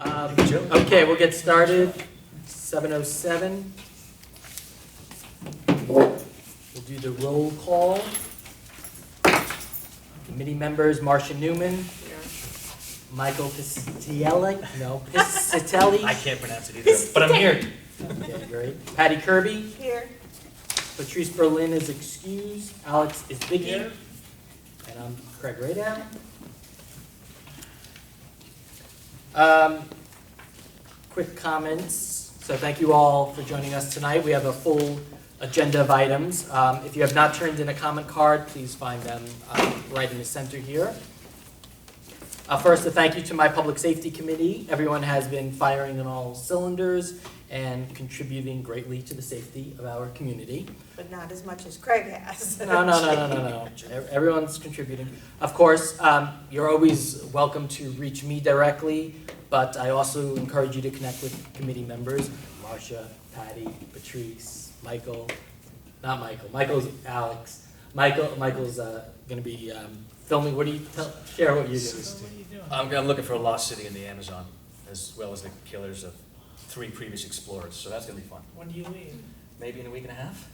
Okay, we'll get started. 7:07. We'll do the roll call. Committee members: Marcia Newman, Here. Michael Piscitelli. I can't pronounce it either, but I'm here. Okay, great. Patty Kirby. Here. Patrice Berlin is excused. Alex is Vicky. Here. And I'm Craig Raydown. Quick comments. So thank you all for joining us tonight. We have a full agenda of items. If you have not turned in a comment card, please find them right in the center here. First, a thank you to my Public Safety Committee. Everyone has been firing on all cylinders and contributing greatly to the safety of our community. But not as much as Craig has. No. Everyone's contributing. Of course, you're always welcome to reach me directly, but I also encourage you to connect with committee members, Marcia, Patty, Patrice, Michael's Alex. Michael's going to be filming. What do you share what you're doing? I'm looking for a lost city in the Amazon, as well as the killers of 3 previous explorers, so that's going to be fun. When do you leave? Maybe in a week and a half?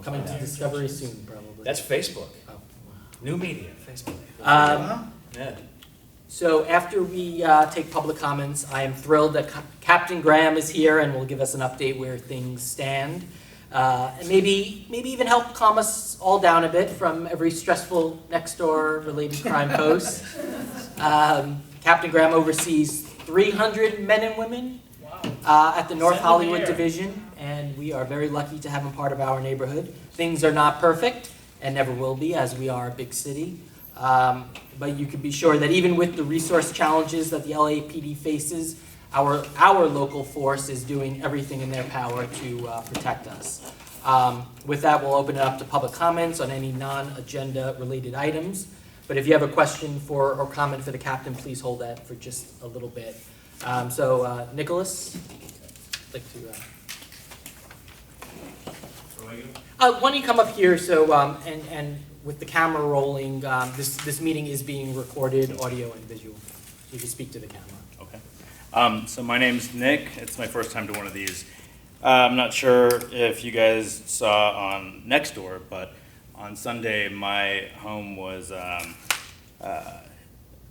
Coming to Discovery soon, probably. That's Facebook. Oh, wow. New media, Facebook. Yeah. So after we take public comments, I am thrilled that Captain Graham is here and will give us an update where things stand. And maybe even help calm us all down a bit from every stressful next-door related crime post. Captain Graham oversees 300 men and women at the North Hollywood Division, and we are very lucky to have him part of our neighborhood. Things are not perfect, and never will be, as we are a big city. But you can be sure that even with the resource challenges that the LAPD faces, our local force is doing everything in their power to protect us. With that, we'll open it up to public comments on any non-agenda related items. But if you have a question or comment for the captain, please hold that for just a little bit. Nicholas, I'd like to. Why don't you come up here? So and with the camera rolling, this meeting is being recorded, audio and visual. You can speak to the camera. Okay. So my name's Nick. It's my first time to one of these. I'm not sure if you guys saw on Nextdoor, but on Sunday my home was,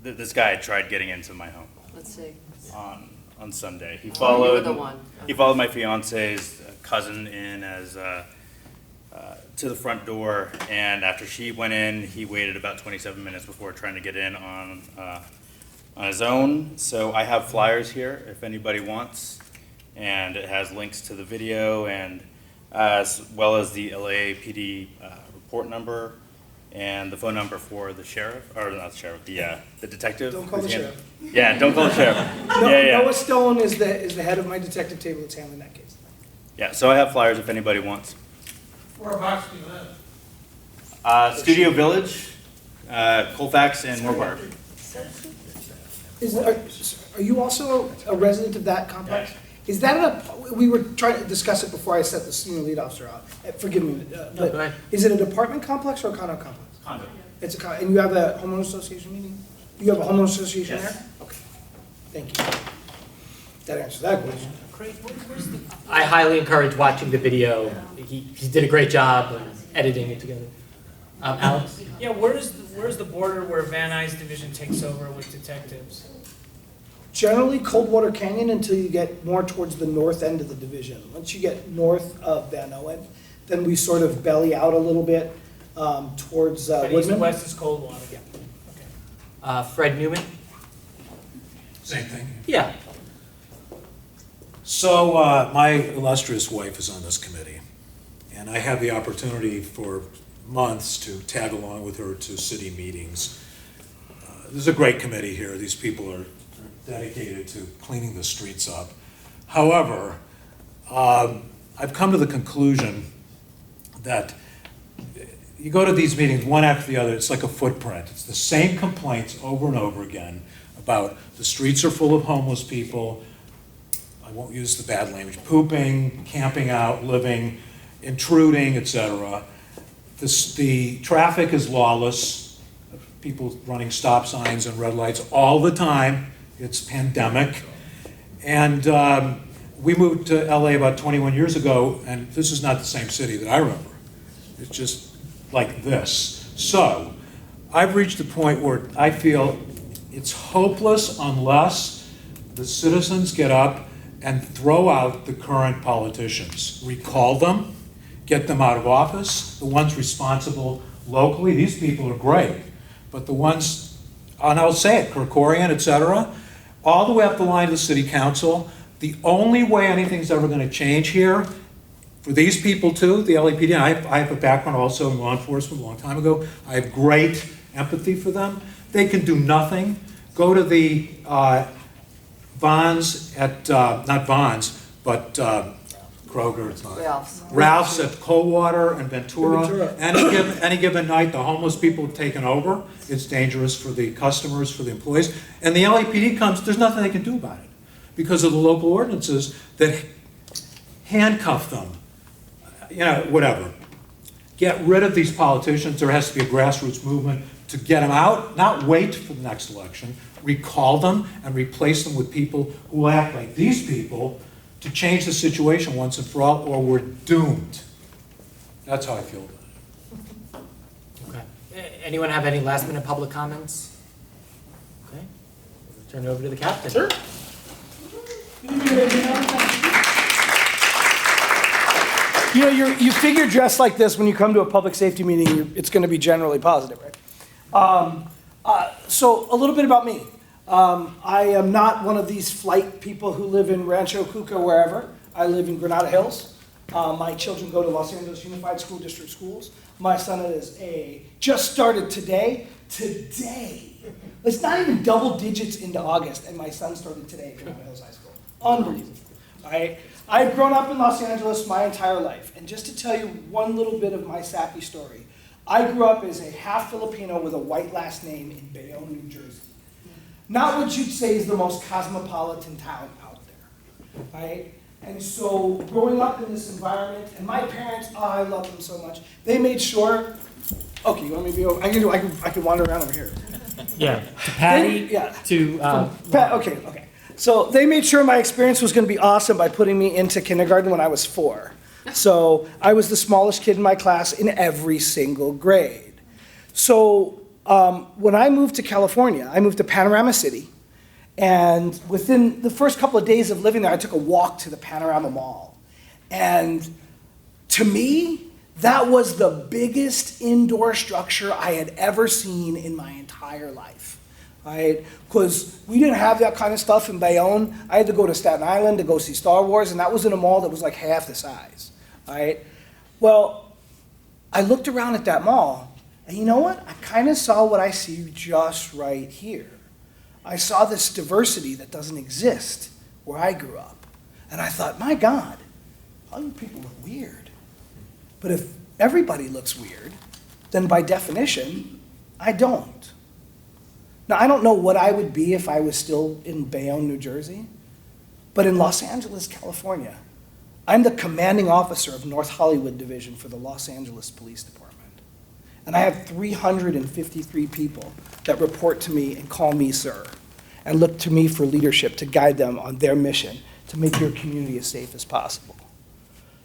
this guy tried getting into my home. Let's see. On Sunday. He You were followed the one. my fiance's cousin in as to the front door, and after she went in, he waited about 27 minutes before trying to get in on his own. So I have flyers here if anybody wants, and it has links to the video and as well as the LAPD report number and the phone number for the sheriff, or not the sheriff, the detective. Don't call the sheriff. Yeah, don't call the sheriff. Noah Stone is the head of my detective table that's handling that case. Yeah, so I have flyers if anybody wants. Whereabouts do you live? Studio Village, Colfax, and Moorpark. Are you also a resident of that complex? Is that we were trying to discuss it before I set the senior lead officer out. Forgive me, but go ahead. is it an apartment complex or a condo complex? Condo. It's a and you have a homeowner association meeting? You have a homeowner association Yes. there? Okay, thank you. That answers that question. Craig, where's the? I highly encourage watching the video. He did a great job of editing it together. Alex? Yeah, where's the border where Van Nuys Division takes over with detectives? Generally Coldwater Canyon until you get more towards the north end of the division. Once you get north of Van Nuys, then we sort of belly out a little bit towards But east Woodman. and west is Coldwater. Yeah. Okay. Fred Newman? Same thing. Yeah. So my illustrious wife is on this committee, and I have the opportunity for months to tag along with her to city meetings. This is a great committee here. These people are dedicated to cleaning the streets up. However, I've come to the conclusion that you go to these meetings one after the other, it's like a footprint. It's the same complaints over and over again about the streets are full of homeless people, I won't use the bad language, pooping, camping out, living, intruding, etc. The traffic is lawless, people running stop signs and red lights all the time, It's pandemic. And we moved to LA about 21 years ago, and this is not the same city that I remember. It's just like this. So I've reached a point where I feel it's hopeless unless the citizens get up and throw out the current politicians. Recall them, get them out of office, the ones responsible locally. These people are great, but the ones, and I'll say it, Krekorian, et cetera, all the way up the line to the city council, the only way anything's ever going to change here, for these people too, the LAPD, and I have a background also in law enforcement a long time ago, I have great empathy for them. They can do nothing. Go to the Vons at, not Vons, but Kroger, it's not. Ralph's at Coldwater and Ventura. Any given night, the homeless people have taken over. It's dangerous for the customers, for the employees. And the LAPD comes, there's nothing they can do about it because of the local ordinances that handcuff them. You know, whatever. Get rid of these politicians. There has to be a grassroots movement to get them out, not wait for the next election, recall them and replace them with people who act like these people to change the situation once and for all, or we're doomed. That's how I feel about it. Okay. Anyone have any last minute public comments? Okay. We'll turn it over to the captain. Sure. You know, you figure dressed like this when you come to a public safety meeting, it's going to be generally positive, right? So a little bit about me. I am not one of these flight people who live in Rancho Cuca, wherever. I live in Granada Hills. My children go to Los Angeles Unified School District schools. My son is just started today. It's not even double digits into August, and my son started today at Granada Hills High School. Unbelievable. I've grown up in Los Angeles my entire life, and just to tell you one little bit of my sappy story, I grew up as a half Filipino with a white last name in Bayonne, New Jersey. Not what you'd say is the most cosmopolitan town out there, right? And so growing up in this environment, and my parents, I love them so much, they made sure, okay, you want me to be over, I can wander around over here. Yeah. To Patty, Okay. So they made sure my experience was going to be awesome by putting me into kindergarten when I was 4. So I was the smallest kid in my class in every single grade. So when I moved to California, I moved to Panorama City. And within the first couple of days of living there, I took a walk to the Panorama Mall. And to me, that was the biggest indoor structure I had ever seen in my entire life. Right? Because we didn't have that kind of stuff in Bayonne. I had to go to Staten Island to go see Star Wars, and that was in a mall that was like half the size. Right? Well, I looked around at that mall, and you know what? I kind of saw what I see just right here. I saw this diversity that doesn't exist where I grew up. And I thought, my God, all you people look weird. But if everybody looks weird, then by definition, I don't. Now, I don't know what I would be if I was still in Bayonne, New Jersey, but in Los Angeles, California, I'm the commanding officer of North Hollywood Division for the Los Angeles Police Department. And I have 353 people that report to me and call me sir, and look to me for leadership to guide them on their mission to make your community as safe as possible.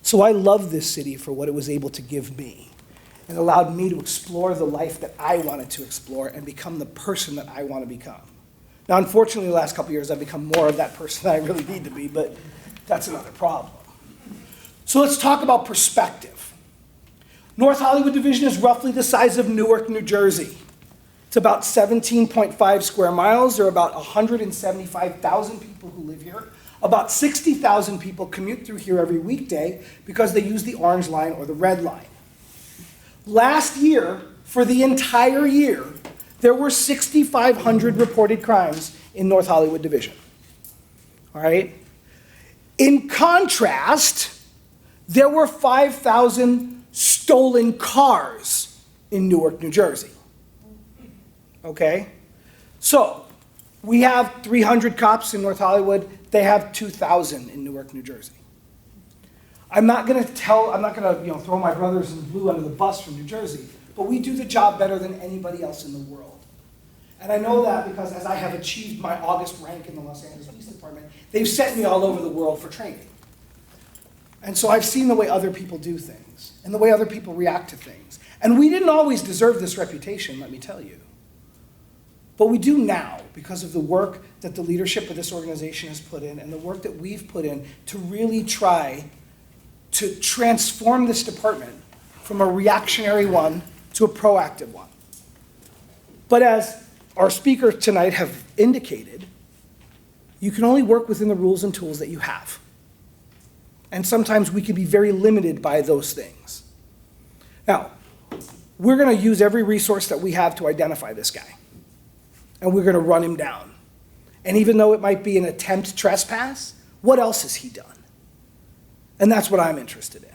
So I love this city for what it was able to give me. It allowed me to explore the life that I wanted to explore and become the person that I want to become. Now, unfortunately, the last couple of years, I've become more of that person that I really need to be, but that's another problem. So let's talk about perspective. North Hollywood Division is roughly the size of Newark, New Jersey. It's about 17.5 square miles. There are about 175,000 people who live here. About 60,000 people commute through here every weekday because they use the Orange Line or the Red Line. Last year, for the entire year, there were 6,500 reported crimes in North Hollywood Division. All right? In contrast, there were 5,000 stolen cars in Newark, New Jersey. Okay? So, we have 300 cops in North Hollywood. They have 2,000 in Newark, New Jersey. I'm not going to throw my brothers in blue under the bus from New Jersey, but we do the job better than anybody else in the world. And I know that because as I have achieved my August rank in the Los Angeles Police Department, they've sent me all over the world for training. And so I've seen the way other people do things and the way other people react to things. And we didn't always deserve this reputation, let me tell you. But we do now because of the work that the leadership of this organization has put in and the work that we've put in to really try to transform this department from a reactionary one to a proactive one. But as our speakers tonight have indicated, you can only work within the rules and tools that you have. And sometimes we can be very limited by those things. Now, we're going to use every resource that we have to identify this guy. And we're going to run him down. And even though it might be an attempt trespass, what else has he done? And that's what I'm interested in.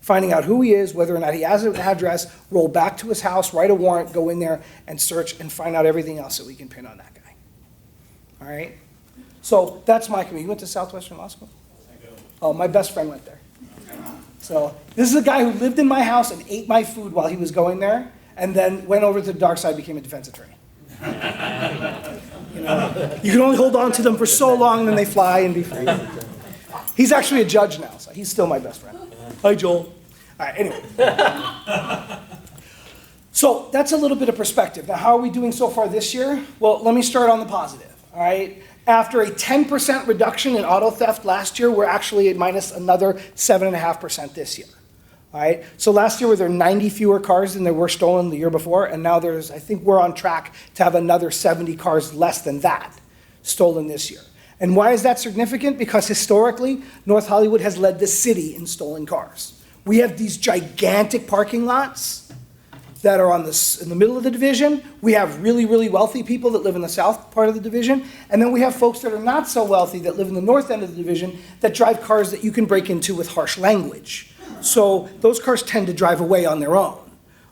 Finding out who he is, whether or not he has an address, roll back to his house, write a warrant, go in there and search and find out everything else that we can pin on that guy. All right? So that's my committee. You went to Southwestern Law School? Oh, my best friend went there. So this is a guy who lived in my house and ate my food while he was going there, and then went over to the dark side, became a defense attorney. You know, you can only hold on to them for so long, and then they fly and be free. He's actually a judge now, so he's still my best friend. Hi, Joel. All right, anyway. So that's a little bit of perspective. Now, how are we doing so far this year? Well, let me start on the positive, all right? After a 10% reduction in auto theft last year, we're actually at minus another 7.5% this year. All right, so last year there were 90 fewer cars than there were stolen the year before, and now I think we're on track to have another 70 cars less than that stolen this year. And why is that significant? Because historically, North Hollywood has led the city in stolen cars. We have these gigantic parking lots that are in the middle of the division. We have really, really wealthy people that live in the south part of the division, and then we have folks that are not so wealthy that live in the north end of the division that drive cars that you can break into with harsh language. So those cars tend to drive away on their own.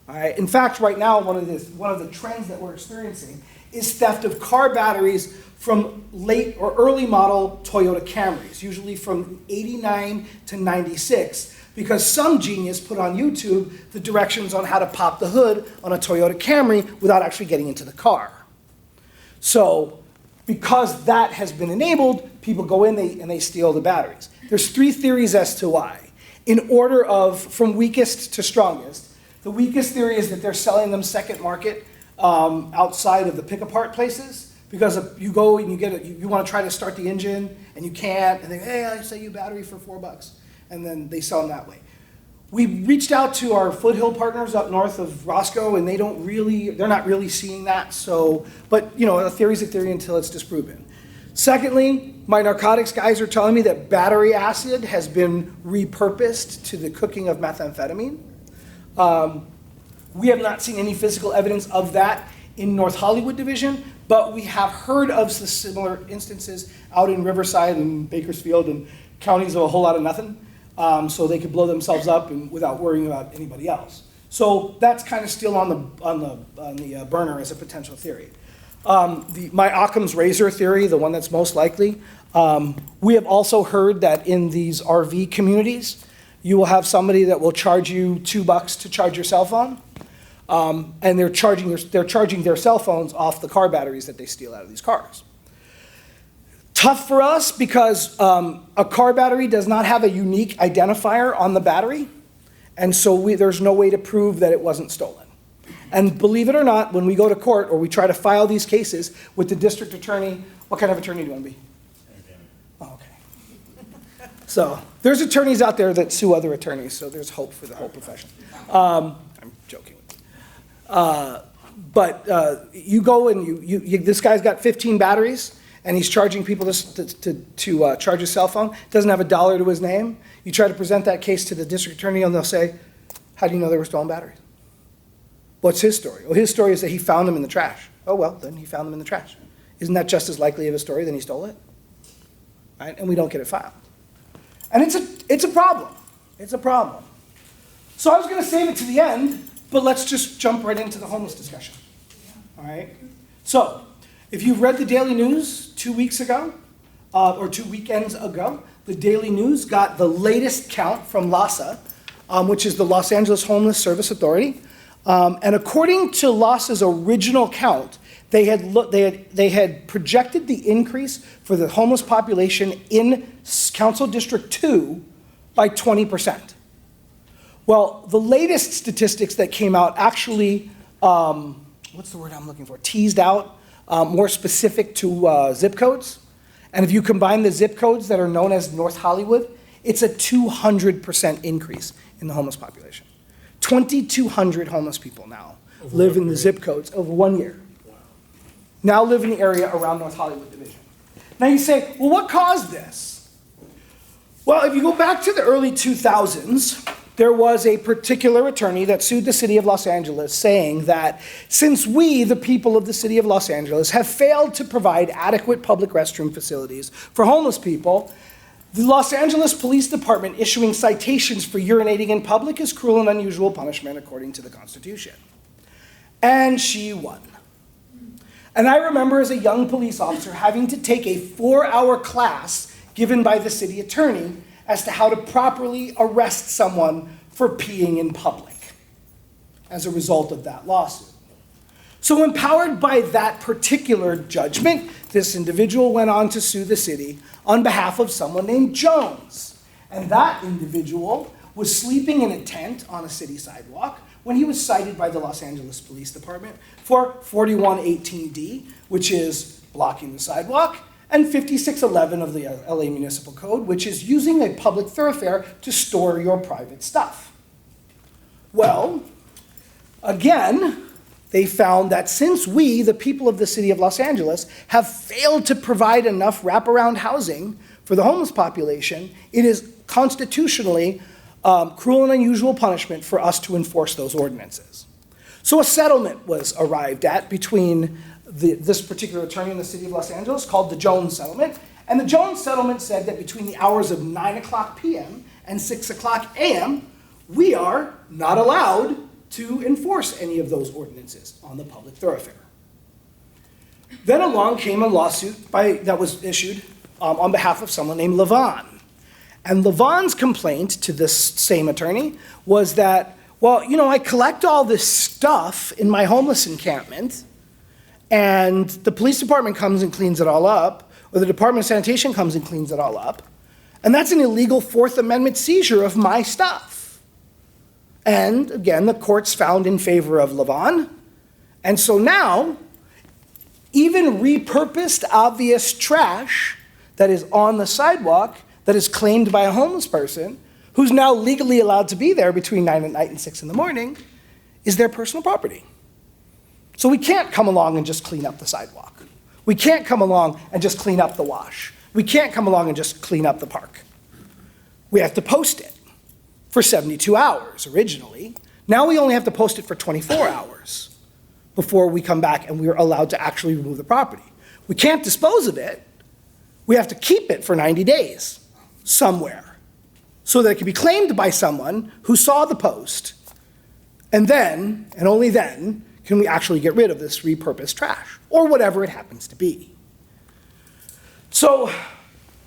All right? In fact, right now, one of the trends that we're experiencing is theft of car batteries from late or early model Toyota Camrys, usually from 89 to 96, because some genius put on YouTube the directions on how to pop the hood on a Toyota Camry without actually getting into the car. So because that has been enabled, people go in and they steal the batteries. There's 3 theories as to why. In order of from weakest to strongest. The weakest theory is that they're selling them second market outside of the pick-apart places, because you go and you want to try to start the engine and you can't, and they hey, I sell you a battery for $4, and then they sell them that way. We reached out to our foothill partners up north of Roscoe, and they're not really seeing that. So, but a theory's a theory until it's disproven. Secondly, my narcotics guys are telling me that battery acid has been repurposed to the cooking of methamphetamine. We have not seen any physical evidence of that in North Hollywood Division, but we have heard of similar instances out in Riverside and Bakersfield and counties of a whole lot of nothing, so they could blow themselves up without worrying about anybody else. So that's kind of still on the burner as a potential theory. My Occam's razor theory, the one that's most likely, we have also heard that in these RV communities, you will have somebody that will charge you $2 to charge your cell phone, and they're charging their cell phones off the car batteries that they steal out of these cars. Tough for us because a car battery does not have a unique identifier on the battery, and so there's no way to prove that it wasn't stolen. And believe it or not, when we go to court or we try to file these cases with the district attorney, what kind of attorney do you want to be? Oh, okay. So there's attorneys out there that sue other attorneys, so there's hope for the whole profession. I'm joking. But you go and this guy's got 15 batteries, and he's charging people to charge his cell phone, doesn't have $1 to his name. You try to present that case to the district attorney, and they'll say, how do you know they were stolen batteries? What's his story? Well, his story is that he found them in the trash. Oh, well, then he found them in the trash. Isn't that just as likely of a story than he stole it? Right? And we don't get it filed. And it's a problem. It's a problem. So I was going to save it to the end, but let's just jump right into the homeless discussion. All right? So if you've read the Daily News 2 weeks ago, or 2 weekends ago, the Daily News got the latest count from LAHSA, which is the Los Angeles Homeless Service Authority. And according to LAHSA's original count, They had projected the increase for the homeless population in Council District 2 by 20%. Well, the latest statistics that came out actually, what's the word I'm looking for, teased out more specific to zip codes. And if you combine the zip codes that are known as North Hollywood, it's a 200% increase in the homeless population. 2,200 homeless people now live in the zip codes over 1 year. Now live in the area around North Hollywood Division. Now you say, well, what caused this? Well, if you go back to the early 2000s, there was a particular attorney that sued the city of Los Angeles saying that since we, the people of the city of Los Angeles, have failed to provide adequate public restroom facilities for homeless people, the Los Angeles Police Department issuing citations for urinating in public is cruel and unusual punishment according to the Constitution. And she won. And I remember as a young police officer having to take a 4-hour class given by the city attorney as to how to properly arrest someone for peeing in public as a result of that lawsuit. So empowered by that particular judgment, this individual went on to sue the city on behalf of someone named Jones. And that individual was sleeping in a tent on a city sidewalk when he was cited by the Los Angeles Police Department for 4118D, which is blocking the sidewalk, and 5611 of the LA Municipal Code, which is using a public thoroughfare to store your private stuff. Well, again, they found that since we, the people of the city of Los Angeles, have failed to provide enough wraparound housing for the homeless population, it is constitutionally cruel and unusual punishment for us to enforce those ordinances. So a settlement was arrived at between this particular attorney in the city of Los Angeles called the Jones Settlement. And the Jones Settlement said that between the hours of 9 o'clock p.m. and 6 o'clock a.m., we are not allowed to enforce any of those ordinances on the public thoroughfare. Then along came a lawsuit that was issued on behalf of someone named Levon. And Levon's complaint to this same attorney was that, well, you know, I collect all this stuff in my homeless encampment, and the police department comes and cleans it all up, or the Department of Sanitation comes and cleans it all up, and that's an illegal Fourth Amendment seizure of my stuff. And again, the courts found in favor of Levon, and so now, even repurposed obvious trash that is on the sidewalk that is claimed by a homeless person, who's now legally allowed to be there between 9 at night and 6 in the morning, is their personal property. So we can't come along and just clean up the sidewalk. We can't come along and just clean up the wash. We can't come along and just clean up the park. We have to post it for 72 hours originally. Now we only have to post it for 24 hours before we come back and we're allowed to actually remove the property. We can't dispose of it. We have to keep it for 90 days somewhere so that it can be claimed by someone who saw the post. And then, and only then, can we actually get rid of this repurposed trash or whatever it happens to be. So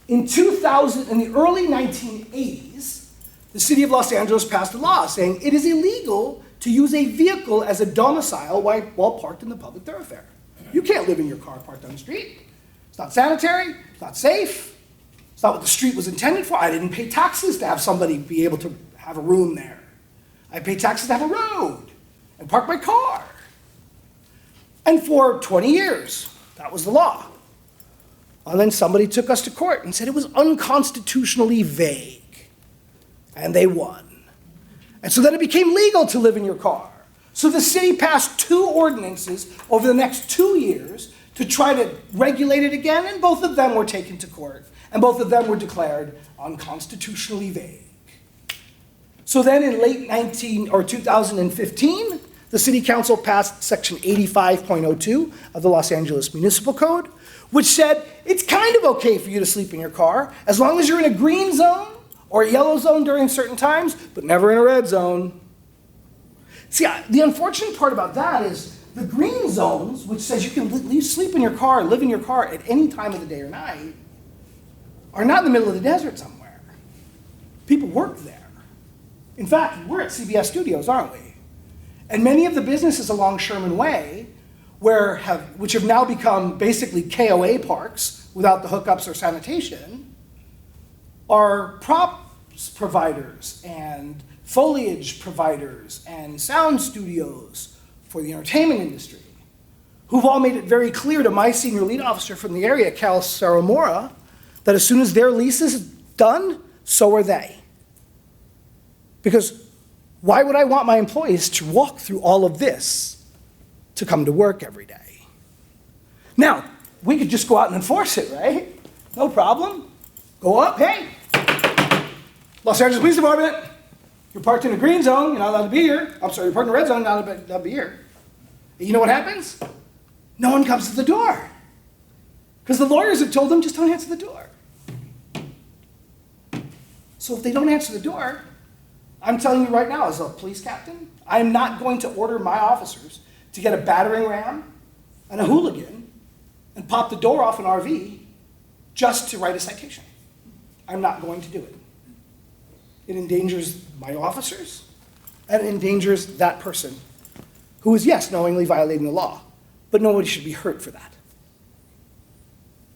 in the early 1980s, the city of Los Angeles passed a law saying it is illegal to use a vehicle as a domicile while parked in the public thoroughfare. You can't live in your car parked on the street. It's not sanitary, it's not safe, it's not what the street was intended for. I didn't pay taxes to have somebody be able to have a room there. I paid taxes to have a road and park my car. And for 20 years, that was the law. And then somebody took us to court and said it was unconstitutionally vague. And they won. And so then it became legal to live in your car. So the city passed 2 ordinances over the next 2 years to try to regulate it again, and both of them were taken to court, and both of them were declared unconstitutionally vague. So then in late 2015, the city council passed section 85.02 of the Los Angeles Municipal Code, which said it's kind of okay for you to sleep in your car as long as you're in a green zone or a yellow zone during certain times, but never in a red zone. See, the unfortunate part about that is the green zones, which says you can sleep in your car, live in your car at any time of the day or night, are not in the middle of the desert somewhere. People work there. In fact, we're at CBS Studios, aren't we? And many of the businesses along Sherman Way which have now become basically KOA parks without the hookups or sanitation, are props providers and foliage providers and sound studios for the entertainment industry, who've all made it very clear to my senior lead officer from the area, Cal Saramora, that as soon as their lease is done, so are they. Because why would I want my employees to walk through all of this to come to work every day? Now, we could just go out and enforce it, right? No problem. Go up, hey, Los Angeles Police Department, you're parked in a green zone, you're not allowed to be here. I'm sorry, you're parked in a red zone, you're not allowed to be here. And you know what happens? No one comes to the door. Because the lawyers have told them, just don't answer the door. So if they don't answer the door, I'm telling you right now, as a police captain, I'm not going to order my officers to get a battering ram and a hooligan and pop the door off an RV just to write a citation. I'm not going to do it. It endangers my officers, and it endangers that person who is, yes, knowingly violating the law, but nobody should be hurt for that.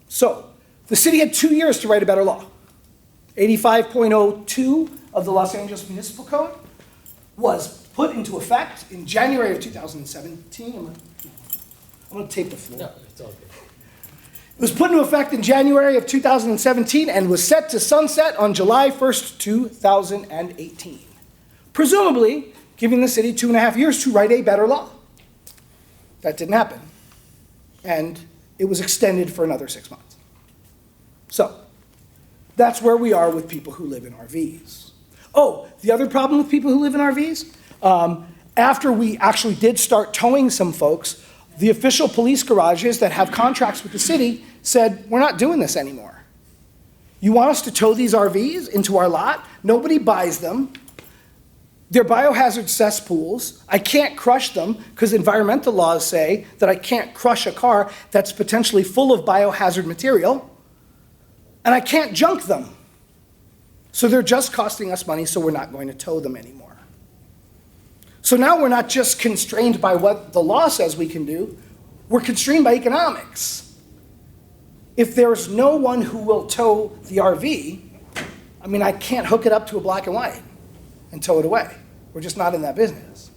So, the city had 2 years to write a better law. 85.02 of the Los Angeles Municipal Code was put into effect in January of 2017. I'm going to tape the floor. No, it's all good. It was put into effect in January of 2017 and was set to sunset on July 1st, 2018. Presumably, giving the city 2.5 years to write a better law. That didn't happen. And it was extended for another 6 months. So, that's where we are with people who live in RVs. Oh, the other problem with people who live in RVs? After we actually did start towing some folks, the official police garages that have contracts with the city said, we're not doing this anymore. You want us to tow these RVs into our lot? Nobody buys them. They're biohazard cesspools. I can't crush them because environmental laws say that I can't crush a car that's potentially full of biohazard material. And I can't junk them. So they're just costing us money, so we're not going to tow them anymore. So now we're not just constrained by what the law says we can do, we're constrained by economics. If there's no one who will tow the RV, I can't hook it up to a black and white and tow it away. We're just not in that business.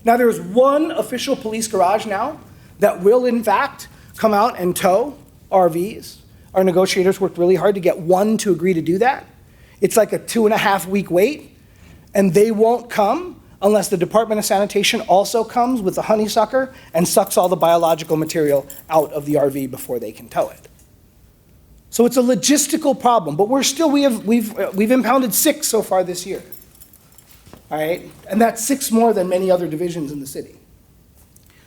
Now there's one official police garage now that will in fact come out and tow RVs. Our negotiators worked really hard to get one to agree to do that. It's like a 2.5 week wait, and they won't come unless the Department of Sanitation also comes with a honeysucker and sucks all the biological material out of the RV before they can tow it. So it's a logistical problem, but we've impounded 6 so far this year. All right, and that's 6 more than many other divisions in the city.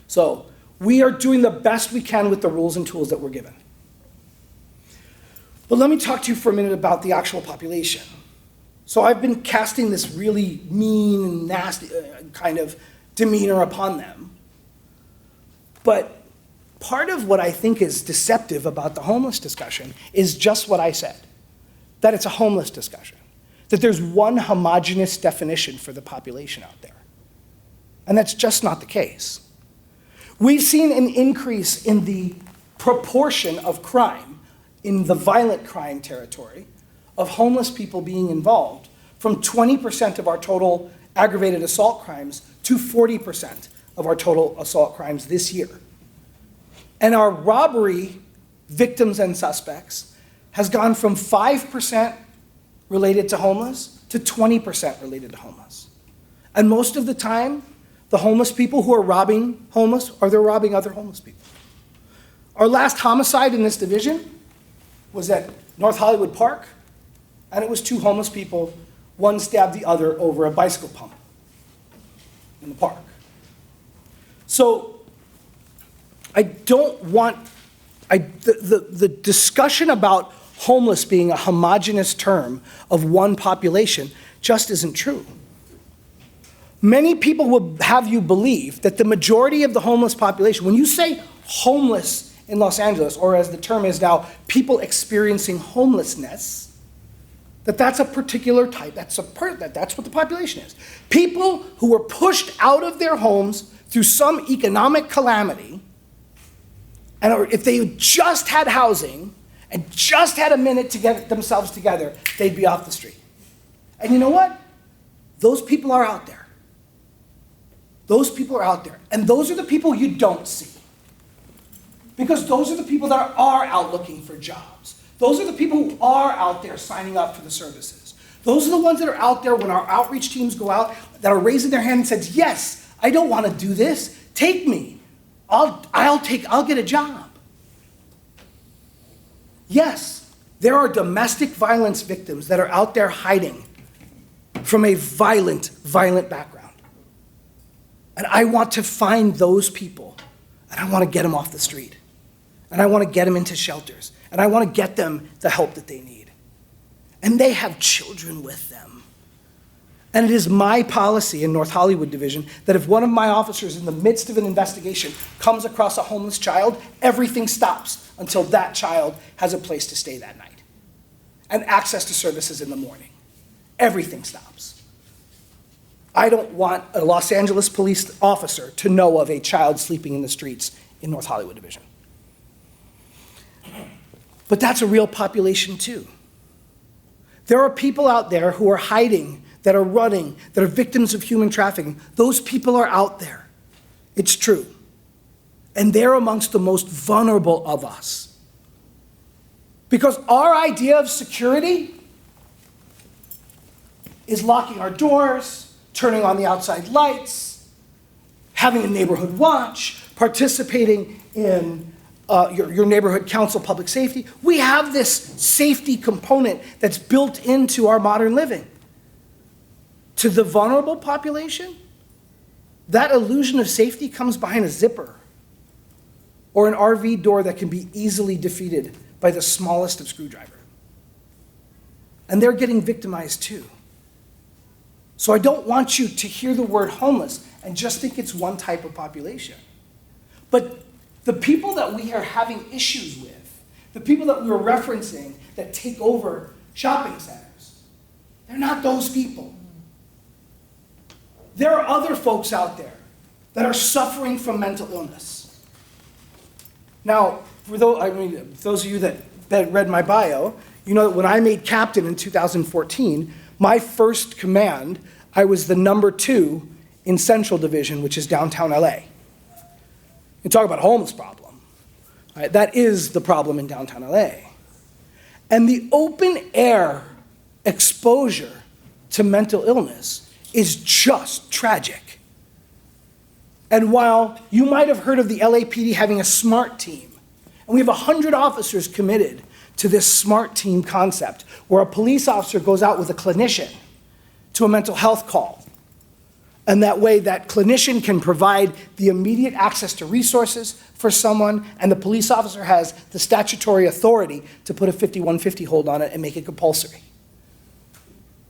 So we are doing the best we can with the rules and tools that we're given. But let me talk to you for a minute about the actual population. So I've been casting this really mean and nasty kind of demeanor upon them. But part of what I think is deceptive about the homeless discussion is just what I said, that it's a homeless discussion, that there's one homogeneous definition for the population out there. And that's just not the case. We've seen an increase in the proportion of crime in the violent crime territory of homeless people being involved from 20% of our total aggravated assault crimes to 40% of our total assault crimes this year. And our robbery victims and suspects has gone from 5% related to homeless to 20% related to homeless. And most of the time, the homeless people who are robbing homeless are they're robbing other homeless people. Our last homicide in this division was at North Hollywood Park, and it was 2 homeless people. One stabbed the other over a bicycle pump in the park. So I don't want, the discussion about homeless being a homogeneous term of one population just isn't true. Many people will have you believe that the majority of the homeless population, when you say homeless in Los Angeles, or as the term is now, people experiencing homelessness, that's a particular type, that's what the population is. People who were pushed out of their homes through some economic calamity and if they just had housing and just had a minute to get themselves together, they'd be off the street. And you know what? Those people are out there. Those people are out there. And those are the people you don't see. Because those are the people that are out looking for jobs. Those are the people who are out there signing up for the services. Those are the ones that are out there when our outreach teams go out, that are raising their hand and says, yes, I don't want to do this. Take me. I'll get a job. Yes, there are domestic violence victims that are out there hiding from a violent background. And I want to find those people, and I want to get them off the street. And I want to get them into shelters. And I want to get them the help that they need. And they have children with them. And it is my policy in North Hollywood Division that if one of my officers in the midst of an investigation comes across a homeless child, everything stops until that child has a place to stay that night and access to services in the morning. Everything stops. I don't want a Los Angeles police officer to know of a child sleeping in the streets in North Hollywood Division. But that's a real population too. There are people out there who are hiding, that are running, that are victims of human trafficking. Those people are out there. It's true. And they're amongst the most vulnerable of us. Because our idea of security is locking our doors, turning on the outside lights, having a neighborhood watch, participating in your neighborhood council public safety. We have this safety component that's built into our modern living. To the vulnerable population, that illusion of safety comes behind a zipper or an RV door that can be easily defeated by the smallest of screwdrivers. And they're getting victimized too. So I don't want you to hear the word homeless and just think it's one type of population. But the people that we are having issues with, the people that we were referencing that take over shopping centers, they're not those people. There are other folks out there that are suffering from mental illness. Now, for those of you that read my bio, you know that when I made captain in 2014, my first command, I was the number 2 in Central Division, which is downtown LA. You talk about a homeless problem. Right? That is the problem in downtown LA. And the open air exposure to mental illness is just tragic. And while you might have heard of the LAPD having a SMART team, and we have 100 officers committed to this SMART team concept, where a police officer goes out with a clinician to a mental health call. And that way, that clinician can provide the immediate access to resources for someone, and the police officer has the statutory authority to put a 5150 hold on it and make it compulsory.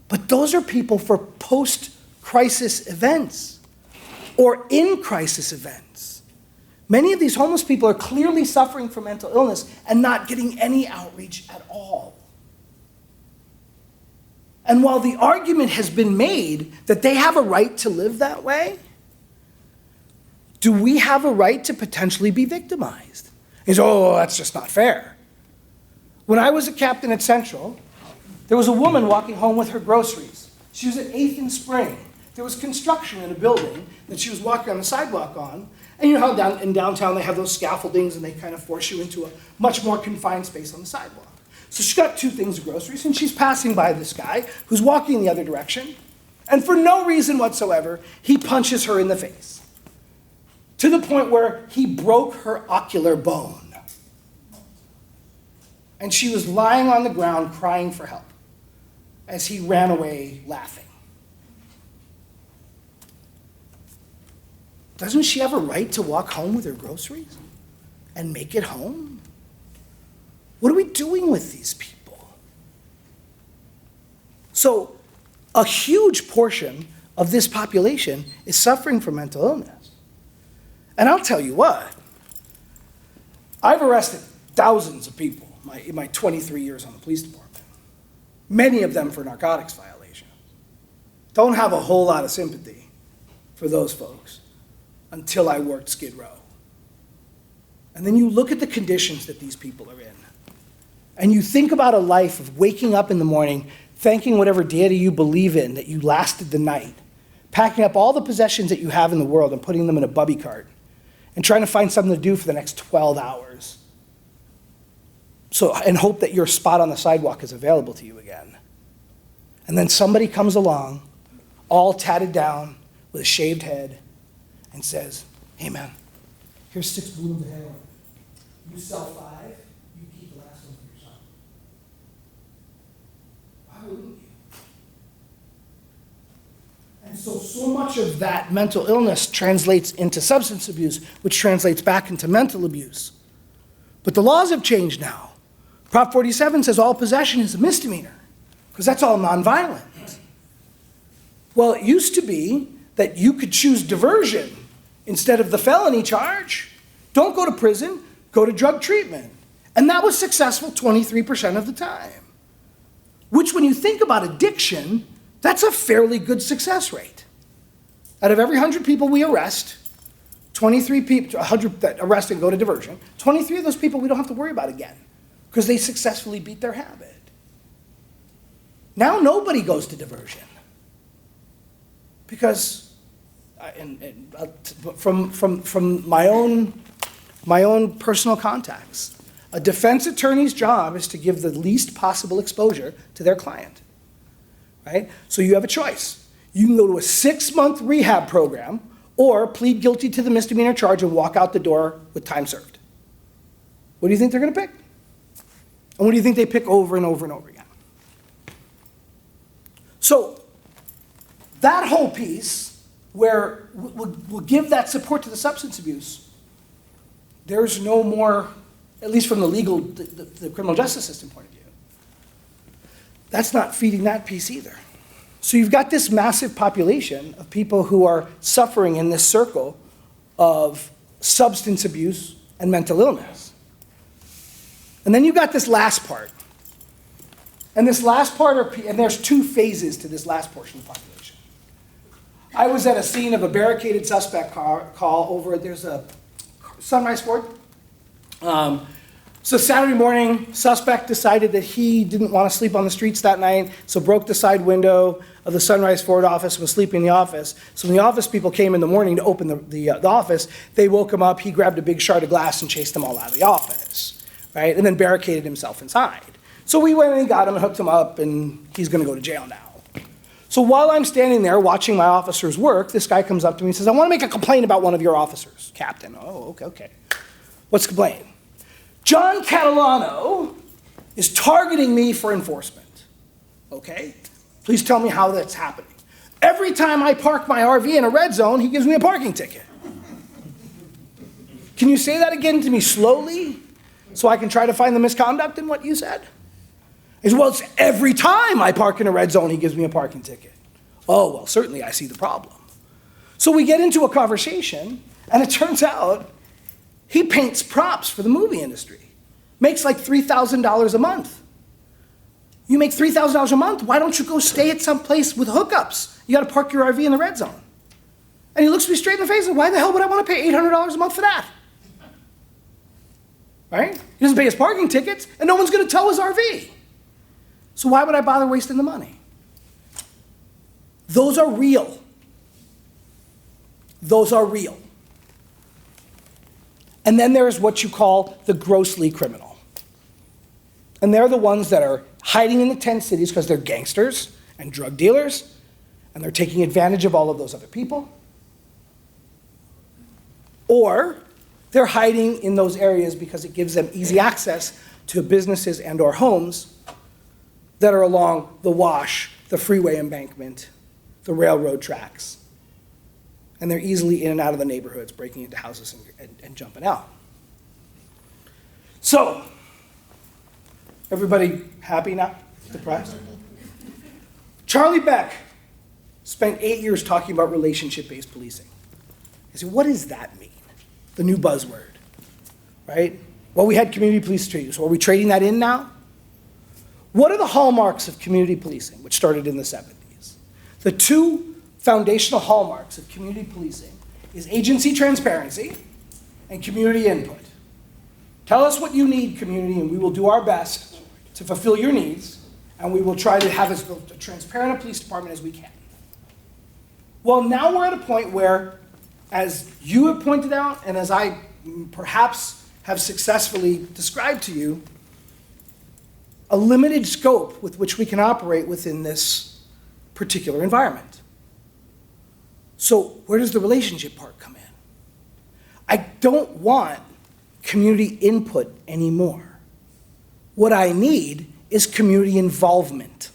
But those are people for post-crisis events or in-crisis events. Many of these homeless people are clearly suffering from mental illness and not getting any outreach at all. And while the argument has been made that they have a right to live that way, do we have a right to potentially be victimized? He says, oh, that's just not fair. When I was a captain at Central, there was a woman walking home with her groceries. She was at 8th and Spring. There was construction in a building that she was walking on the sidewalk on. And you know how in downtown they have those scaffoldings and they kind of force you into a much more confined space on the sidewalk. So she's got 2 things of groceries, and she's passing by this guy who's walking in the other direction, and for no reason whatsoever, he punches her in the face, to the point where he broke her ocular bone. And she was lying on the ground crying for help as he ran away laughing. Doesn't she have a right to walk home with her groceries and make it home? What are we doing with these people? So a huge portion of this population is suffering from mental illness. And I'll tell you what, I've arrested thousands of people in my 23 years on the police department, many of them for narcotics violations. Don't have a whole lot of sympathy for those folks until I worked Skid Row. and then you look at the conditions that these people are in, and you think about a life of waking up in the morning, thanking whatever deity you believe in that you lasted the night, packing up all the possessions that you have in the world and putting them in a bubby cart, and trying to find something to do for the next 12 hours. And hope that your spot on the sidewalk is available to you again. And then somebody comes along, all tatted down, with a shaved head, and says, hey man, here's 6 balloons of heroin. You sell 5, you keep the last one for yourself. Why wouldn't you? And so much of that mental illness translates into substance abuse, which translates back into mental abuse. But the laws have changed now. Prop 47 says all possession is a misdemeanor, because that's all nonviolent. Well, it used to be that you could choose diversion instead of the felony charge. Don't go to prison, go to drug treatment. And that was successful 23% of the time. Which, when you think about addiction, that's a fairly good success rate. Out of every 100 people we arrest, 23 people, 100 that arrest and go to diversion, 23 of those people we don't have to worry about again, because they successfully beat their habit. Now nobody goes to diversion. Because, from my own personal contacts, a defense attorney's job is to give the least possible exposure to their client, right? So you have a choice. You can go to a 6-month rehab program or plead guilty to the misdemeanor charge and walk out the door with time served. What do you think they're going to pick? And what do you think they pick over and over and over again? So that whole piece where we'll give that support to the substance abuse, there's no more, at least from the legal, the criminal justice system point of view, that's not feeding that piece either. So you've got this massive population of people who are suffering in this circle of substance abuse and mental illness. And then you've got this last part. And this last part, and there's 2 phases to this last portion of the population. I was at a scene of a barricaded suspect call over, there's a Sunrise Ford. So Saturday morning, suspect decided that he didn't want to sleep on the streets that night, so broke the side window of the Sunrise Ford office, was sleeping in the office. So when the office people came in the morning to open the office, they woke him up, he grabbed a big shard of glass and chased them all out of the office, right? And then barricaded himself inside. So we went and got him and hooked him up, and he's going to go to jail now. So while I'm standing there watching my officers work, this guy comes up to me and says, I want to make a complaint about one of your officers. Captain, oh, okay. What's the complaint? John Catalano is targeting me for enforcement. Okay? Please tell me how that's happening. Every time I park my RV in a red zone, he gives me a parking ticket. Can you say that again to me slowly so I can try to find the misconduct in what you said? He said, well, it's every time I park in a red zone, he gives me a parking ticket. Oh, well, certainly I see the problem. So we get into a conversation, and it turns out he paints props for the movie industry. Makes like $3,000 a month. You make $3,000 a month, why don't you go stay at some place with hookups? You gotta park your RV in the red zone. And he looks me straight in the face and why the hell would I wanna pay $800 a month for that? Right? He doesn't pay his parking tickets, and no one's gonna tow his RV. So why would I bother wasting the money? Those are real. Those are real. And then there's what you call the grossly criminal. And they're the ones that are hiding in the tent cities because they're gangsters and drug dealers, and they're taking advantage of all of those other people. Or they're hiding in those areas because it gives them easy access to businesses and or homes that are along the wash, the freeway embankment, the railroad tracks. And they're easily in and out of the neighborhoods, breaking into houses and jumping out. So, everybody happy now? Depressed? Charlie Beck spent 8 years talking about relationship-based policing. I said, what does that mean? The new buzzword, right? Well, we had community police training, so are we trading that in now? What are the hallmarks of community policing, which started in the 70s? The 2 foundational hallmarks of community policing is agency transparency and community input. Tell us what you need, community, and we will do our best to fulfill your needs, and we will try to have as transparent a police department as we can. Well, now we're at a point where, as you have pointed out, and as I perhaps have successfully described to you, a limited scope with which we can operate within this particular environment. So where does the relationship part come in? I don't want community input anymore. What I need is community involvement.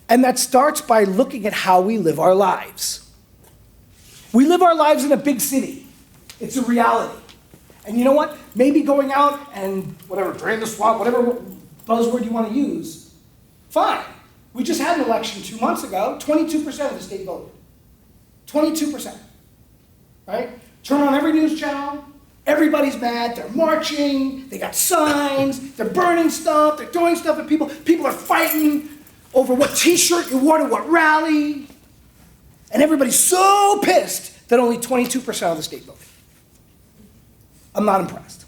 And that starts by looking at how we live our lives. We live our lives in a big city. It's a reality. And you know what? Maybe going out and whatever, drain the swamp, whatever buzzword you want to use, fine. We just had an election 2 months ago, 22% of the state voted. 22%, right? Turn on every news channel, everybody's mad, they're marching, they got signs, they're burning stuff, they're throwing stuff at people. People are fighting over what t-shirt you wore to what rally. And everybody's so pissed that only 22% of the state voted. I'm not impressed.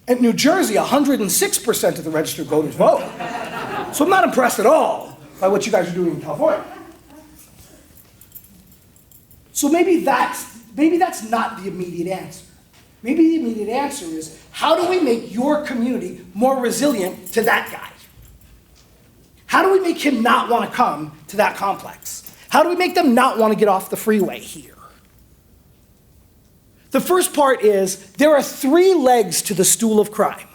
In New Jersey, 106% of the registered voters vote. So I'm not impressed at all by what you guys are doing in California. So maybe that's not the immediate answer. Maybe the immediate answer is, how do we make your community more resilient to that guy? How do we make him not want to come to that complex? How do we make them not want to get off the freeway here? The first part is, there are 3 legs to the stool of crime: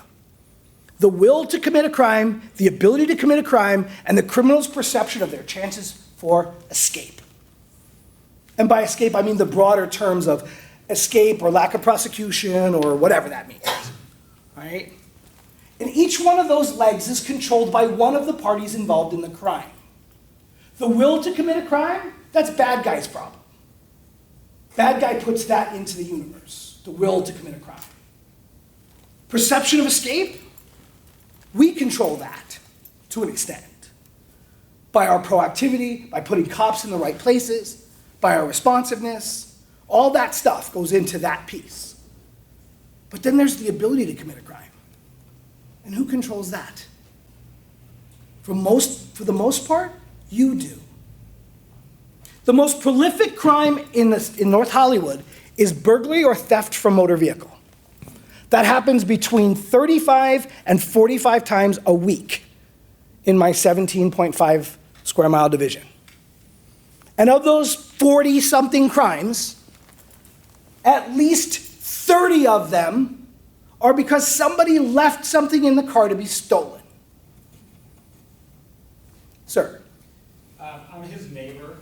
the will to commit a crime, the ability to commit a crime, and the criminal's perception of their chances for escape. And by escape, I mean the broader terms of escape or lack of prosecution or whatever that means, right? And each one of those legs is controlled by one of the parties involved in the crime. The will to commit a crime, that's bad guy's problem. Bad guy puts that into the universe, the will to commit a crime. Perception of escape, we control that to an extent. By our proactivity, by putting cops in the right places, by our responsiveness, all that stuff goes into that piece. But then there's the ability to commit a crime. And who controls that? For the most part, you do. The most prolific crime in North Hollywood is burglary or theft from motor vehicle. That happens between 35 and 45 times a week in my 17.5 square mile division. And of those 40-something crimes, at least 30 of them are because somebody left something in the car to be stolen. Sir. I'm his neighbor.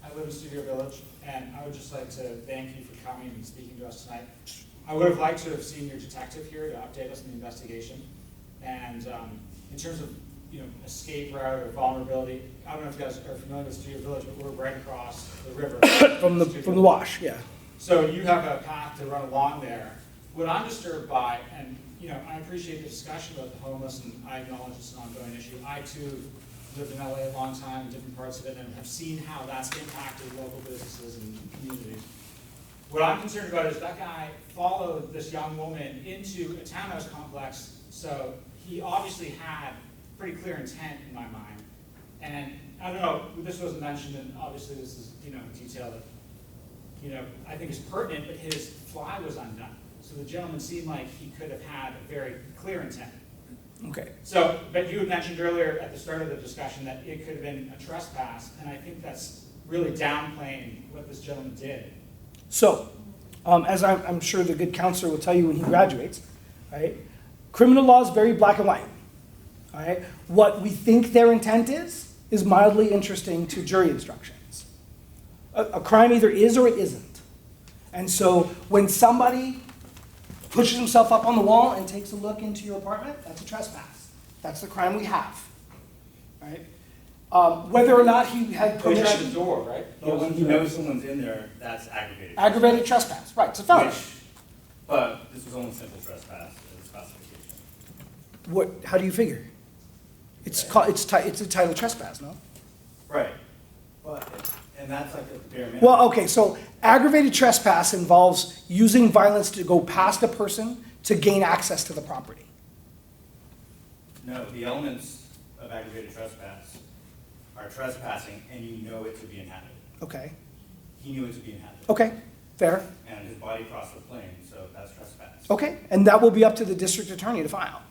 I live in Studio Village, and I would just like to thank you for coming and speaking to us tonight. I would have liked to have seen your detective here to update us on the investigation. And in terms of escape route or vulnerability, I don't know if you guys are familiar with Studio Village, but we're right across the river. from the wash, yeah. So you have a path to run along there. What I'm disturbed by, and I appreciate the discussion about the homeless, and I acknowledge it's an ongoing issue. I too lived in LA a long time in different parts of it, and have seen how that's impacted local businesses and communities. What I'm concerned about is that guy followed this young woman into a townhouse complex, so he obviously had pretty clear intent in my mind. And I don't know, this wasn't mentioned, and obviously this is a detail that I think is pertinent, but his fly was undone. So the gentleman seemed like he could have had a very clear intent. Okay. So, but you had mentioned earlier at the start of the discussion that it could have been a trespass, and I think that's really downplaying what this gentleman did. So, as I'm sure the good counselor will tell you when he graduates, right? Criminal law is very black and white. All right? What we think their intent is mildly interesting to jury instructions. A crime either is or it isn't. And so when somebody pushes himself up on the wall and takes a look into your apartment, that's a trespass. That's the crime we have. Right? Whether or not he had Pushing permission. the door, right? But when he knows someone's in there, that's aggravated. Aggravated trespass, right, it's a felony. But this was only simple trespass as classification. How do you figure? It's a title trespass, no? Right. But, And that's like a bare minimum. Well, okay, so aggravated trespass involves using violence to go past a person to gain access to the property. No, the elements of aggravated trespass are trespassing and you know it to be inhabited. Okay, He knew it to be inhabited. okay, fair. And his body crossed the plane, so that's trespass. Okay, and that will be up to the district attorney to file.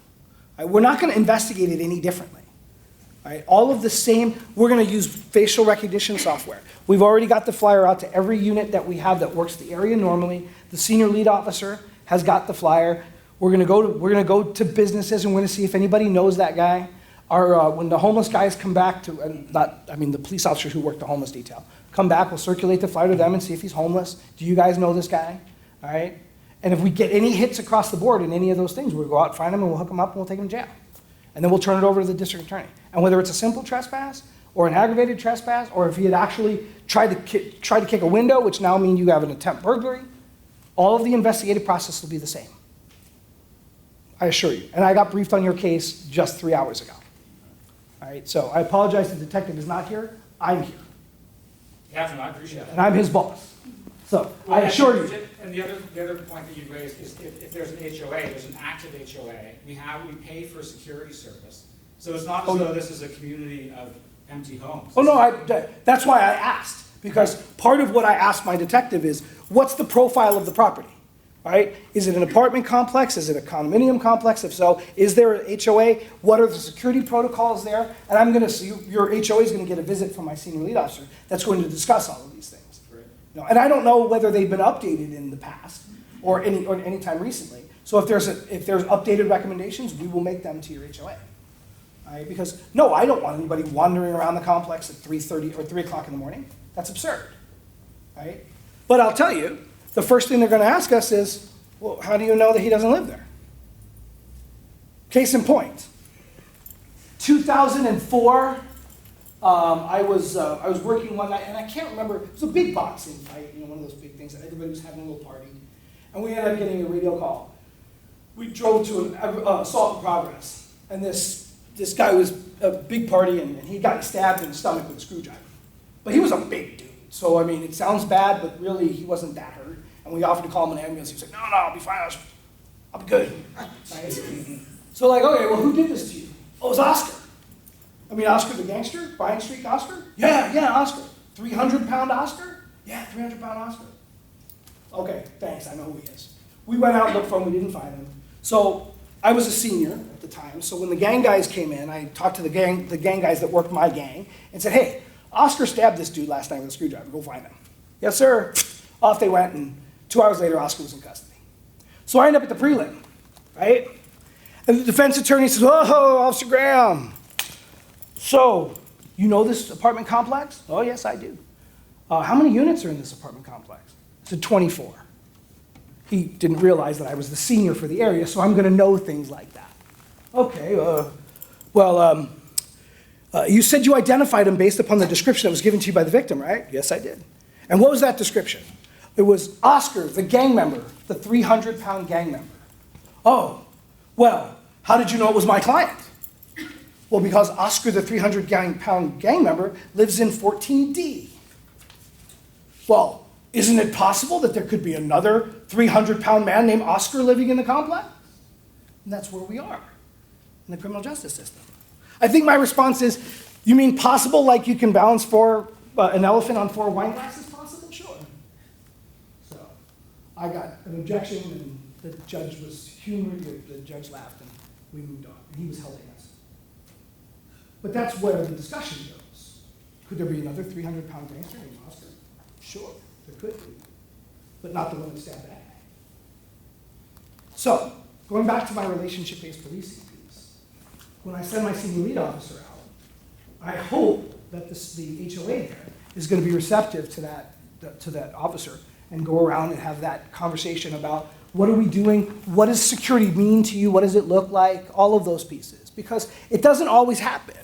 All right, we're not gonna investigate it any differently. All right, all of the same, we're gonna use facial recognition software. We've already got the flyer out to every unit that we have that works the area normally. The senior lead officer has got the flyer. We're gonna go to businesses and we're gonna see if anybody knows that guy. When the homeless guys come back to, the police officers who work the homeless detail, come back, we'll circulate the flyer to them and see if he's homeless. Do you guys know this guy? All right? And if we get any hits across the board in any of those things, we'll go out, find him, and we'll hook him up, and we'll take him to jail. And then we'll turn it over to the district attorney. And whether it's a simple trespass, or an aggravated trespass, or if he had actually tried to kick a window, which now means you have an attempt burglary, all of the investigative process will be the same. I assure you. And I got briefed on your case just 3 hours ago. All right, so I apologize the detective is not here. I'm here, Yeah, no, I appreciate that. and I'm his boss. So I assure you. And the other point that you raised is if there's an HOA, there's an active HOA, we pay for security service. So it's not as though this is a community of empty homes. Oh, no, that's why I asked, because part of what I asked my detective is, what's the profile of the property, right? Is it an apartment complex? Is it a condominium complex? If so, is there an HOA? What are the security protocols there? And I'm gonna see, your HOA is gonna get a visit from my senior lead officer that's going to discuss all of these things. Great. You know, and I don't know whether they've been updated in the past or any time recently. So if there's updated recommendations, we will make them to your HOA. Right? Because, no, I don't want anybody wandering around the complex at 3:30 or 3 o'clock in the morning. That's absurd, right? But I'll tell you, the first thing they're gonna ask us is, well, how do you know that he doesn't live there? Case in point, 2004, I was working one night, and I can't remember, it was a big boxing fight, one of those big things, that everybody was having a little party, and we ended up getting a radio call. We drove to an assault in progress, and this guy was a big party, and he got stabbed in the stomach with a screwdriver. But he was a big dude, so I mean, it sounds bad, but really, he wasn't that hurt. And we offered to call him an ambulance. He was like, no, I'll be fine. I'll be good. Right? So like, okay, well, who did this to you? Oh, it was Oscar. I mean, Oscar the gangster? Bryant Street Oscar? Yeah, Oscar. 300-pound Oscar? Yeah, 300-pound Oscar. Okay, thanks, I know who he is. We went out and looked for him, we didn't find him. So I was a senior at the time, so when the gang guys came in, I talked to the gang guys that worked my gang and said, hey, Oscar stabbed this dude last night with a screwdriver, go find him. Yes, sir. Off they went, and 2 hours later, Oscar was in custody. So I end up at the prelim, right? And the defense attorney says, oh, Officer Graham, so you know this apartment complex? Oh, yes, I do. How many units are in this apartment complex? I said, 24. He didn't realize that I was the senior for the area, so I'm gonna know things like that. Okay, you said you identified him based upon the description that was given to you by the victim, right? Yes, I did. And what was that description? It was Oscar, the gang member, the 300-pound gang member. Oh, well, how did you know it was my client? Well, because Oscar, the 300-pound gang member, lives in 14D. Well, isn't it possible that there could be another 300-pound man named Oscar living in the complex? And that's where we are in the criminal justice system. I think my response is, you mean possible like you can balance an elephant on 4 wine glasses? Possible? Sure. So I got an objection, and the judge was humored. The judge laughed, and we moved on. And he was helping us. But that's where the discussion goes. Could there be another 300-pound gangster named Oscar? Sure, there could be. But not the one that stabbed that guy. So, going back to my relationship-based policing piece, when I send my senior lead officer out, I hope that the HOA there is going to be receptive to that officer and go around and have that conversation about what are we doing, what does security mean to you, what does it look like, all of those pieces. Because it doesn't always happen.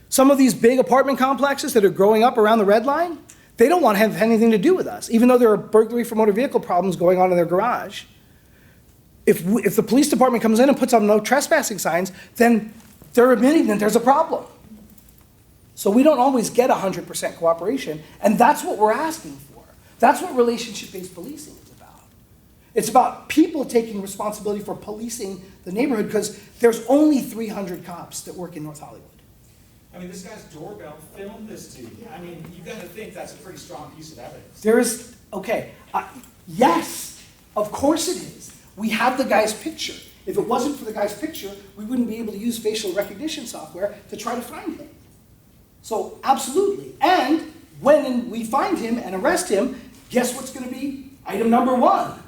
Some of these big apartment complexes that are growing up around the red line, they don't want to have anything to do with us, even though there are burglary for motor vehicle problems going on in their garage. If the police department comes in and puts up no trespassing signs, then they're admitting that there's a problem. So we don't always get 100% cooperation, and that's what we're asking for. That's what relationship-based policing is about. It's about people taking responsibility for policing the neighborhood, because there's only 300 cops that work in North Hollywood. I mean, this guy's doorbell filmed this to you. I mean, you gotta think that's a pretty strong piece of evidence. There is, okay, yes, of course it is. We have the guy's picture. If it wasn't for the guy's picture, we wouldn't be able to use facial recognition software to try to find him. So absolutely. And when we find him and arrest him, guess what's going to be item number 1?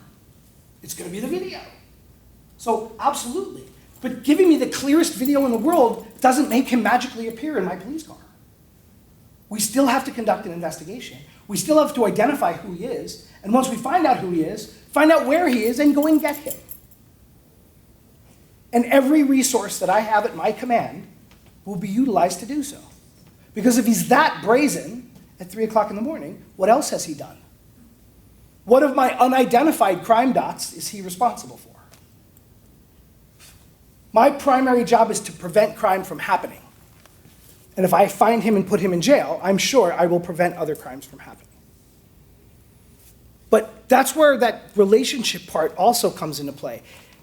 It's going to be the video. So absolutely. But giving me the clearest video in the world doesn't make him magically appear in my police car. We still have to conduct an investigation. We still have to identify who he is. And once we find out who he is, find out where he is and go and get him. And every resource that I have at my command will be utilized to do so. Because if he's that brazen at 3 o'clock in the morning, what else has he done? What of my unidentified crime dots is he responsible for? My primary job is to prevent crime from happening. And if I find him and put him in jail, I'm sure I will prevent other crimes from happening. But that's where that relationship part also comes into play.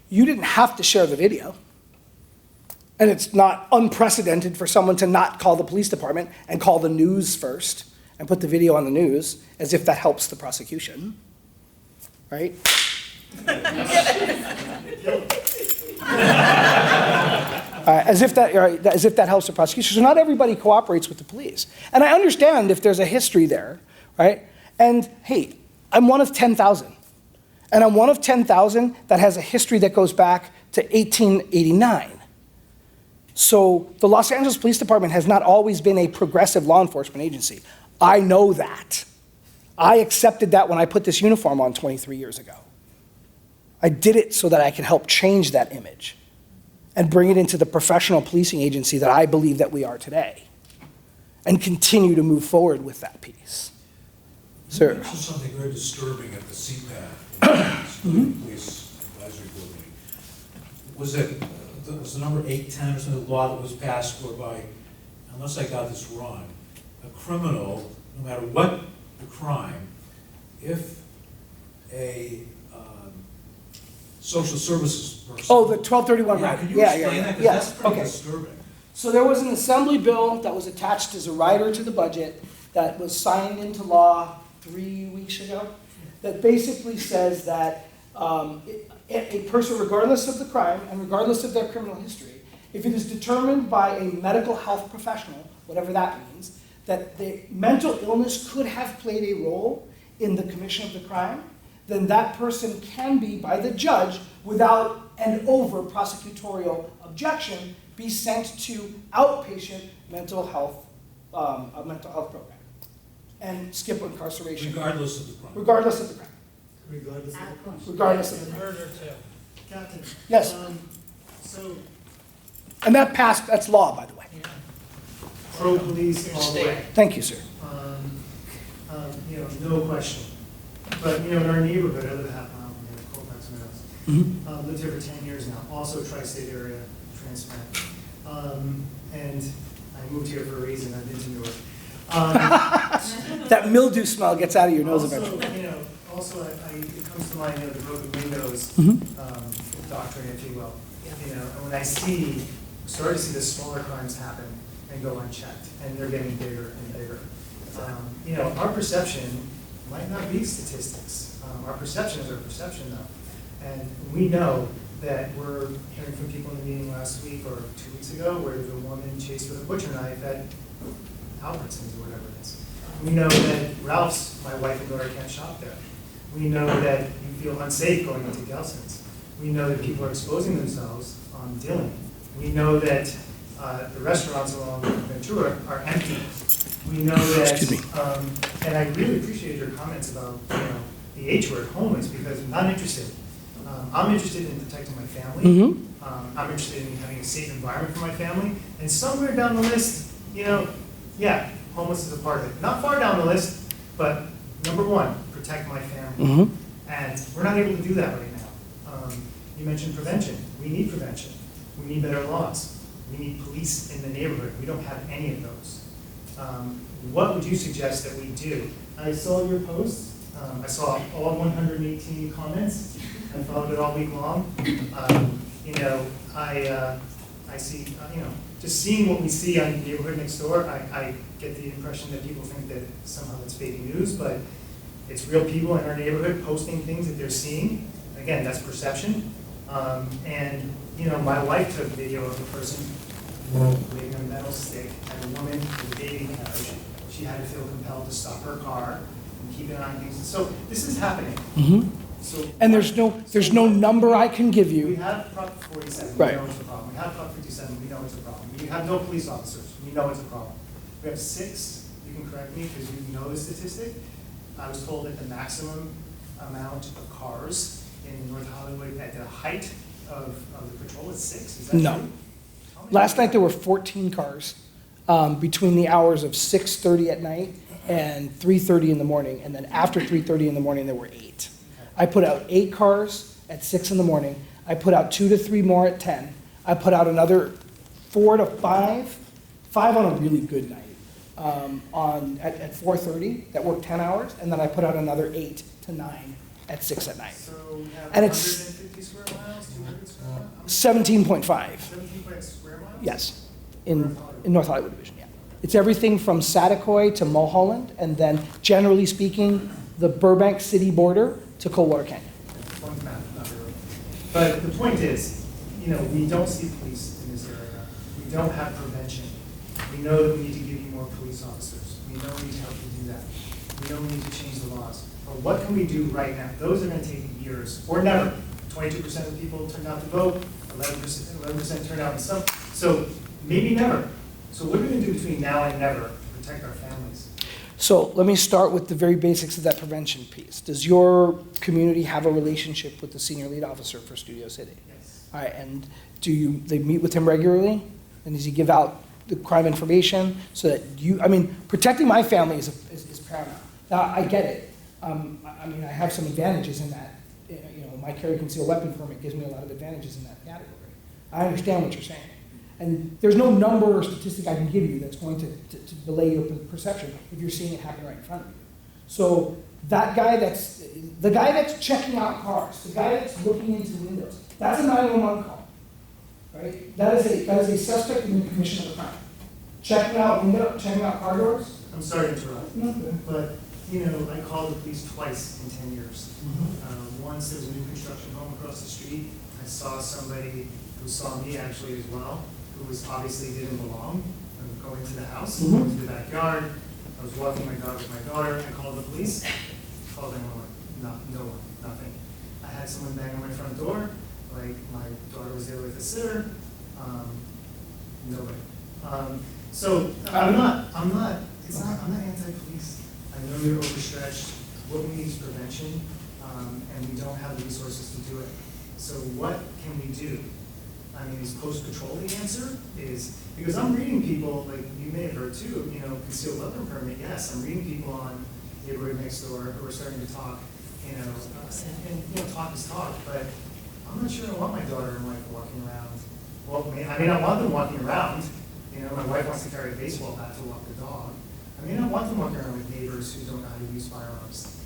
You didn't have to share the video. And it's not unprecedented for someone to not call the police department and call the news first and put the video on the news, as if that helps the prosecution, right? As if that helps the prosecution. So not everybody cooperates with the police. And I understand if there's a history there, right? And hey, I'm one of 10,000. And I'm one of 10,000 that has a history that goes back to 1889. So the Los Angeles Police Department has not always been a progressive law enforcement agency. I know that. I accepted that when I put this uniform on 23 years ago. I did it so that I can help change that image and bring it into the professional policing agency that I believe that we are today, and continue to move forward with that piece. Sir? You mentioned something very disturbing at the CPAC, Police Advisory Board meeting. Was the number 810 or something, the law that was passed whereby, unless I got this wrong, a criminal, no matter what the crime, if a social services person. Oh, the 1231 Yeah, right. can you explain that? 'Cause that's pretty Okay. disturbing. So there was an assembly bill that was attached as a rider to the budget that was signed into law 3 weeks ago, that basically says that a person, regardless of the crime and regardless of their criminal history, if it is determined by a medical health professional, whatever that means, that the mental illness could have played a role in the commission of the crime, then that person can be, by the judge, without an over prosecutorial objection, be sent to outpatient mental health, a mental health program, and skip incarceration. Regardless of the crime. Regardless of the crime. Regardless of the crime. Regardless of the crime. Murder too. Captain. Yes. So, And that passed, that's law, by the way. pro-police all the way. Thank you, sir. No question. But, in our neighborhood, I live a half mile from here, Colfax, Mass. Lived here for 10 years now, also tri-state area transplant. And I moved here for a reason, I've been to Newark. That mildew smell gets out of your nose eventually. Also, it comes to mind, the broken windows doctrine, if you will. And when I start to see the smaller crimes happen and go unchecked, and they're getting bigger and bigger. Our perception might not be statistics. Our perception is our perception, though. And we know that we're hearing from people in the meeting last week or 2 weeks ago where there's a woman chased with a butcher knife at Albertsons or whatever it is. We know that Ralph's, my wife and daughter, can't shop there. We know that you feel unsafe going into Gelson's. We know that people are exposing themselves on Dillon. We know that the restaurants along Ventura are empty. We know that, and I really appreciate your comments about, the H word, homeless, because I'm not interested. I'm interested in protecting my family. I'm interested in having a safe environment for my family. And somewhere down the list, homeless is a part of it. Not far down the list, but number one, protect my family. And we're not able to do that right now. You mentioned prevention. We need prevention. We need better laws. We need police in the neighborhood. We don't have any of those. What would you suggest that we do? I saw your post. I saw all 118 comments. I followed it all week long. You know, I see, you know, just seeing what we see on the neighborhood next door, I get the impression that people think that somehow it's fake news, but it's real people in our neighborhood posting things that they're seeing. Again, that's perception. And, you know, my wife took video of a person waving a metal stick at a woman with a baby carriage. She had to feel compelled to stop her car and keep an eye on things. So this is happening. So And there's no number I can give we you. have Prop 47, Right. we know it's a problem. We have Prop 57, we know it's a problem. We have no police officers, we know it's a problem. We have 6, you can correct me because you know the statistic. I was told that the maximum amount of cars in North Hollywood at the height of the patrol is 6, is that true? No. How many Last are night there were 14 cars between the hours of 6:30 at night and 3:30 in the morning, and then after 3:30 in the morning there were 8. I put out 8 cars at 6 in the morning. I put out 2 to 3 more at 10. I put out another 4 to 5 on a really good night, at 4:30 that worked 10 hours, and then I put out another 8 to 9 at 6 at night. So we have And it's 150 square miles, 200 square miles? 17.5. 17 square miles? Yes, in North Hollywood Division, yeah. It's everything from Satakoy to Mulholland, and then generally speaking, the Burbank city border to Coldwater Canyon. One map, not really. But the point is, you know, we don't see police in this area. We don't have prevention. We know that we need to give you more police officers. We know we need to help you do that. We know we need to change the laws. But what can we do right now? Those are going to take years, or never. 22% of people turned out to vote, 11% turned out in some. So maybe never. So what are we going to do between now and never to protect our families? So let me start with the very basics of that prevention piece. Does your community have a relationship with the senior lead officer for Studio City? Yes. All right, and they meet with him regularly? And does he give out the crime information so that protecting my family is paramount. Now, I get it. I have some advantages in that. You know, my carry concealed weapon permit gives me a lot of advantages in that category. I understand what you're saying. And there's no number or statistic I can give you that's going to delay your perception if you're seeing it happen right in front of you. So that guy the guy that's checking out cars, the guy that's looking into windows, that's a 911 call, right? That is a suspect in the commission of a crime. Checking out car doors. I'm sorry to interrupt. No, good. But, you know, I called the police twice in 10 years. Once there was a new construction home across the street. I saw somebody who saw me actually as well, who was obviously didn't belong. I would go into the house, go into the backyard. I was walking my dog with my daughter. I called the police. Called anyone. No one. Nothing. I had someone bang on my front door. Like my daughter was there with a sitter. Nobody. So I'm not anti-police. I know you're overstretched. What we need is prevention, and we don't have the resources to do it. So what can we do? I mean, is post patrol the answer? Because I'm reading people, like you may have heard too, you know, concealed weapon permit, yes, I'm reading people on neighborhood next door who are starting to talk, you know, and you know, talk is talk, but I'm not sure I want my daughter and wife walking around. Well, I want them walking around. You know, my wife wants to carry a baseball bat to walk the dog. I want them walking around with neighbors who don't know how to use firearms.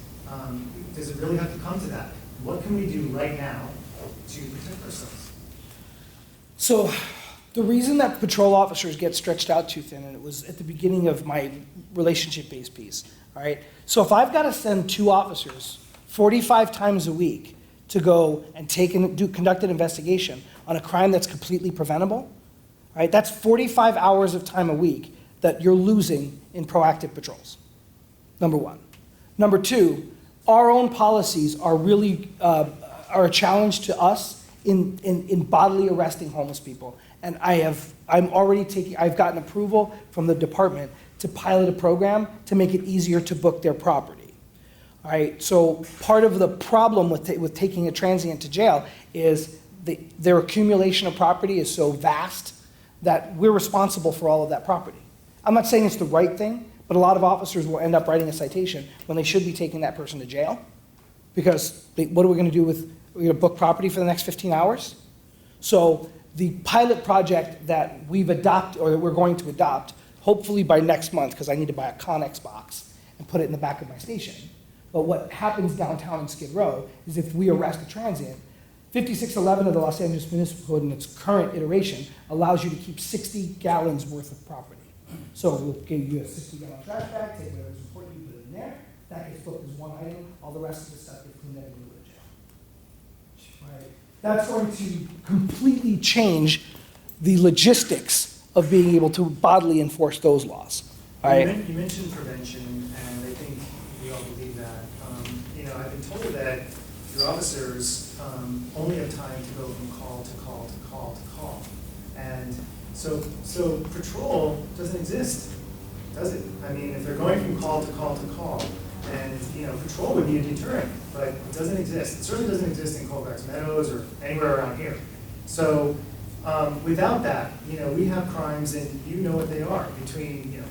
Does it really have to come to that? What can we do right now to protect ourselves? So the reason that patrol officers get stretched out too thin, and it was at the beginning of my relationship-based piece, all right? So if I've got to send 2 officers 45 times a week to go and conduct an investigation on a crime that's completely preventable, all right, that's 45 hours of time a week that you're losing in proactive patrols, number one. Number two, our own policies are really are a challenge to us in bodily arresting homeless people. And I've gotten approval from the department to pilot a program to make it easier to book their property. All right, so part of the problem with taking a transient to jail is their accumulation of property is so vast that we're responsible for all of that property. I'm not saying it's the right thing, but a lot of officers will end up writing a citation when they should be taking that person to jail. Because what are we going to do we're going to book property for the next 15 hours? So the pilot project that we've adopted, or that we're going to adopt, hopefully by next month, because I need to buy a Connex box and put it in the back of my station. But what happens downtown in Skid Row is if we arrest a transient, 5611 of the Los Angeles Municipal Code in its current iteration allows you to keep 60 gallons worth of property. So we'll give you a 60-gallon trash bag, take whatever's important, you put it in there. That gets booked as one item. All the rest of the stuff gets cleaned up and moved to jail. Right. That's going to completely change the logistics of being able to bodily enforce those laws. All right. You mentioned prevention, and I think we all believe that. I've been told that your officers only have time to go from call to call to call to call. And so patrol doesn't exist, does it? I mean, if they're going from call to call to call, and, patrol would be a deterrent, but it doesn't exist. It certainly doesn't exist in Colfax Meadows or anywhere around here. So without that, we have crimes, and you know what they are, between,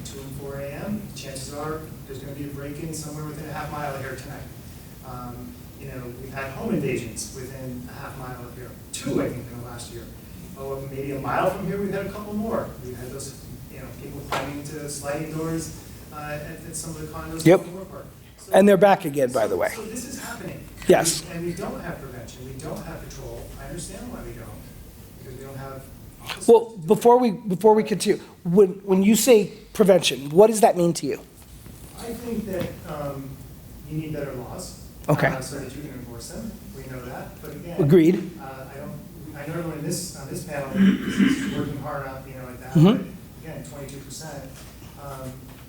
2 and 4 a.m., chances are there's going to be a break-in somewhere within a half mile of here tonight. We've had home invasions within a half mile of here, 2, I think, in the last year. Oh, maybe a mile from here, we've had a couple more. We've had those, people climbing into sliding doors at some of the condos. Yep. in the Moore Park. So, And they're back again, by the way. So this is happening. Yes. And we don't have prevention, we don't have patrol. I understand why we don't, because we don't have officers. Well, before we continue, when you say prevention, what does that mean to you? I think that you need better laws. Okay. So that you can enforce them, we know that, but again. Agreed. I know everyone on this panel is working hard on, at that, Mhm. but again, 22%.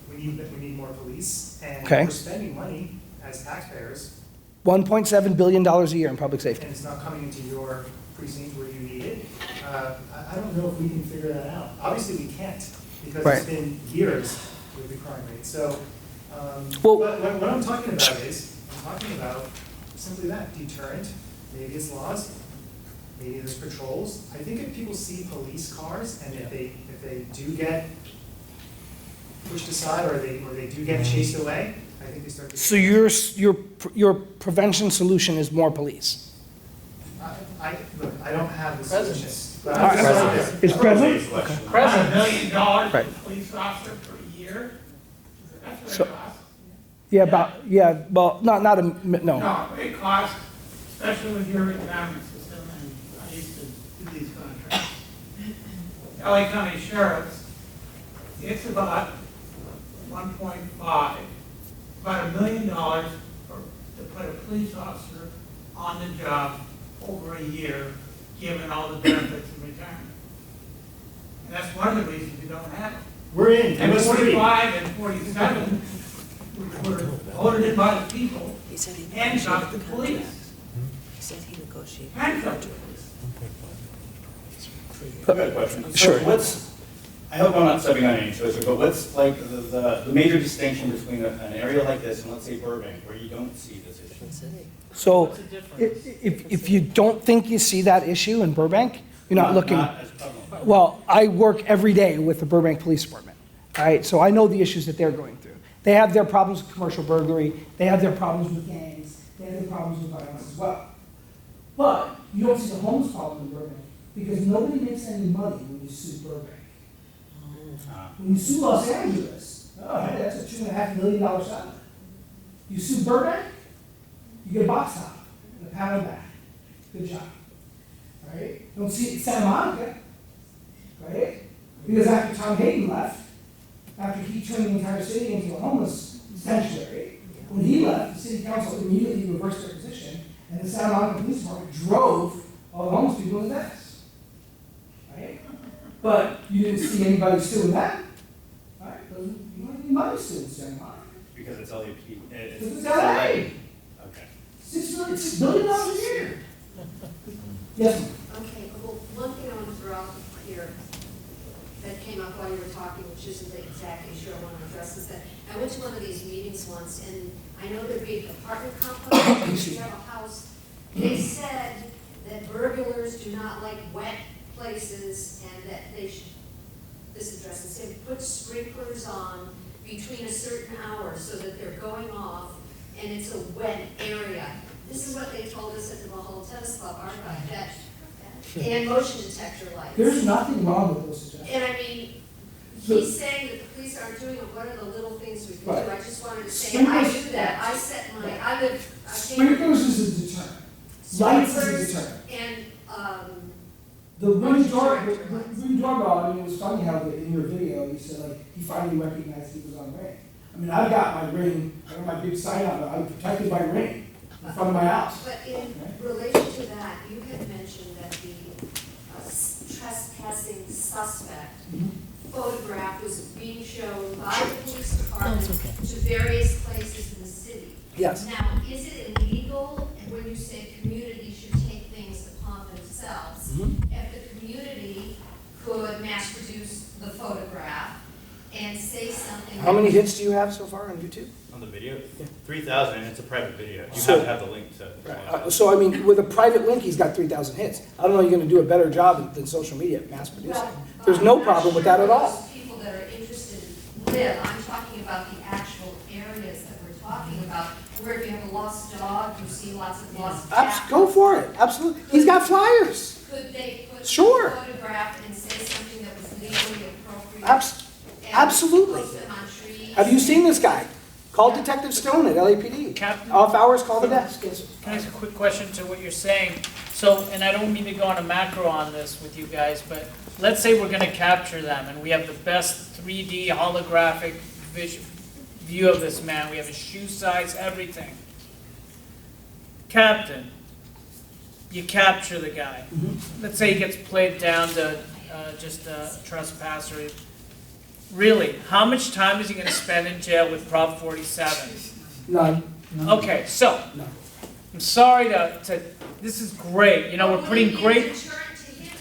We need more police, and Okay. we're spending money as taxpayers, $1.7 billion a year in public safety. and it's not coming into your precinct where you need it. I don't know if we can figure that out. Obviously, we can't, because Right. it's been years with the crime rate. So, Well- what I'm talking about is, simply that, deterrent. Maybe it's laws, maybe there's patrols. I think if people see police cars, and if they do get pushed aside, or they do get chased away, I think they start to. So your prevention solution is more police? Look, I don't have the Presence. solutions. But I'm just out there. Is present? Present. $1 million for Right. a police officer per year? That's what So- it costs. Well, not a, no. No, it costs, especially with your retirement system, and I used to do these contracts. LA County Sheriff's, it's about 1.5, about $1 million to put a police officer on the job over a year, given all the benefits of retirement. And that's one of the reasons we don't have them. We're in. And MS3. 45 and 47 were voted in by the people, He said he handcuffed the police, He said he negotiated. handcuffed the police. Sure. So what's, I hope I'm not stepping on any toes, but what's like the major distinction between an area like this and let's say Burbank, where you don't see this issue? So What's the difference? if you don't think you see that issue in Burbank, you're not looking. Not as prevalent. Well, I work every day with the Burbank Police Department, all right? So I know the issues that they're going through. They have their problems with commercial burglary, they have their problems with gangs, they have their problems with violence as well. But you don't see the homeless problem in Burbank, because nobody makes any money when you sue Burbank. When you sue Los Angeles, oh, hey, that's a $2.5 million settlement. You sue Burbank, you get a box top and a pat on the back. Good job. Right? Don't see it in Santa Monica. Right? Because after Tom Hayden left, after he turned the entire city into a homeless sanctuary, when he left, the city council immediately reversed their position, and the Santa Monica Police Department drove all the homeless people in the desk. Right? But you didn't see anybody suing that. Right? You don't need money suing Santa Monica. Because it's LAP. Because it's LA. Okay. $6 billion a year. Yes, ma'am. Okay, well, one thing I want to throw out here that came up while you were talking, which isn't the exact issue I want to address, is that I went to one of these meetings once, and I know there'd be an apartment complex, you have a house. They said that burglars do not like wet places, and that they should, this address, it said put sprinklers on between a certain hour so that they're going off, and it's a wet area. This is what they told us at the Mahal Tennis Club archive, and motion detector lights. There's nothing wrong with those suggestions. And I mean, he's saying that the police aren't doing it, what are the little things we can do? Right. I just wanted to say, I do that, I set my, I came. Sprinklers is a deterrent. Lights is a Sprinklers deterrent. and, The ring doorbell, I mean, it was funny how in your video, you said like, he finally recognized he was on ring. I mean, I've got my ring, I got my big sign on it, I'm protected by ring in front of my house. but in relation to that, you had mentioned that the trespassing suspect photograph was being shown by the police department to various places in the city. Yes. Now, is it illegal, and when you say community should take things upon themselves, if the community could mass produce the photograph and say something? How many hits do you have so far on YouTube? On the video? 3,000, and it's a private video. You So- have to have the link to. So I mean, with a private link, he's got 3,000 hits. I don't know, you're gonna do a better job than social media at mass producing. Well, There's I'm no not problem with sure that at where all. those people that are interested live, I'm talking about the actual areas that we're talking about, where if you have a lost dog, you see lots of lost cats. Go for it, absolutely. He's got flyers. Could they put a Sure. photograph and say something that was legally appropriate? And Absolutely. post them on trees? Have you seen this guy? Call Detective Stone at LAPD. Captain? Off hours, call the desk. Yes, sir. Can I ask a quick question to what you're saying? So, and I don't mean to go on a macro on this with you guys, but let's say we're gonna capture them and we have the best 3D holographic view of this man. We have his shoe size, everything. Captain, you capture the guy. Let's say he gets played down to just a trespasser. Really, how much time is he gonna spend in jail with Prop 47? None. Okay, so, No. I'm sorry to, this is great, you know, we're putting great,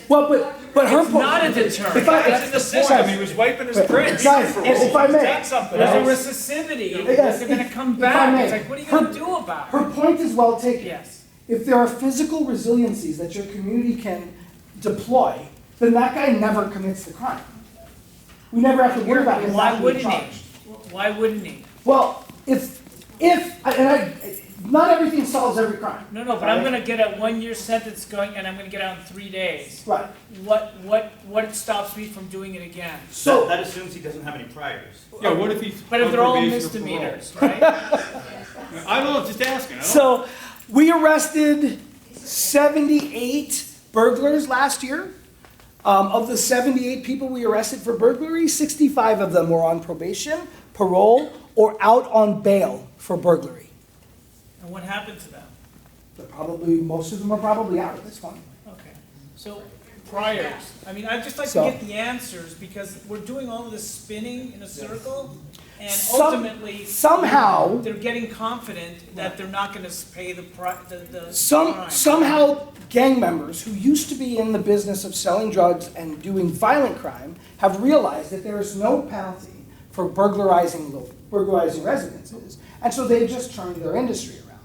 Well, but her it's point. not a deterrent. If I- That's in the system, he was wiping his prints. Guys, if I may. There's a recessivity, Yes, they're gonna come if I back, may. it's like, what are you gonna do about Her it? point is well taken. Yes. If there are physical resiliencies that your community can deploy, then that guy never commits the crime. We never have to worry about him Why not being wouldn't he? charged. Why wouldn't he? Well, not everything solves every crime. No, but I'm gonna get a 1-year sentence going, and I'm gonna get out in 3 days. Right. What stops me from doing it again? So, That assumes he doesn't have any priors. Yeah, what if he's But if on they're all probation or parole? misdemeanors, right? I don't know, just asking. I don't- so we arrested 78 burglars last year. Of the 78 people we arrested for burglary, 65 of them were on probation, parole, or out on bail for burglary. And what happened to them? Most of them are probably out at this point. Okay, so priors, I mean, I'd just like to So- get the answers, because we're doing all of this spinning in a circle, and ultimately, Somehow, they're getting confident that they're not gonna pay the crime. somehow gang members who used to be in the business of selling drugs and doing violent crime have realized that there is no penalty for burglarizing residences, and so they've just turned their industry around.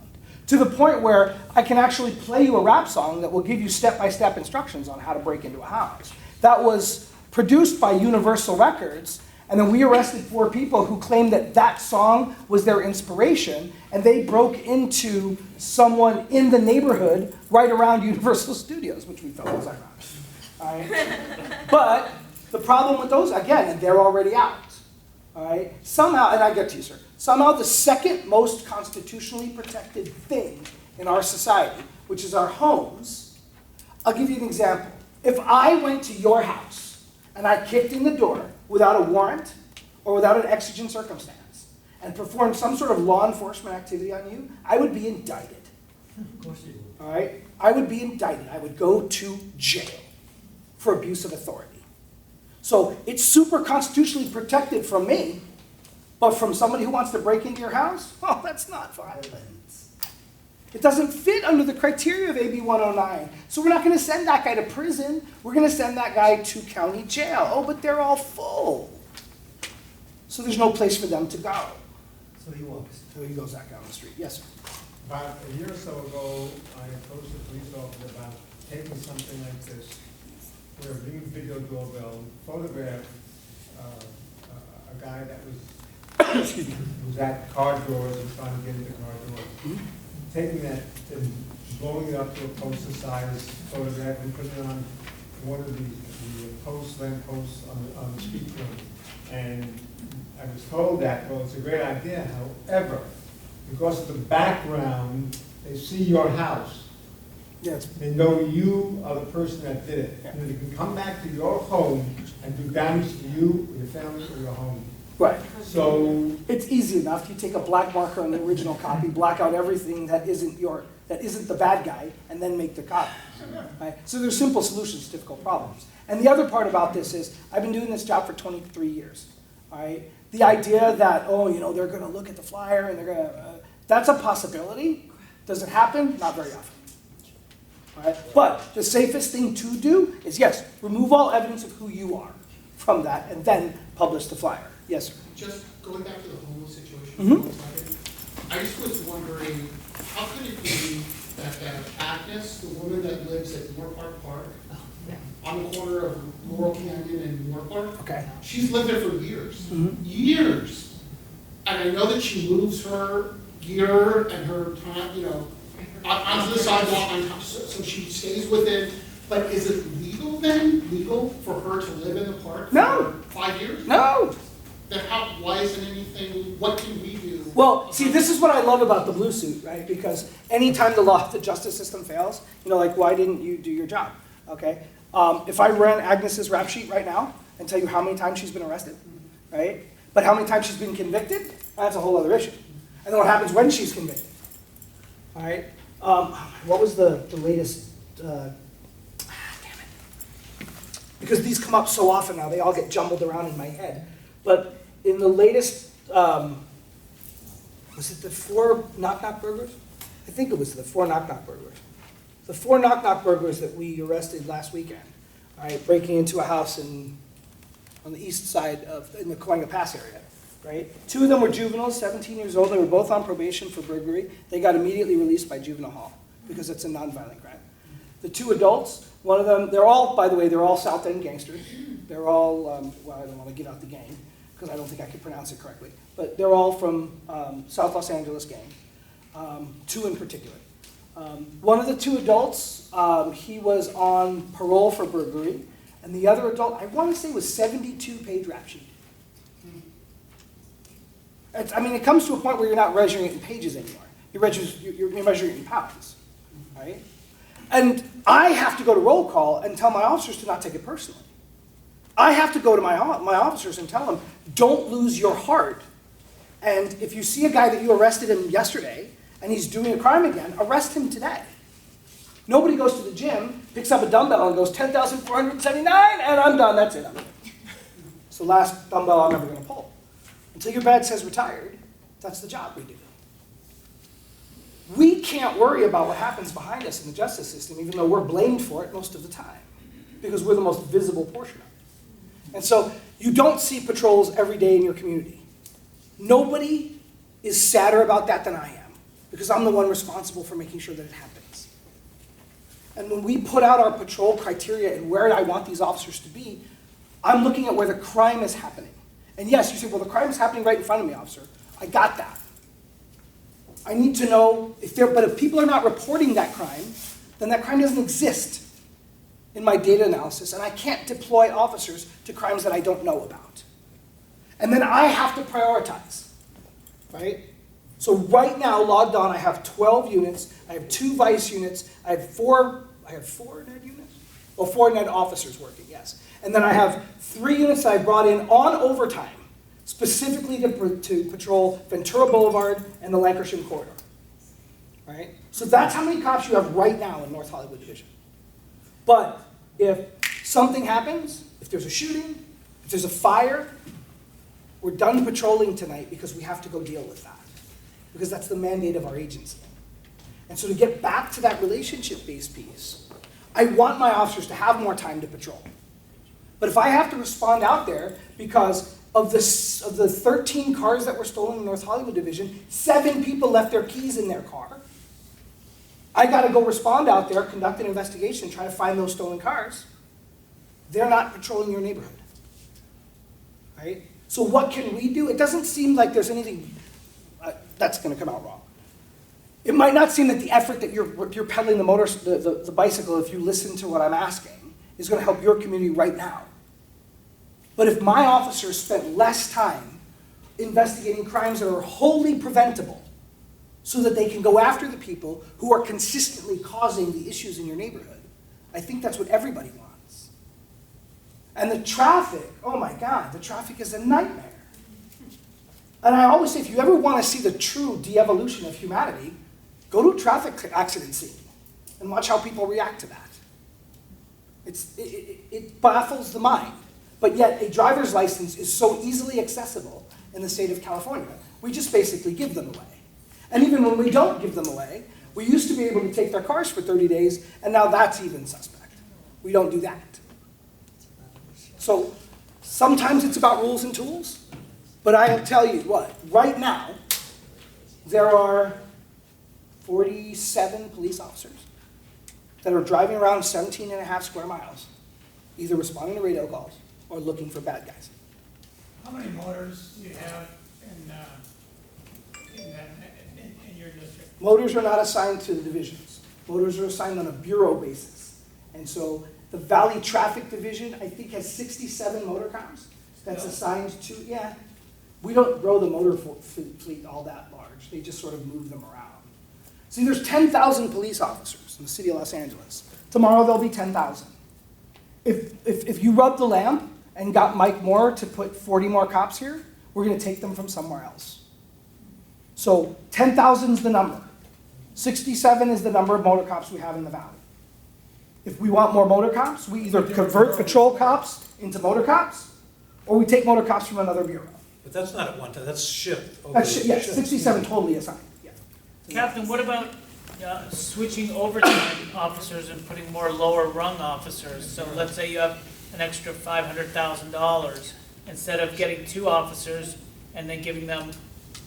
To the point where I can actually play you a rap song that will give you step-by-step instructions on how to break into a house. That was produced by Universal Records, and then we arrested 4 people who claimed that that song was their inspiration, and they broke into someone in the neighborhood right around Universal Studios, which we felt was ironic. All right? But the problem with those, again, they're already out. All right? Somehow, and I get to you, sir, somehow the second most constitutionally protected thing in our society, which is our homes, I'll give you an example. If I went to your house and I kicked in the door without a warrant or without an exigent circumstance and performed some sort of law enforcement activity on you, I would be indicted. Of course you would. All right? I would be indicted. I would go to jail for abuse of authority. So it's super constitutionally protected from me, but from somebody who wants to break into your house, oh, that's not violence. It doesn't fit under the criteria of AB 109. So we're not going to send that guy to prison. We're going to send that guy to county jail. Oh, but they're all full. So there's no place for them to go. So he walks. So he goes back down the street. Yes, sir. About a year or so ago, I approached the police officer about taking something like this, where a new video doorbell photographed a guy that was at car doors and trying to get into car doors. Taking that and blowing it up to a poster-sized photograph and putting it on one of the lamp posts on the street corner. And I was told that, well, it's a great idea, however, because of the background, they see your house. Yes. They know you are the person that did it. And they can come back to your home and do damage to you, your family, or your home. Right. So, It's easy enough. You take a black marker on the original copy, black out everything that isn't the bad guy, and then make the copy. Right? So there's simple solutions to difficult problems. And the other part about this is, I've been doing this job for 23 years. All right? The idea that, oh, they're going to look at the flyer and they're going to, that's a possibility. Does it happen? Not very often. All right? But the safest thing to do is, yes, remove all evidence of who you are from that and then publish the flyer. Yes, sir. Just going back to the homeless situation Mhm. for 1 second, I just was wondering, how could it be that Agnes, the woman that lives at Moore Park, on the corner of Laurel Canyon and Moore Park, Okay. she's lived there for years, Mhm. years. And I know that she moves her gear and her time, onto the sidewalk, so she stays within. But is it legal for her to live in the park No. for 5 years? No. Then why isn't anything, what can we do? Well, see, this is what I love about the blue suit, right? Because anytime the justice system fails, like, why didn't you do your job? Okay? If I ran Agnes's rap sheet right now and tell you how many times she's been arrested, right? But how many times she's been convicted, that's a whole other issue. And then what happens when she's convicted? All right? What was the latest, damn it. Because these come up so often now, they all get jumbled around in my head. But in the latest, was it the 4 knock-knock burglars? I think it was the 4 knock-knock burglars. The 4 knock-knock burglars that we arrested last weekend, all right, breaking into a house on the east side in the Coanga Pass area, right? 2 of them were juveniles, 17 years old. They were both on probation for burglary. They got immediately released by juvenile hall because it's a nonviolent crime. The 2 adults, one of them, they're all, by the way, they're all South End gangsters. They're all, well, I don't want to give out the gang because I don't think I can pronounce it correctly. But they're all from South Los Angeles gang, 2 in particular. One of the 2 adults, he was on parole for burglary, and the other adult, I want to say, was 72-page rap sheet. It comes to a point where you're not measuring it in pages anymore. You're measuring it in pounds, right? And I have to go to roll call and tell my officers to not take it personally. I have to go to my officers and tell them, don't lose your heart. And if you see a guy that you arrested him yesterday, and he's doing a crime again, arrest him today. Nobody goes to the gym, picks up a dumbbell and goes 10,479, and I'm done, that's it. It's the last dumbbell I'm ever going to pull. Until your badge says retired, that's the job we do. We can't worry about what happens behind us in the justice system, even though we're blamed for it most of the time, because we're the most visible portion of it. And so you don't see patrols every day in your community. Nobody is sadder about that than I am, because I'm the one responsible for making sure that it happens. And when we put out our patrol criteria and where I want these officers to be, I'm looking at where the crime is happening. And yes, you say, well, the crime is happening right in front of me, officer. I got that. I need to know but if people are not reporting that crime, then that crime doesn't exist in my data analysis, and I can't deploy officers to crimes that I don't know about. And then I have to prioritize, right? So right now, logged on, I have 12 units, I have 2 vice units, I have 4 NED units? Well, 4 NED officers working, yes. And then I have 3 units that I brought in on overtime, specifically to patrol Ventura Boulevard and the Lancashire corridor, right? So that's how many cops you have right now in North Hollywood Division. But if something happens, if there's a shooting, if there's a fire, we're done patrolling tonight because we have to go deal with that. Because that's the mandate of our agency. And so to get back to that relationship-based piece, I want my officers to have more time to patrol. But if I have to respond out there because of the 13 cars that were stolen in North Hollywood Division, 7 people left their keys in their car. I got to go respond out there, conduct an investigation, try to find those stolen cars. They're not patrolling your neighborhood, right? So what can we do? It doesn't seem like there's anything that's going to come out wrong. It might not seem that the effort that you're pedaling the bicycle, if you listen to what I'm asking, is going to help your community right now. But if my officers spent less time investigating crimes that are wholly preventable, so that they can go after the people who are consistently causing the issues in your neighborhood, I think that's what everybody wants. And the traffic, oh my God, the traffic is a nightmare. And I always say, if you ever want to see the true de-evolution of humanity, go to a traffic accident scene and watch how people react to that. It baffles the mind. But yet, a driver's license is so easily accessible in the state of California, we just basically give them away. And even when we don't give them away, we used to be able to take their cars for 30 days, and now that's even suspect. We don't do that. So sometimes it's about rules and tools, but I'll tell you what, right now, there are 47 police officers that are driving around 17 and a half square miles, either responding to radio calls or looking for bad guys. How many motors do you have in your district? Motors are not assigned to the divisions. Motors are assigned on a bureau basis. And so the Valley Traffic Division, I think, has 67 motor cars that's assigned to, yeah. We don't grow the motor fleet all that large. They just sort of move them around. See, there's 10,000 police officers in the city of Los Angeles. Tomorrow there'll be 10,000. If you rub the lamp and got Mike Moore to put 40 more cops here, we're going to take them from somewhere else. So 10,000 is the number. 67 is the number of motor cops we have in the valley. If we want more motor cops, we either convert patrol cops into motor cops, or we take motor cops from another bureau. But that's not at one time, that's shift. Yeah, 67 totally assigned. Yeah. Captain, what about switching overtime officers and putting more lower rung officers? So let's say you have an extra $500,000. Instead of getting 2 officers and then giving them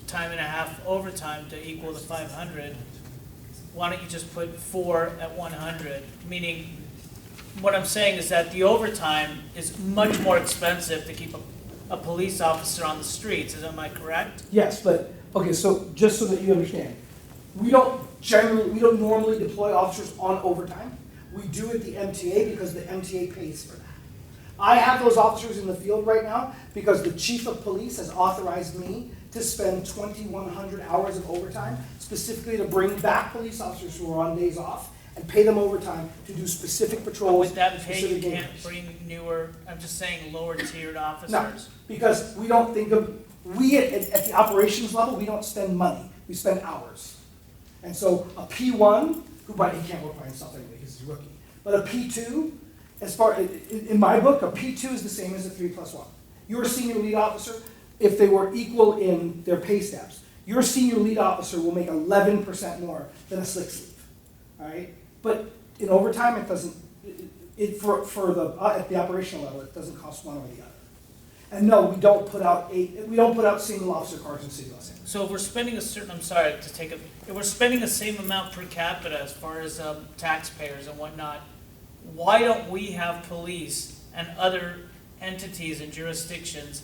time and a half overtime to equal the 500, why don't you just put 4 at 100? Meaning, what I'm saying is that the overtime is much more expensive to keep a police officer on the streets. Am I correct? Yes, but, okay, so just so that you understand, we don't normally deploy officers on overtime. We do at the MTA because the MTA pays for that. I have those officers in the field right now because the chief of police has authorized me to spend 2,100 hours of overtime specifically to bring back police officers who are on days off and pay them overtime to do specific patrols. But with that pay, specific you can't games. bring newer, I'm just saying lower tiered officers. No, because we don't think of, at the operations level, we don't spend money, we spend hours. And so a P1, he can't work by himself anyway, he's a rookie, but a P2, in my book, a P2 is the same as a 3+1. Your senior lead officer, if they were equal in their pay steps, your senior lead officer will make 11% more than a slick sleeve, all right? But in overtime, it doesn't, at the operational level, it doesn't cost one or the other. And no, we don't put out single officer cars in the city of Los Angeles. So if we're spending if we're spending the same amount per capita as far as taxpayers and whatnot, why don't we have police and other entities and jurisdictions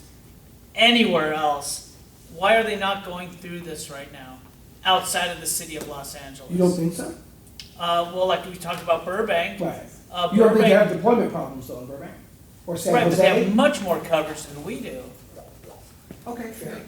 anywhere else? Why are they not going through this right now, outside of the city of Los Angeles? You don't think so? Well, like we talked about Burbank. Right. You don't think they have deployment problems though in Burbank? Or San Right, but Jose? they have much more coverage than we do. Okay, fair.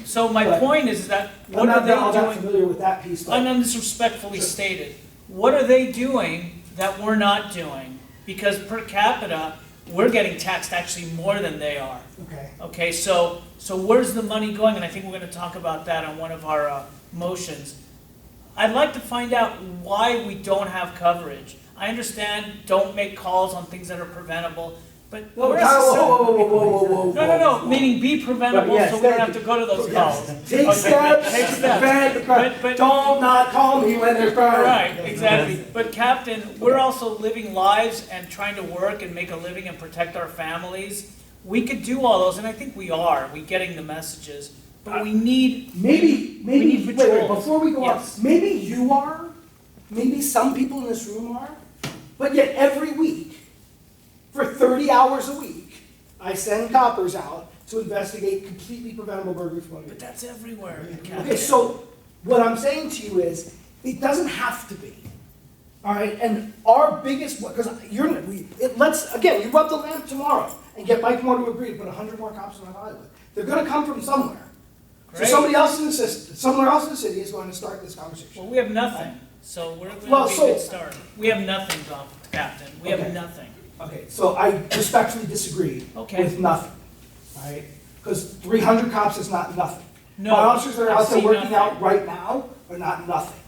So my point is that, what I'm are they not that doing? familiar with that piece, but Undisrespectfully stated, what are they doing that we're not doing? Because per capita, we're getting taxed actually more than they are. okay. Okay, so where's the money going? And I think we're gonna talk about that on one of our motions. I'd like to find out why we don't have coverage. I understand, don't make calls on things that are preventable, but Whoa, where's whoa, No, meaning be preventable Yes, so we don't thank have to you. go to those calls. Take Okay, steps take to steps. prevent the crime. But- Don't not call me when there's crime. Right, exactly. But Captain, we're also living lives and trying to work and make a living and protect our families. We could do all those, and I think we are. We're getting the messages. But we need, Maybe, need wait, patrols. before we go Yes. on, maybe you are, maybe some people in this room are, but yet every week, for 30 hours a week, I send coppers out to investigate completely preventable burglary from but that's everywhere, Okay, Captain. so what I'm saying to you is, it doesn't have to be. All right, and our biggest, because you rub the lamp tomorrow, and get Mike Moore to agree to put 100 more cops in Hollywood. They're gonna come from somewhere. So Great. somebody else in the system, somewhere else in the city is going to start this conversation. Well, we have nothing, so we're Well, gonna be a so- good start. We have nothing, Captain, we Okay. have nothing. Okay, so I respectfully disagree Okay. with nothing, right? Because 300 cops is not nothing. No, My officers that are I out there see working nothing. out right now are not nothing.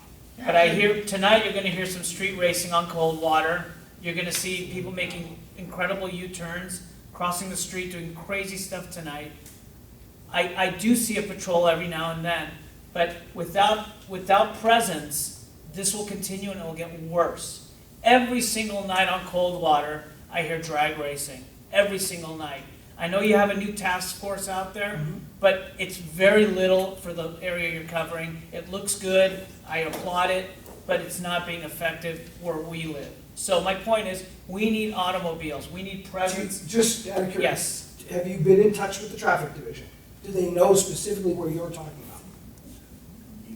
But I hear, tonight you're gonna hear some street racing on Coldwater. You're gonna see people making incredible U-turns, crossing the street, doing crazy stuff tonight. I do see a patrol every now and then, but without presence, this will continue and it will get worse. Every single night on Coldwater, I hear drag racing, every single night. I know you have a new task force out there, but it's very little for the area you're covering. It looks good, I applaud it, but it's not being effective where we live. So my point is, we need automobiles, we need presence. Just out of curiosity, Yes. have you been in touch with the traffic division? Do they know specifically where you're talking about?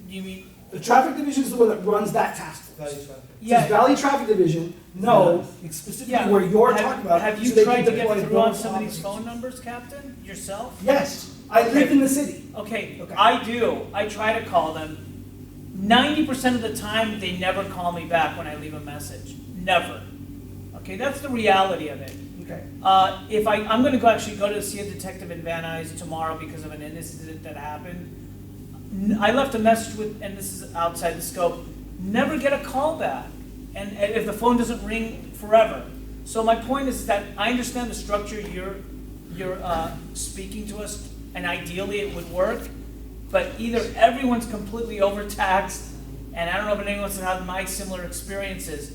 You mean, The traffic division is the one that runs that task force. Does yeah, Valley Traffic Division know specifically where you're talking about? Have so you they tried can to deploy get through on those some of these officers? phone numbers, Captain, yourself? Yes, I live in the city. Okay, Okay. I do. I try to call them. 90% of the time, they never call me back when I leave a message. Never. Okay, that's the reality of it. Okay. If I'm gonna go actually go to see a detective in Van Nuys tomorrow because of an incident that happened. I left a message with, and this is outside the scope, never get a call back. And if the phone doesn't ring forever. So my point is that I understand the structure you're speaking to us, and ideally it would work, but either everyone's completely overtaxed, and I don't know if anyone's had my similar experiences,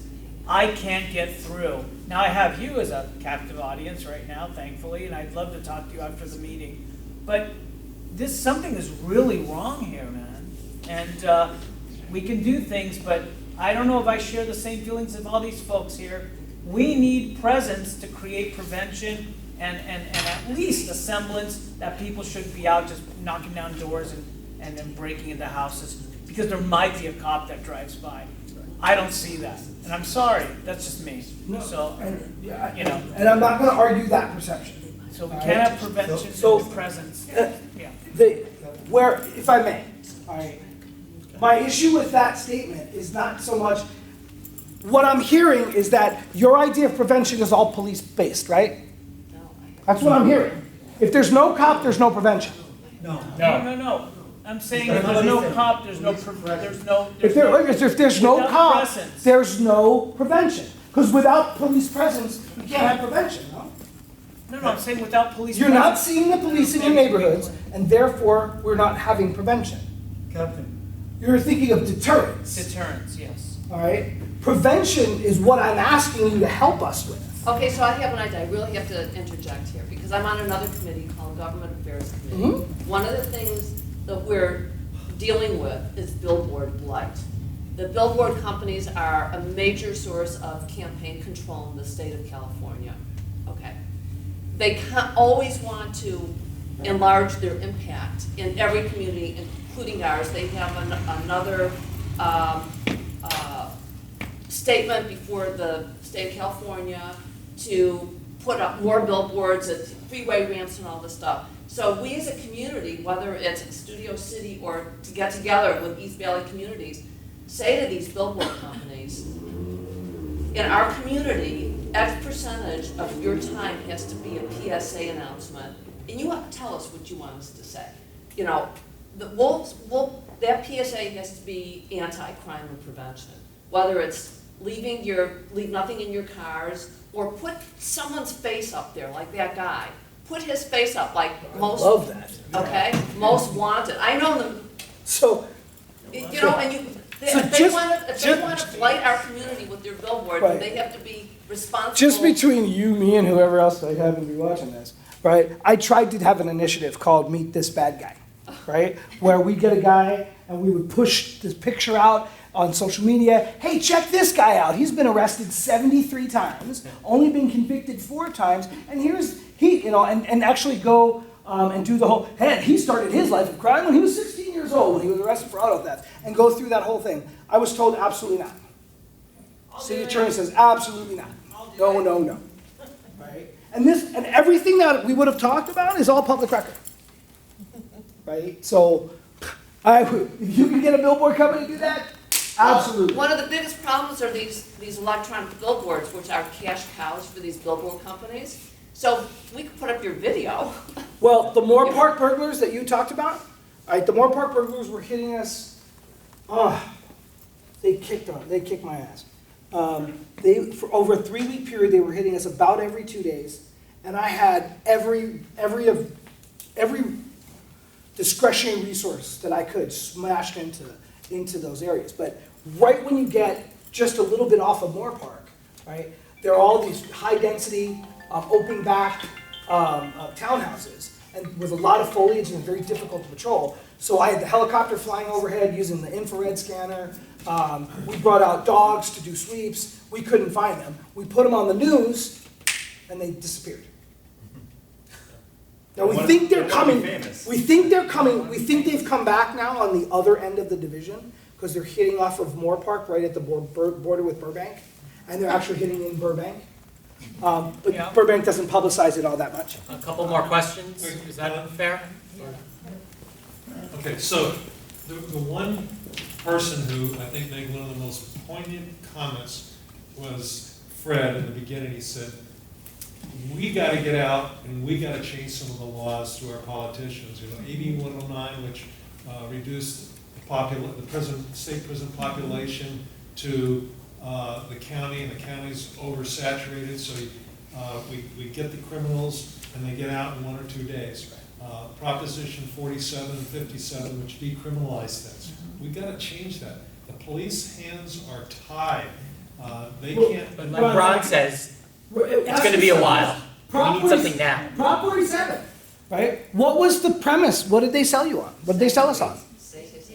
I can't get through. Now I have you as a captive audience right now, thankfully, and I'd love to talk to you after the meeting. But something is really wrong here, man. And we can do things, but I don't know if I share the same feelings of all these folks here. We need presence to create prevention and at least a semblance that people shouldn't be out just knocking down doors and then breaking into houses, because there might be a cop that drives by. I don't see that, and I'm sorry, that's just me. No, So, yeah, you know. and I'm not gonna argue that perception. So we All can't right? have prevention So- and presence. Yeah. Where, if I may, all right, my issue with that statement is not so much, what I'm hearing is that your idea of prevention is all police-based, right? That's what I'm hearing. If there's no cop, there's no prevention. No. I'm saying if there's no cop, there's no, If there's no without cop, presence. there's no prevention. Because without police presence, you can't have prevention, no? No, I'm saying without police. You're not presence. seeing the police in your neighborhoods, and therefore, we're not having prevention. Captain. You're thinking of deterrence, Deterrence, yes. all right? Prevention is what I'm asking you to help us with. Okay, so I have an idea, I really have to interject here, because I'm on another committee called Government Affairs Committee. One of the things that we're dealing with is billboard blight. The billboard companies are a major source of campaign control in the state of California, okay? They always want to enlarge their impact in every community, including ours. They have another statement before the state of California to put up more billboards and freeway ramps and all this stuff. So we as a community, whether it's Studio City or to get together with East Valley communities, say to these billboard companies, in our community, X percentage of your time has to be a PSA announcement, and you have to tell us what you want us to say. You know, that PSA has to be anti-crime and prevention, whether it's leave nothing in your cars, or put someone's face up there, like that guy. Put his face up, like most. I love that. Okay, most wanted. I know them. So, You know, and if they want to blight our community with their billboard, Right. they have to be responsible. just between you, me, and whoever else I happen to be watching this, right? I tried to have an initiative called Meet This Bad Guy, right? Where we get a guy and we would push this picture out on social media. Hey, check this guy out. He's been arrested 73 times, only been convicted 4 times, and and actually go and do the whole, hey, he started his life of crime when he was 16 years old, when he was arrested for auto theft, and go through that whole thing. I was told absolutely not. City attorney says absolutely not. No. Right? And everything that we would have talked about is all public record. Right? So, if you can get a billboard company to do that, absolutely. One of the biggest problems are these electronic billboards, which are cash cows for these billboard companies. So we could put up your video. Well, the Moore Park burglars that you talked about, right? The Moore Park burglars were hitting us. They kicked my ass. For over a 3-week period, they were hitting us about every 2 days, and I had every discretionary resource that I could smashed into those areas. But right when you get just a little bit off of Moore Park, right, there are all these high-density, open back townhouses, and with a lot of foliage and very difficult to patrol. So I had the helicopter flying overhead using the infrared scanner. We brought out dogs to do sweeps. We couldn't find them. We put them on the news, and they disappeared. Now we think they're coming. We think they're coming. We think they've come back now on the other end of the division because they're hitting off of Moore Park right at the border with Burbank, and they're actually hitting in Burbank. But Yeah. Burbank doesn't publicize it all that much. A couple more questions, is that fair? Okay, so the one person who I think made one of the most poignant comments was Fred in the beginning. He said, we got to get out and we got to change some of the laws to our politicians. You know, AB 109, which reduced the state prison population to the county, and the county's oversaturated, so we get the criminals and they get out in 1 or 2 days. Proposition 47 and 57, which decriminalize things. We got to change that. The police hands are tied. They can't. But like Ron says, it's going to be a while. We need something now. Prop 47, right? What was the premise? What did they sell you on? What did they sell us on?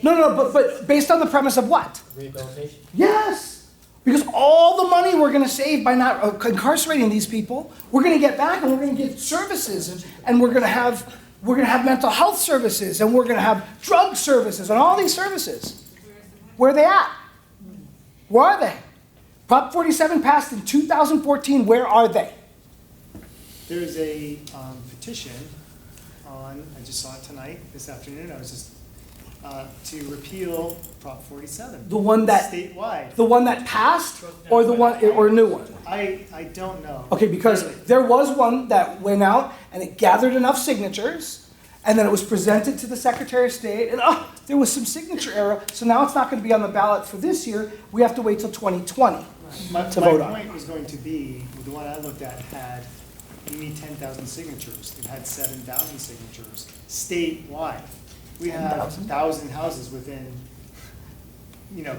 No, but based on the premise of what? Rehabilitation. Yes. Because all the money we're going to save by not incarcerating these people, we're going to get back, and we're going to get services, and we're going to have mental health services, and we're going to have drug services, and all these services. Where are they at? Where are they? Prop 47 passed in 2014. Where are they? There is a petition on, I just saw it tonight, this afternoon, I was just, to repeal Prop 47. The one that statewide. The one that passed, or the one, or a new one? I don't know. Okay, because there was one that went out and it gathered enough signatures, and then it was presented to the Secretary of State, and there was some signature error, so now it's not going to be on the ballot for this year. We have to wait till 2020 to vote on. My point was going to be, the one I looked at had, you need 10,000 signatures. It had 7,000 signatures statewide. We have 1,000 houses within,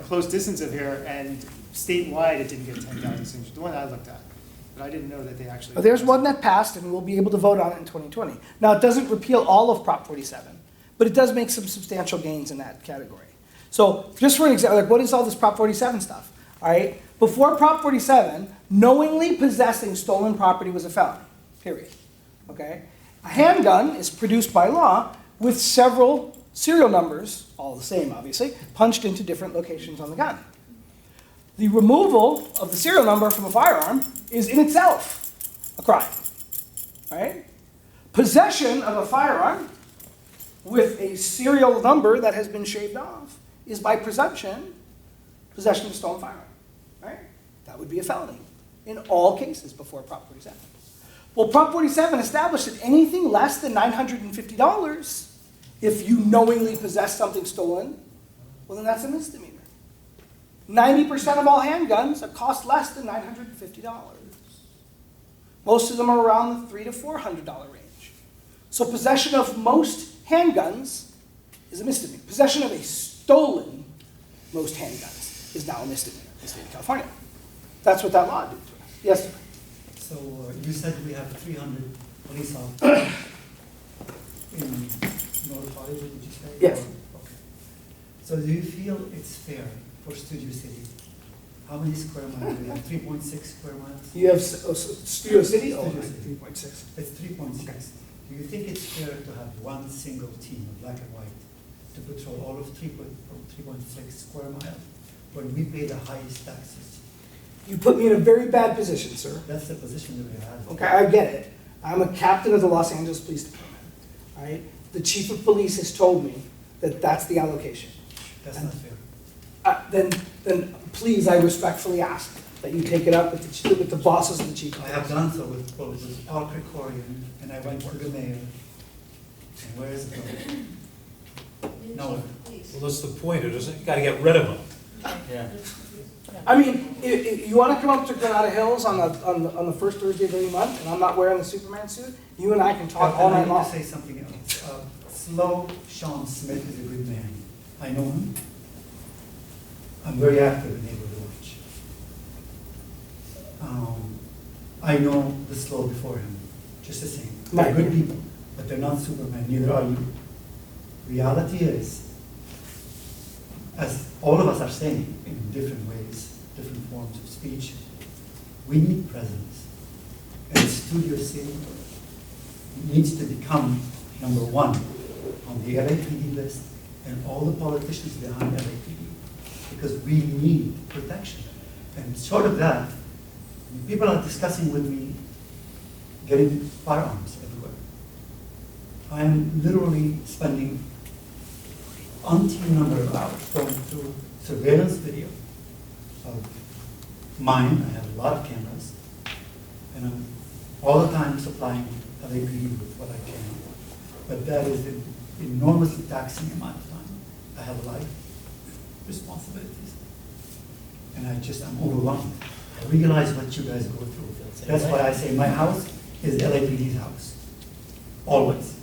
close distance of here, and statewide it didn't get 10,000 signatures. The one I looked at, but I didn't know that they actually. There's one that passed, and we'll be able to vote on it in 2020. Now, it doesn't repeal all of Prop 47, but it does make some substantial gains in that category. So, just for an example, what is all this Prop 47 stuff? All right, before Prop 47, knowingly possessing stolen property was a felony. Period. Okay, a handgun is produced by law with several serial numbers, all the same, obviously, punched into different locations on the gun. The removal of the serial number from a firearm is in itself a crime, right? Possession of a firearm with a serial number that has been shaved off is by presumption possession of a stolen firearm, right? That would be a felony in all cases before Prop 47. Well, Prop 47 established that anything less than $950, if you knowingly possess something stolen, well, then that's a misdemeanor. 90% of all handguns cost less than $950. Most of them are around the $300 to $400 range. So possession of most handguns is a misdemeanor. Possession of a stolen most handguns is now a misdemeanor in the state of California. That's what that law did to us. Yes, sir. So you said we have 300 police officers in North Hollywood, did you say? Yes. Okay. So do you feel it's fair for Studio City? How many square miles do we have? 3.6 square miles? You have Studio City? Oh, Studio City. 3.6. It's 3.6. Okay. Do you think it's fair to have one single team, black and white, to patrol all of 3.6 square miles when we pay the highest taxes You put me in a very bad position, sir. That's the position that we have. Okay, I get it. I'm a captain of the Los Angeles Police Department, all right? The chief of police has told me that that's the allocation. That's not fair. Then please, I respectfully ask that you take it up with the bosses of the chief of I police. have done so with Paul.Krekorian, and I went to the mayor. And where is it going? Nowhere. Well, that's the point, it isn't, you gotta get rid of them. Yeah. I mean, you want to come up to Granada Hills on the first Thursday of every month, and I'm not wearing the Superman suit, you and I can talk all night I long. need to say something else. Slow Sean Smith is a good man. I know him. I'm very active in Neighborhood Watch. I know the Slow before him, just the same. They're good people, but they're not Superman, neither are you. Reality is, as all of us are saying in different ways, different forms of speech, we need presence. And Studio City needs to become number one on the LAPD list and all the politicians behind LAPD, because we need protection. And short of that, people are discussing with me getting firearms everywhere. I'm literally spending umpteen number of hours going through surveillance video of mine. I have a lot of cameras, and I'm all the time supplying LAPD with what I can. But that is an enormously taxing amount of time. I have a life, responsibilities, and I'm overwhelmed. I realize what you guys go through. That's why I say my house is LAPD's house, always.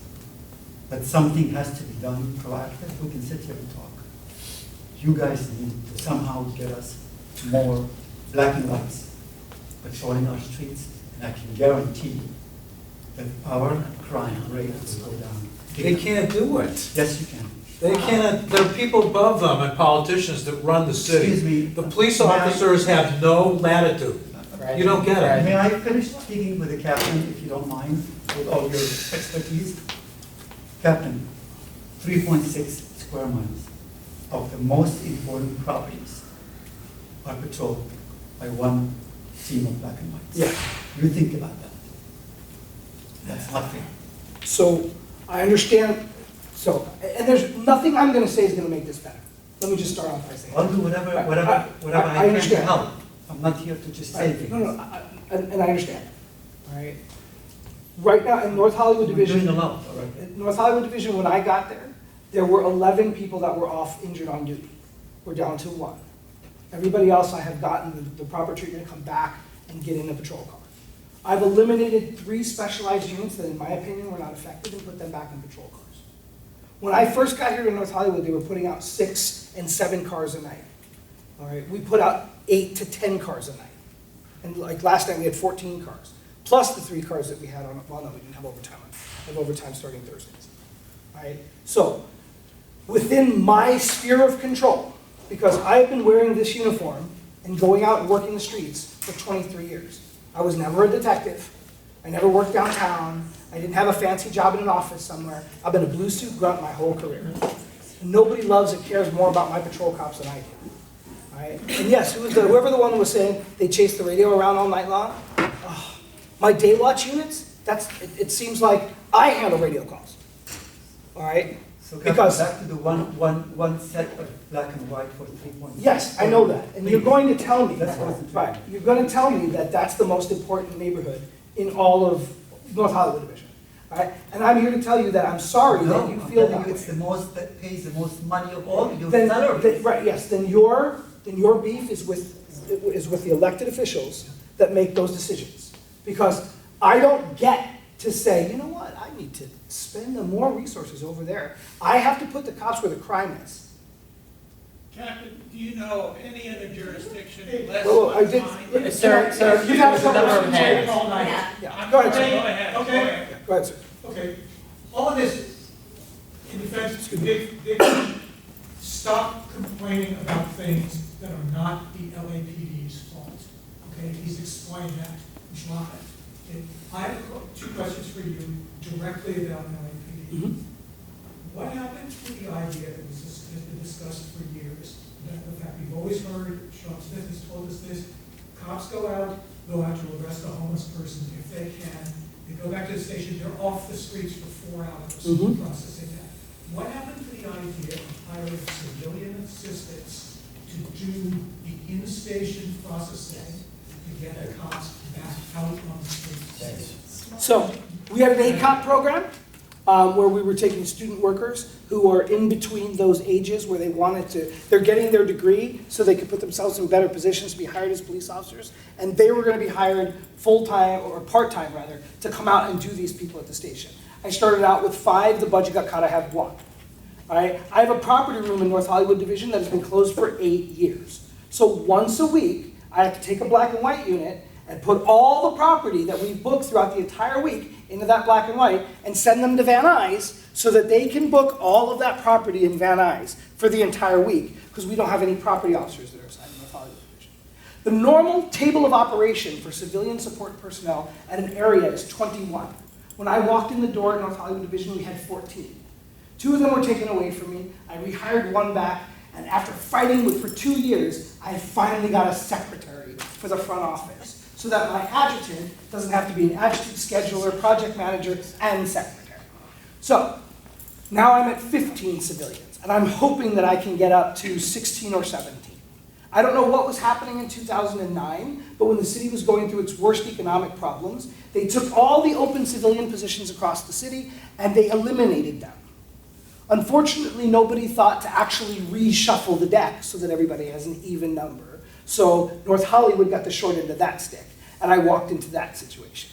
But something has to be done proactive. We can sit here and talk. You guys need to somehow get us more black and whites patrolling our streets, and I can guarantee you that our crime rate will go down. They can't do it. Yes, you can. They can't, there are people above them and politicians that run the city. Excuse me. The police officers have no latitude. You don't get it. May I finish speaking with the captain, if you don't mind, with all your expertise? Captain, 3.6 square miles of the most important properties are patrolled by one team of black and whites. Yeah. You think about that. That's not fair. So, I understand, and there's nothing I'm gonna say is gonna make this better. Let me just start off by saying. I'll do whatever I I can to understand. help. I'm not here to just say things. No, and I understand, all right? Right now, in North Hollywood We're Division. doing a lot, all right? In North Hollywood Division, when I got there were 11 people that were off injured on duty. We're down to 1. Everybody else, I have gotten the proper treatment to come back and get in a patrol car. I've eliminated 3 specialized units that, in my opinion, were not effective and put them back in patrol cars. When I first got here to North Hollywood, they were putting out 6 and 7 cars a night. All right, we put out 8 to 10 cars a night. And like last night, we had 14 cars, plus the 3 cars that we had on, well, no, we didn't have overtime. We have overtime starting Thursdays. All right, so within my sphere of control, because I've been wearing this uniform and going out and working the streets for 23 years. I was never a detective. I never worked downtown. I didn't have a fancy job in an office somewhere. I've been a blue suit grunt my whole career. And nobody loves and cares more about my patrol cops than I do. All right? And yes, whoever the one was saying they chased the radio around all night long, my day watch units, it seems like I handle radio calls. All right? So because back to the one set of black and white for 3.6. Yes, I know that, and you're going to tell me That's that, what's right? You're going to tell me that that's the most important neighborhood in all of North Hollywood Division, right? And I'm here to tell you that I'm sorry that you feel that way. It's the most that pays the most money of all your Then, salaries. right? Yes. Then your beef is with the elected officials that make those decisions, because I don't get to say, you know what, I need to spend more resources over there. I have to put the cops where the crime is. Captain, do you know of any other jurisdiction less Well, I than did- mine? Sir, You've had a there's a couple number of of hands. All night. Yeah. Go ahead, sir. Go ahead. Okay. Go ahead, sir. Okay. All of this, in defense of Dick, stop complaining about things that are not the LAPD's fault. Okay, he's explained that. He's not. Okay. I have 2 questions for you directly about LAPD. What happened to the idea that has been discussed for years, that the fact we've always heard, Sean Smith has told us this, Cops go out to arrest a homeless person if they can. They go back to the station, they're off the streets for 4 hours processing that. What happened to the idea of hiring civilian assistants to do the in-station processing to get the cops back out on the streets? So, we had an ACOP program where we were taking student workers who are in between those ages where they're getting their degree so they could put themselves in better positions to be hired as police officers, and they were going to be hired full-time, or part-time rather, to come out and do these people at the station. I started out with 5, the budget got cut, I have 1. All right? I have a property room in North Hollywood Division that has been closed for 8 years. So once a week, I have to take a black and white unit and put all the property that we've booked throughout the entire week into that black and white and send them to Van Nuys so that they can book all of that property in Van Nuys for the entire week, because we don't have any property officers that are assigned to North Hollywood Division. The normal table of operation for civilian support personnel at an area is 21. When I walked in the door at North Hollywood Division, we had 14. 2 of them were taken away from me. I rehired 1 back, and after fighting for 2 years, I finally got a secretary for the front office, so that my adjutant doesn't have to be an adjutant, scheduler, project manager, and secretary. So, now I'm at 15 civilians, and I'm hoping that I can get up to 16 or 17. I don't know what was happening in 2009, but when the city was going through its worst economic problems, they took all the open civilian positions across the city, and they eliminated them. Unfortunately, nobody thought to actually reshuffle the deck so that everybody has an even number. So North Hollywood got the short end of that stick, and I walked into that situation.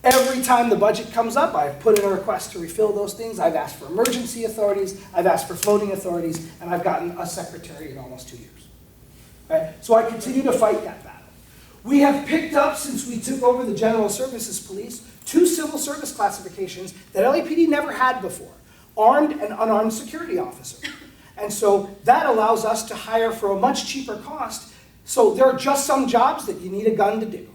Every time the budget comes up, I've put in a request to refill those things. I've asked for emergency authorities, I've asked for floating authorities, and I've gotten a secretary in almost 2 years. Right? So I continue to fight that battle. We have picked up, since we took over the General Services Police, 2 civil service classifications that LAPD never had before: armed and unarmed security officer. And so that allows us to hire for a much cheaper cost. So there are just some jobs that you need a gun to do.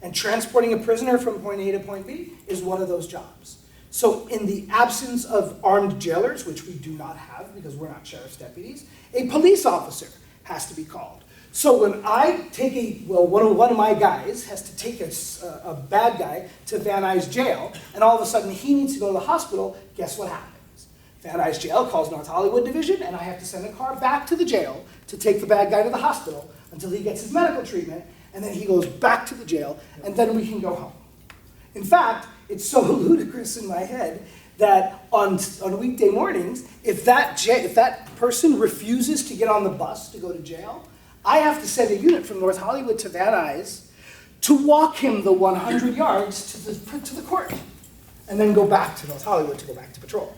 And transporting a prisoner from point A to point B is one of those jobs. So in the absence of armed jailers, which we do not have because we're not sheriff's deputies, a police officer has to be called. So when I take one of my guys has to take a bad guy to Van Nuys jail, and all of a sudden he needs to go to the hospital, guess what happens? Van Nuys jail calls North Hollywood Division, and I have to send a car back to the jail to take the bad guy to the hospital until he gets his medical treatment, and then he goes back to the jail, and then we can go home. In fact, it's so ludicrous in my head that on weekday mornings, if that person refuses to get on the bus to go to jail, I have to send a unit from North Hollywood to Van Nuys to walk him the 100 yards to the court, and then go back to North Hollywood to go back to patrol.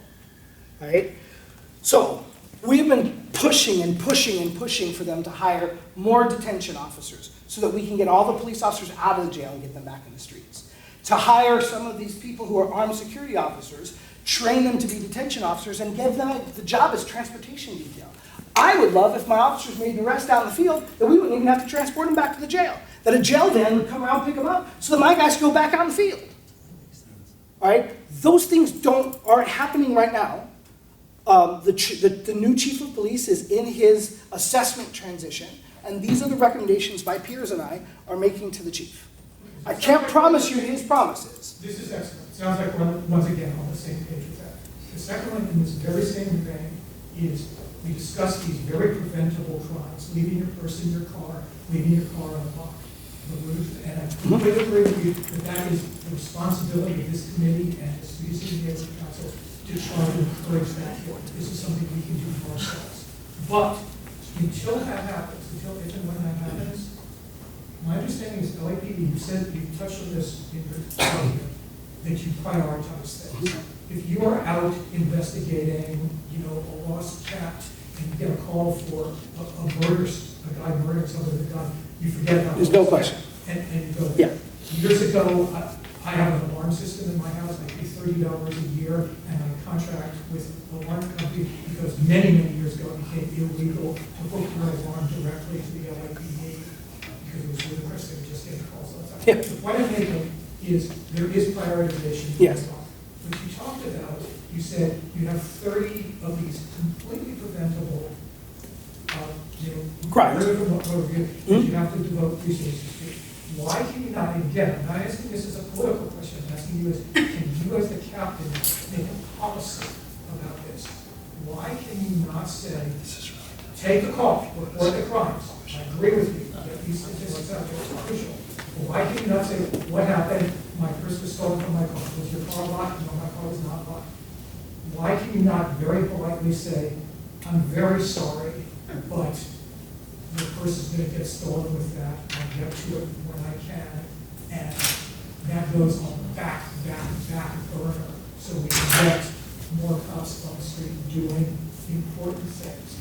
Right? So we've been pushing and pushing and pushing for them to hire more detention officers so that we can get all the police officers out of the jail and get them back in the streets. To hire some of these people who are armed security officers, train them to be detention officers, and give them the job as transportation detail. I would love if my officers made an arrest out in the field that we wouldn't even have to transport them back to the jail. That a jail van would come around, pick them up, so that my guys could go back out in the field. All right? Those things aren't happening right now. The new chief of police is in his assessment transition, and these are the recommendations my peers and I are making to the chief. I can't promise you his promises. This is excellent. Sounds like we're once again on the same page with that. The second one in this very same vein is we discussed these very preventable crimes, leaving your purse in your car, leaving your car on the block, the roof, and I completely agree with you that is the responsibility of this committee and the City Neighborhood Council to try to encourage that. This is something we can do for ourselves. But until that happens, until if and when that happens, my understanding is LAPD, you said, you touched on this in your video, that you prioritize things. If you are out investigating, a lost cat, and you get a call for a guy murdering somebody with a gun, you forget about it. There's no question. And you go, yeah. Years ago, I have an alarm system in my house. I pay $30 a year, and I contract with an alarm company because many, many years ago it became illegal to hook my alarm directly to the LAPD because it was ludicrous. They were just getting calls all the time. Yeah. The point I'm making is there is prioritization. Yes. But you talked about, you said you have 30 of these completely preventable, crimes. that you have to devote resources to. why can you not, and again, I'm not asking this as a political question, I'm asking you as, can you as the captain make a policy about this? Why can you not say, take the call, report the crimes? I agree with you, that these statistics out there are crucial. But why can you not say, what happened? My purse was stolen from my car. Was your car locked? No, my car was not locked. Why can you not very politely say, I'm very sorry, but your purse is going to get stolen with that. I'll get to it when I can. And that goes on the back burner so we can get more cops on the street doing important things.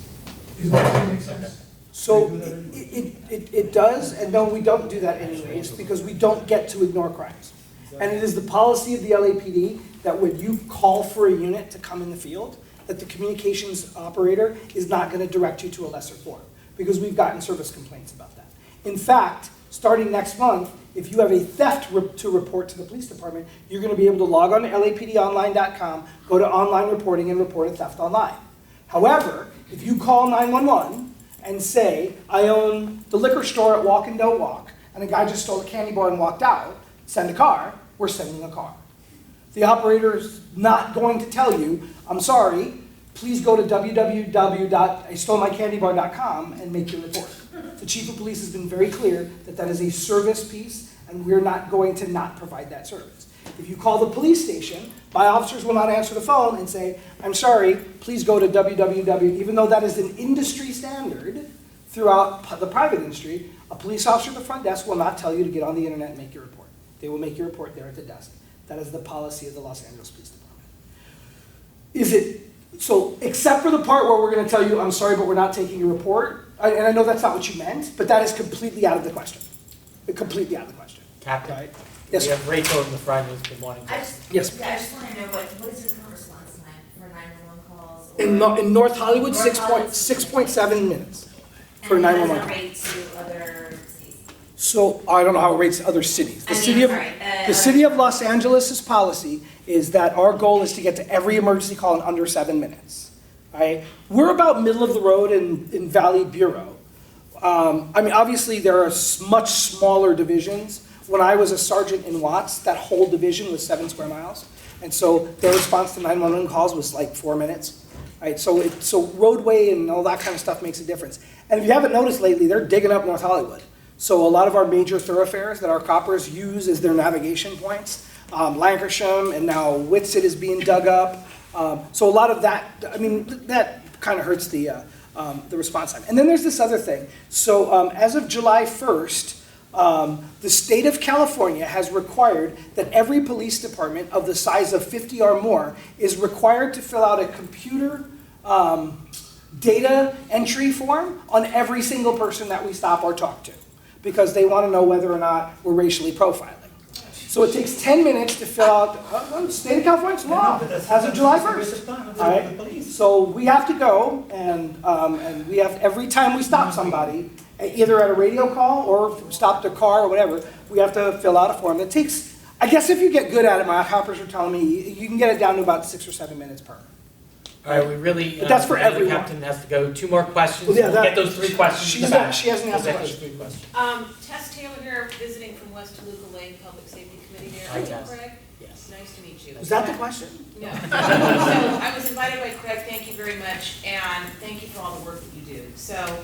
Does that make sense? So it does, and no, we don't do that anyways, because we don't get to ignore crimes. And it is the policy of the LAPD that when you call for a unit to come in the field, that the communications operator is not going to direct you to a lesser form, because we've gotten service complaints about that. In fact, starting next month, if you have a theft to report to the police department, you're going to be able to log on to lapdonline.com, go to online reporting, and report a theft online. However, if you call 911 and say, I own the liquor store at Walk and Don't Walk, and a guy just stole a candy bar and walked out, send a car, we're sending a car. The operator is not going to tell you, I'm sorry, please go to www.istolmycandybar.com and make your report. The chief of police has been very clear that that is a service piece, and we're not going to not provide that service. If you call the police station, my officers will not answer the phone and say, I'm sorry, please go to www, even though that is an industry standard throughout the private industry, a police officer at the front desk will not tell you to get on the internet and make your report. They will make your report there at the desk. That is the policy of the Los Angeles Police Department. Is it, so except for the part where we're going to tell you, I'm sorry, but we're not taking your report, and I know that's not what you meant, but that is completely out of the question. Completely out of the question. Captain, Right? Yes, we have Rachel in the front who's been wanting to. Yes. I just want to know what is your current response time for 911 calls? In North Hollywood, 6.7 minutes for 911 calls. Rate to other cities? So I don't know how it rates other cities. The city of Los Angeles' policy is that our goal is to get to every emergency call in under 7 minutes. Right? We're about middle of the road in Valley Bureau. I mean, obviously there are much smaller divisions. When I was a sergeant in Watts, that whole division was 7 square miles. And so their response to 911 calls was like 4 minutes. Right? So roadway and all that kind of stuff makes a difference. And if you haven't noticed lately, they're digging up North Hollywood. So a lot of our major thoroughfares that our coppers use as their navigation points, Lancashire and now Whitsett is being dug up. So a lot of that, I mean, that kind of hurts the response time. And then there's this other thing. So as of July 1st, the state of California has required that every police department of the size of 50 or more is required to fill out a computer data entry form on every single person that we stop or talk to, because they want to know whether or not we're racially profiling. So it takes 10 minutes to fill out, state of California's law as of July 1st. All right? So we have to go, and we have, every time we stop somebody, either at a radio call or stopped a car or whatever, we have to fill out a form. It takes, I guess if you get good at it, my hoppers are telling me, you can get it down to about 6 or 7 minutes per. All right, we really, But that's for I know the everyone. captain has to go. 2 more questions. Well, yeah, We'll get those 3 questions in the back. She hasn't asked We'll a get those question. 3 questions. Tess Taylor here, visiting from West Toluca Lake Public Safety Committee here. Hi, Are you Tess. Craig? Yes. Nice to meet you. Was that the question? No. So I was invited by Craig, thank you very much, and thank you for all the work that you do. So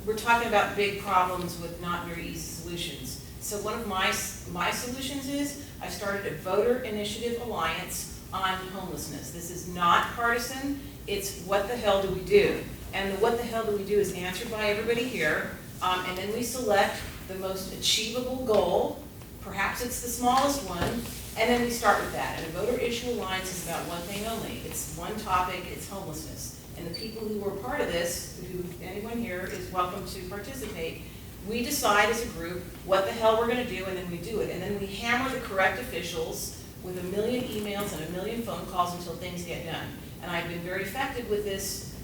we're talking about big problems with not very easy solutions. So one of my solutions is I started a voter initiative alliance on homelessness. This is not partisan, it's what the hell do we do? And the what the hell do we do is answered by everybody here, and then we select the most achievable goal, perhaps it's the smallest one, and then we start with that. And a voter issue alliance is about one thing only. It's one topic, it's homelessness. And the people who were part of this, anyone here is welcome to participate. We decide as a group what the hell we're gonna do, and then we do it. And then we hammer the correct officials with 1 million emails and 1 million phone calls until things get done. And I've been very effective with this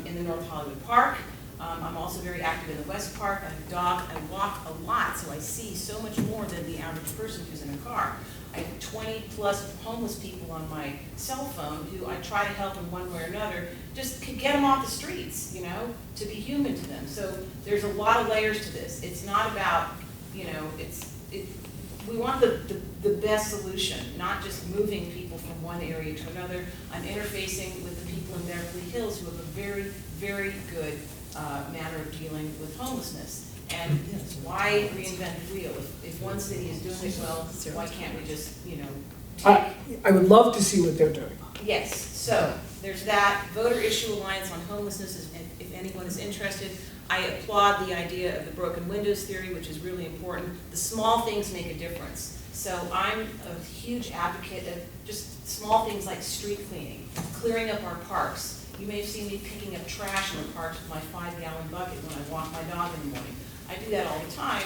in the North Hollywood Park. I'm also very active in the West Park. I have a dog, I walk a lot, so I see so much more than the average person who's in a car. I have 20 plus homeless people on my cell phone who I try to help in one way or another, just to get them off the streets, you know, to be human to them. So there's a lot of layers to this. It's not about we want the best solution, not just moving people from one area to another. I'm interfacing with the people in Beverly Hills who have a very, very good manner of dealing with homelessness. And why reinvent the wheel? If one city is doing it well, why can't we just, I would love to see what they're doing. Yes, so there's that. Voter Issue Alliance on Homelessness, if anyone is interested. I applaud the idea of the broken windows theory, which is really important. The small things make a difference. So I'm a huge advocate of just small things like street cleaning, clearing up our parks. You may have seen me picking up trash in the parks with my 5-gallon bucket when I walk my dog in the morning. I do that all the time,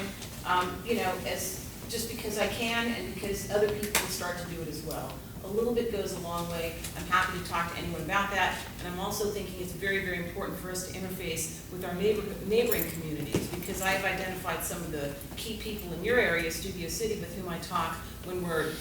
just because I can and because other people start to do it as well. A little bit goes a long way. I'm happy to talk to anyone about that. And I'm also thinking it's very, very important for us to interface with our neighboring communities, because I've identified some of the key people in your area, Studio City, with whom I talk when we're,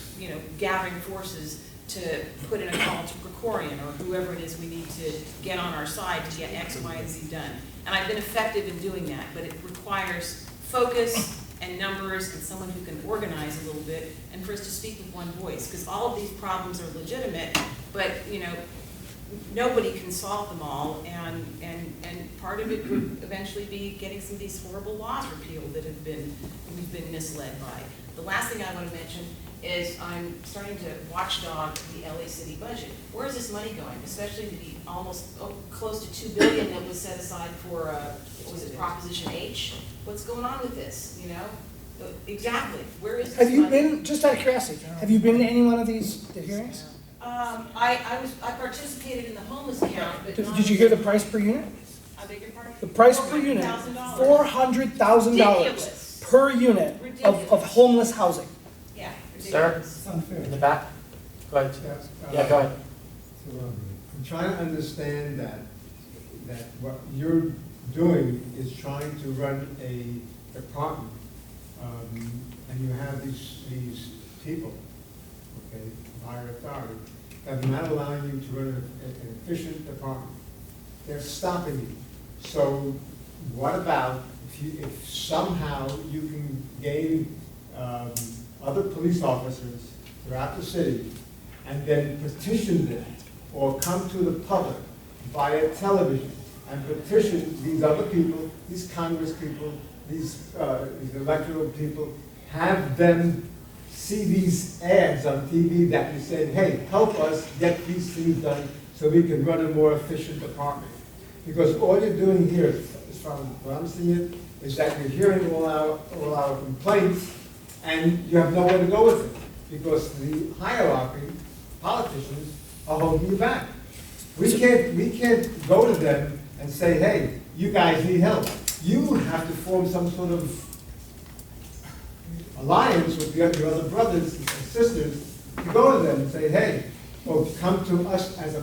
gathering forces to put in a call to Krekorian or whoever it is we need to get on our side to get X, Y, and Z done. And I've been effective in doing that, but it requires focus and numbers and someone who can organize a little bit and for us to speak with one voice, because all of these problems are legitimate, but nobody can solve them all, and part of it would eventually be getting some of these horrible laws repealed that we've been misled by. The last thing I want to mention is I'm starting to watchdog the LA City budget. Where is this money going? Especially the almost close to $2 billion that was set aside for what was it, Proposition H? What's going on with this? Exactly. Where is this Have you money? been, just out of curiosity, have you been to any one of the hearings? I participated in the homeless count, but not. Did you hear the price per unit? I beg your pardon? The price per unit, $400,000 per unit of homeless housing. Yeah. Sir, It's unfair. in the back? Go ahead. Yeah, go ahead. So, I'm trying to understand that what you're doing is trying to run a department, and you have these people, okay, higher authority, that are not allowing you to run an efficient department. They're stopping you. So what about if somehow you can gain other police officers throughout the city and then petition them or come to the public via television and petition these other people, these Congress people, these electoral people, have them see these ads on TV that you say, hey, help us get these things done so we can run a more efficient department. Because all you're doing here, as far as what I'm seeing, is that you're hearing all our complaints and you have nowhere to go with it. Because the hierarchy, politicians, are holding you back. We can't go to them and say, hey, you guys need help. You have to form some sort of alliance with your other brothers and sisters to go to them and say, hey, or come to us as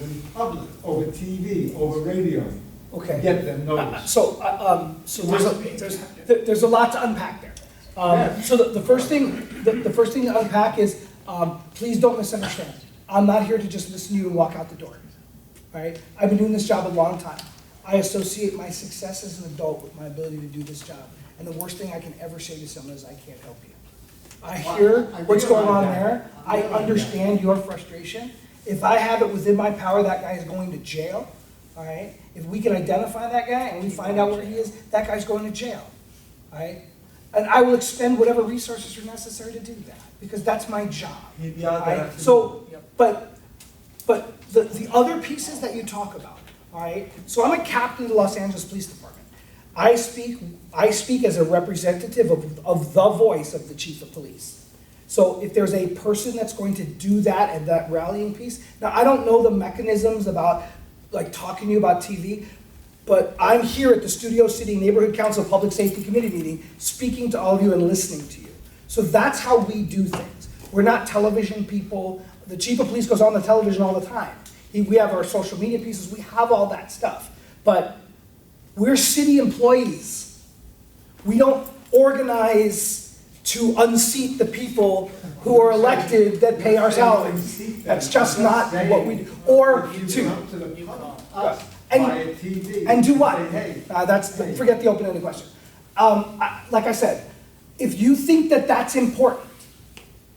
in public, over TV, over radio. Okay. Get them noticed. So there's a lot to unpack there. So the first thing to unpack is, please don't misunderstand. I'm not here to just listen to you and walk out the door. All right? I've been doing this job a long time. I associate my success as an adult with my ability to do this job. And the worst thing I can ever say to someone is, I can't help you. I hear what's going on there. I understand your frustration. If I have it within my power, that guy is going to jail. All right? If we can identify that guy and we find out where he is, that guy's going to jail. All right? And I will expend whatever resources are necessary to do that, because that's my job. Right? So, but the other pieces that you talk about, all right? So I'm a captain of the Los Angeles Police Department. I speak as a representative of the voice of the chief of police. So if there's a person that's going to do that and that rallying piece, now I don't know the mechanisms about like talking to you about TV, but I'm here at the Studio City Neighborhood Council Public Safety Committee meeting, speaking to all of you and listening to you. So that's how we do things. We're not television people. The chief of police goes on the television all the time. We have our social media pieces. We have all that stuff. But we're city employees. We don't organize to unseat the people who are elected that pay our salaries. That's just not what we do. Or to and do what? Forget the open-ended question. Like I said, If you think that that's important,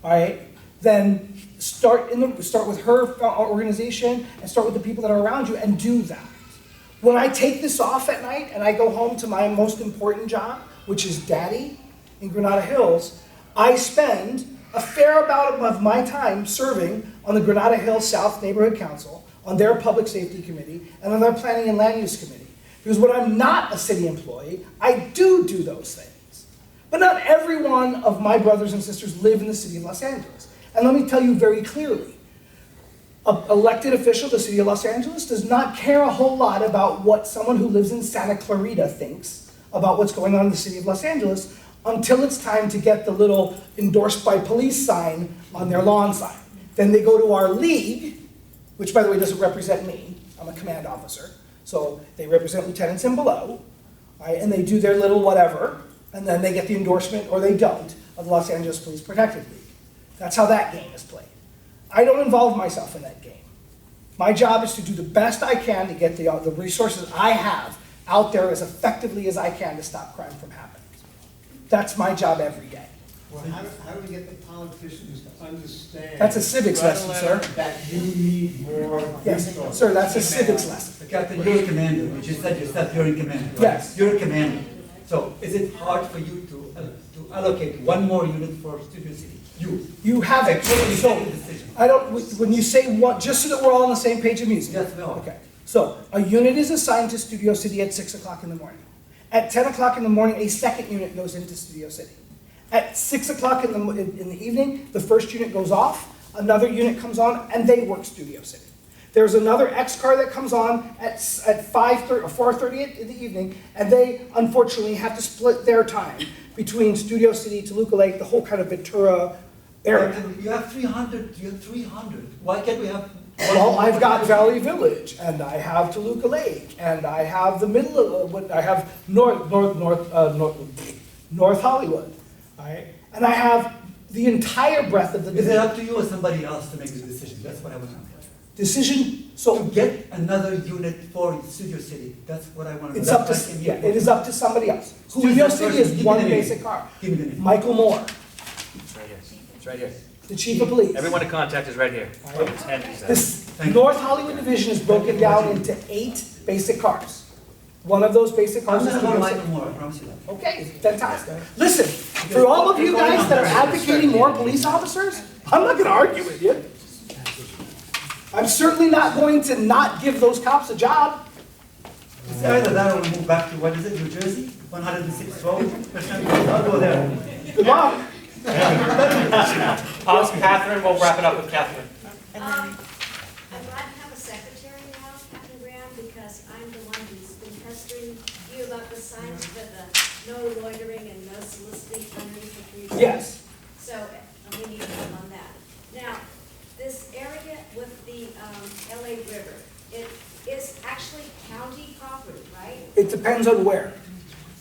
all right, then start with her organization and start with the people that are around you and do that. When I take this off at night and I go home to my most important job, which is daddy in Granada Hills, I spend a fair amount of my time serving on the Granada Hills South Neighborhood Council, on their Public Safety Committee, and on their Planning and Land Use Committee. Because when I'm not a city employee, I do those things. But not every one of my brothers and sisters live in the city of Los Angeles. And let me tell you very clearly, an elected official of the city of Los Angeles does not care a whole lot about what someone who lives in Santa Clarita thinks about what's going on in the city of Los Angeles until it's time to get the little endorsed by police sign on their lawn sign. Then they go to our league, which by the way doesn't represent me, I'm a command officer, so they represent lieutenants and below, right? And they do their little whatever, and then they get the endorsement, or they don't, of the Los Angeles Police Protective League. That's how that game is played. I don't involve myself in that game. My job is to do the best I can to get the resources I have out there as effectively as I can to stop crime from happening. That's my job every day. Well, how do we get the politicians to understand? That's a civics lesson, sir. That you need more Yes, resources. sir, that's a civics lesson. Captain, you're a commander, you just said yourself you're in command, right? Yes. You're a commander. So is it hard for you to allocate one more unit for Studio City? You have it. So, I don't, when you say one, just so that we're all on the same page of music. Yes, we are. Okay. So, a unit is assigned to Studio City at 6 o'clock in the morning. At 10 o'clock in the morning, a second unit goes into Studio City. At 6 o'clock in the evening, the first unit goes off, another unit comes on, and they work Studio City. There's another X car that comes on at 5:30 or 4:30 in the evening, and they unfortunately have to split their time between Studio City, Toluca Lake, the whole kind of Ventura area. You have 300, you have 300. Why can't we have? Well, I've got Valley Village, and I have Toluca Lake, and I have the middle of, I have North Hollywood, all right? And I have the entire breadth of the. Is it up to you or somebody else to make the decision? That's what I want to know. Decision, so. To get another unit for Studio City, that's what I want to know. It's up to, yeah, it is up to somebody else. Studio City is one basic car. Give me the name. Michael Moore, It's right here. It's right here. the chief of police. Everyone to contact is right here. Right. It's handy. This North Hollywood division is broken down into 8 basic cars. One of those basic I'm cars is not going to Studio Michael City. Moore, I promise you that. Okay, fantastic. Listen, for all of you guys that are advocating more police officers, I'm not gonna argue with you. I'm certainly not going to not give those cops a job. It's either that or we move back to, what is it, New Jersey? 106th Road? I'll go there. Good luck. Catherine, we'll wrap it up with Catherine. I'm glad to have a secretary now, Captain Graham, because I'm the one who's been pestering you about the signs for the no loitering and no soliciting underneath the tree. Yes. So we need to work on that. Now, this area with the LA River, it is actually county property, right? It depends on where.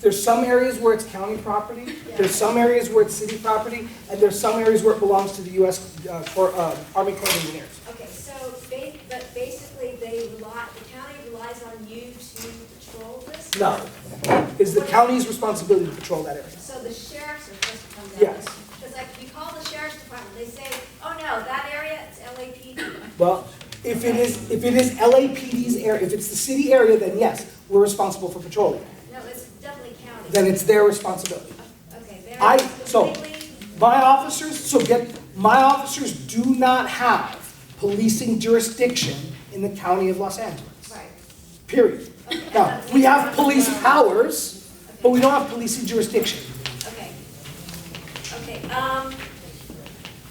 There's some areas where it's county property, there's some areas where it's city property, and there's some areas where it belongs to the U.S. Army Corps of Engineers. Okay, so, but basically the county relies on you to patrol this? No, it's the county's responsibility to patrol that area. So the sheriffs are supposed to come down? Yes. Because like, you call the sheriff's department, they say, oh no, that area, it's LAPD. Well, if it is LAPD's area, if it's the city area, then yes, we're responsible for patrolling it. No, it's definitely county. Then it's their responsibility. Okay, My officers do not have policing jurisdiction in the county of Los Angeles. Right. Period. Now, we have police powers, but we don't have policing jurisdiction. Okay. Okay,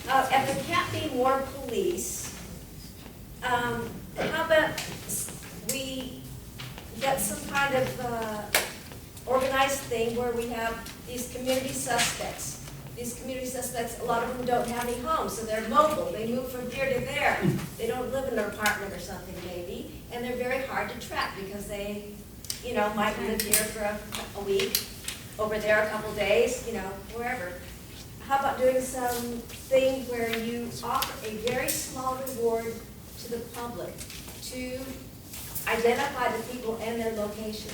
if there can't be more police, how about we get some kind of organized thing where we have these community suspects. These community suspects, a lot of them don't have any homes, so they're mobile. They move from here to there. They don't live in an apartment or something maybe, and they're very hard to track because they, might live here for a week, over there a couple days, wherever. How about doing something where you offer a very small reward to the public to identify the people and their location,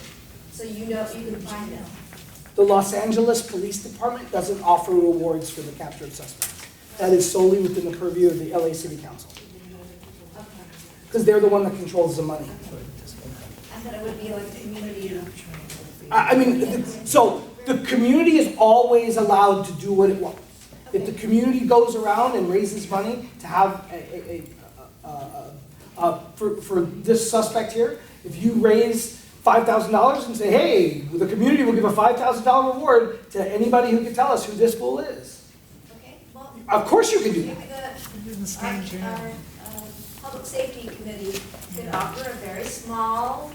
so you can find them? The Los Angeles Police Department doesn't offer rewards for the capture of suspects. That is solely within the purview of the LA City Council. Because they're the one that controls the money. I thought it would be like the community. I mean, so the community is always allowed to do what it wants. If the community goes around and raises money to have for this suspect here, if you raise $5,000 and say, hey, the community will give a $5,000 reward to anybody who can tell us who this fool is. Okay, well. Of course you can do that. Our public safety committee could offer a very small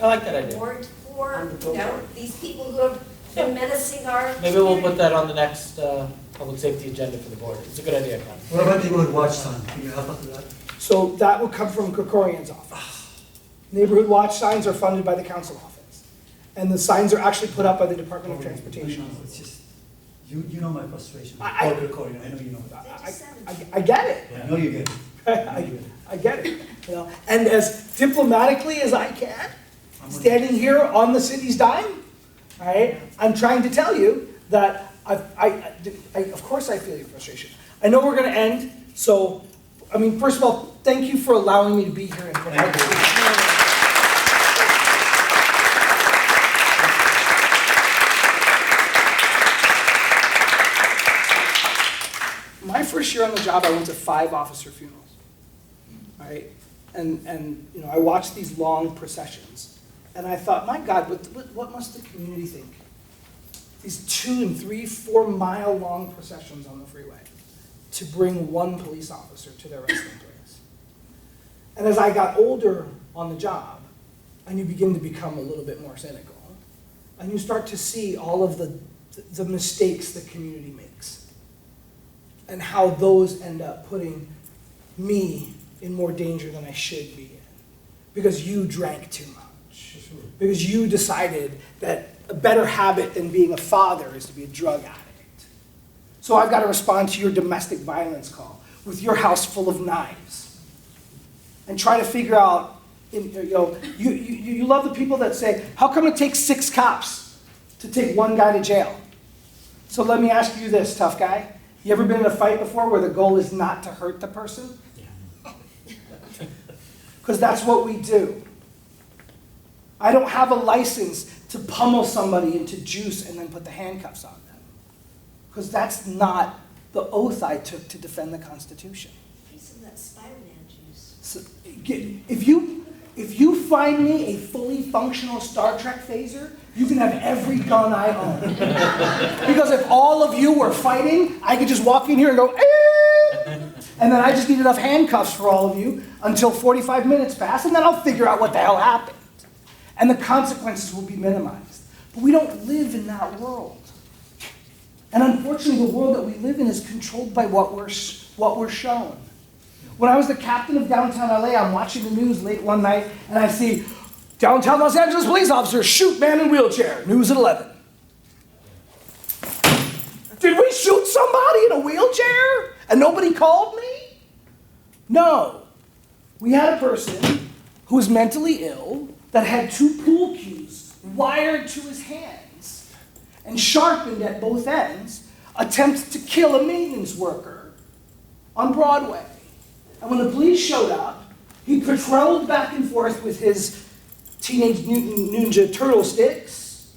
I like that idea. reward for, these people who have been menacing our. Maybe we'll put that on the next public safety agenda for the board. It's a good idea, Con. What about neighborhood watch sign? Can you help us with that? So that will come from Krekorian's office. Neighborhood watch signs are funded by the council office. And the signs are actually put up by the Department of Transportation. It's just, you know my frustration. I Krekorian, I know you know that. I get it. I know you get it. I get it. You know? And as diplomatically as I can, standing here on the city's dime, all right, I'm trying to tell you that of course I feel your frustration. I know we're going to end, so, I mean, first of all, thank you for allowing me to be here and provide this. My first year on the job, I went to 5 officer funerals, right? And you know, I watched these long processions, and I thought, my God, what must the community think? These 2 and 3, 4 mile long processions on the freeway to bring one police officer to their resting place. And as I got older on the job, and you begin to become a little bit more cynical, and you start to see all of the mistakes the community makes, and how those end up putting me in more danger than I should be in. Because you drank too much. Because you decided that a better habit than being a father is to be a drug addict. So I've got to respond to your domestic violence call with your house full of knives. And try to figure out, you love the people that say, how come it takes 6 cops to take 1 guy to jail? So let me ask you this, tough guy. You ever been in a fight before where the goal is not to hurt the person? Because that's what we do. I don't have a license to pummel somebody into juice and then put the handcuffs on them. Because that's not the oath I took to defend the Constitution. Some of that Spider-Man juice. So, if you find me a fully functional Star Trek phaser, you can have every gun I own. Because if all of you were fighting, I could just walk in here and go, eh! And then I just need enough handcuffs for all of you until 45 minutes pass, and then I'll figure out what the hell happened. And the consequences will be minimized. But we don't live in that world. And unfortunately, the world that we live in is controlled by what we're shown. When I was the captain of downtown LA, I'm watching the news late one night, and I see downtown Los Angeles police officers shoot man in wheelchair. News at 11. Did we shoot somebody in a wheelchair and nobody called me? No. We had a person who was mentally ill that had 2 pool cues wired to his hands and sharpened at both ends, attempted to kill a maintenance worker on Broadway. And when the police showed up, he patrolled back and forth with his Teenage Mutant Ninja Turtle sticks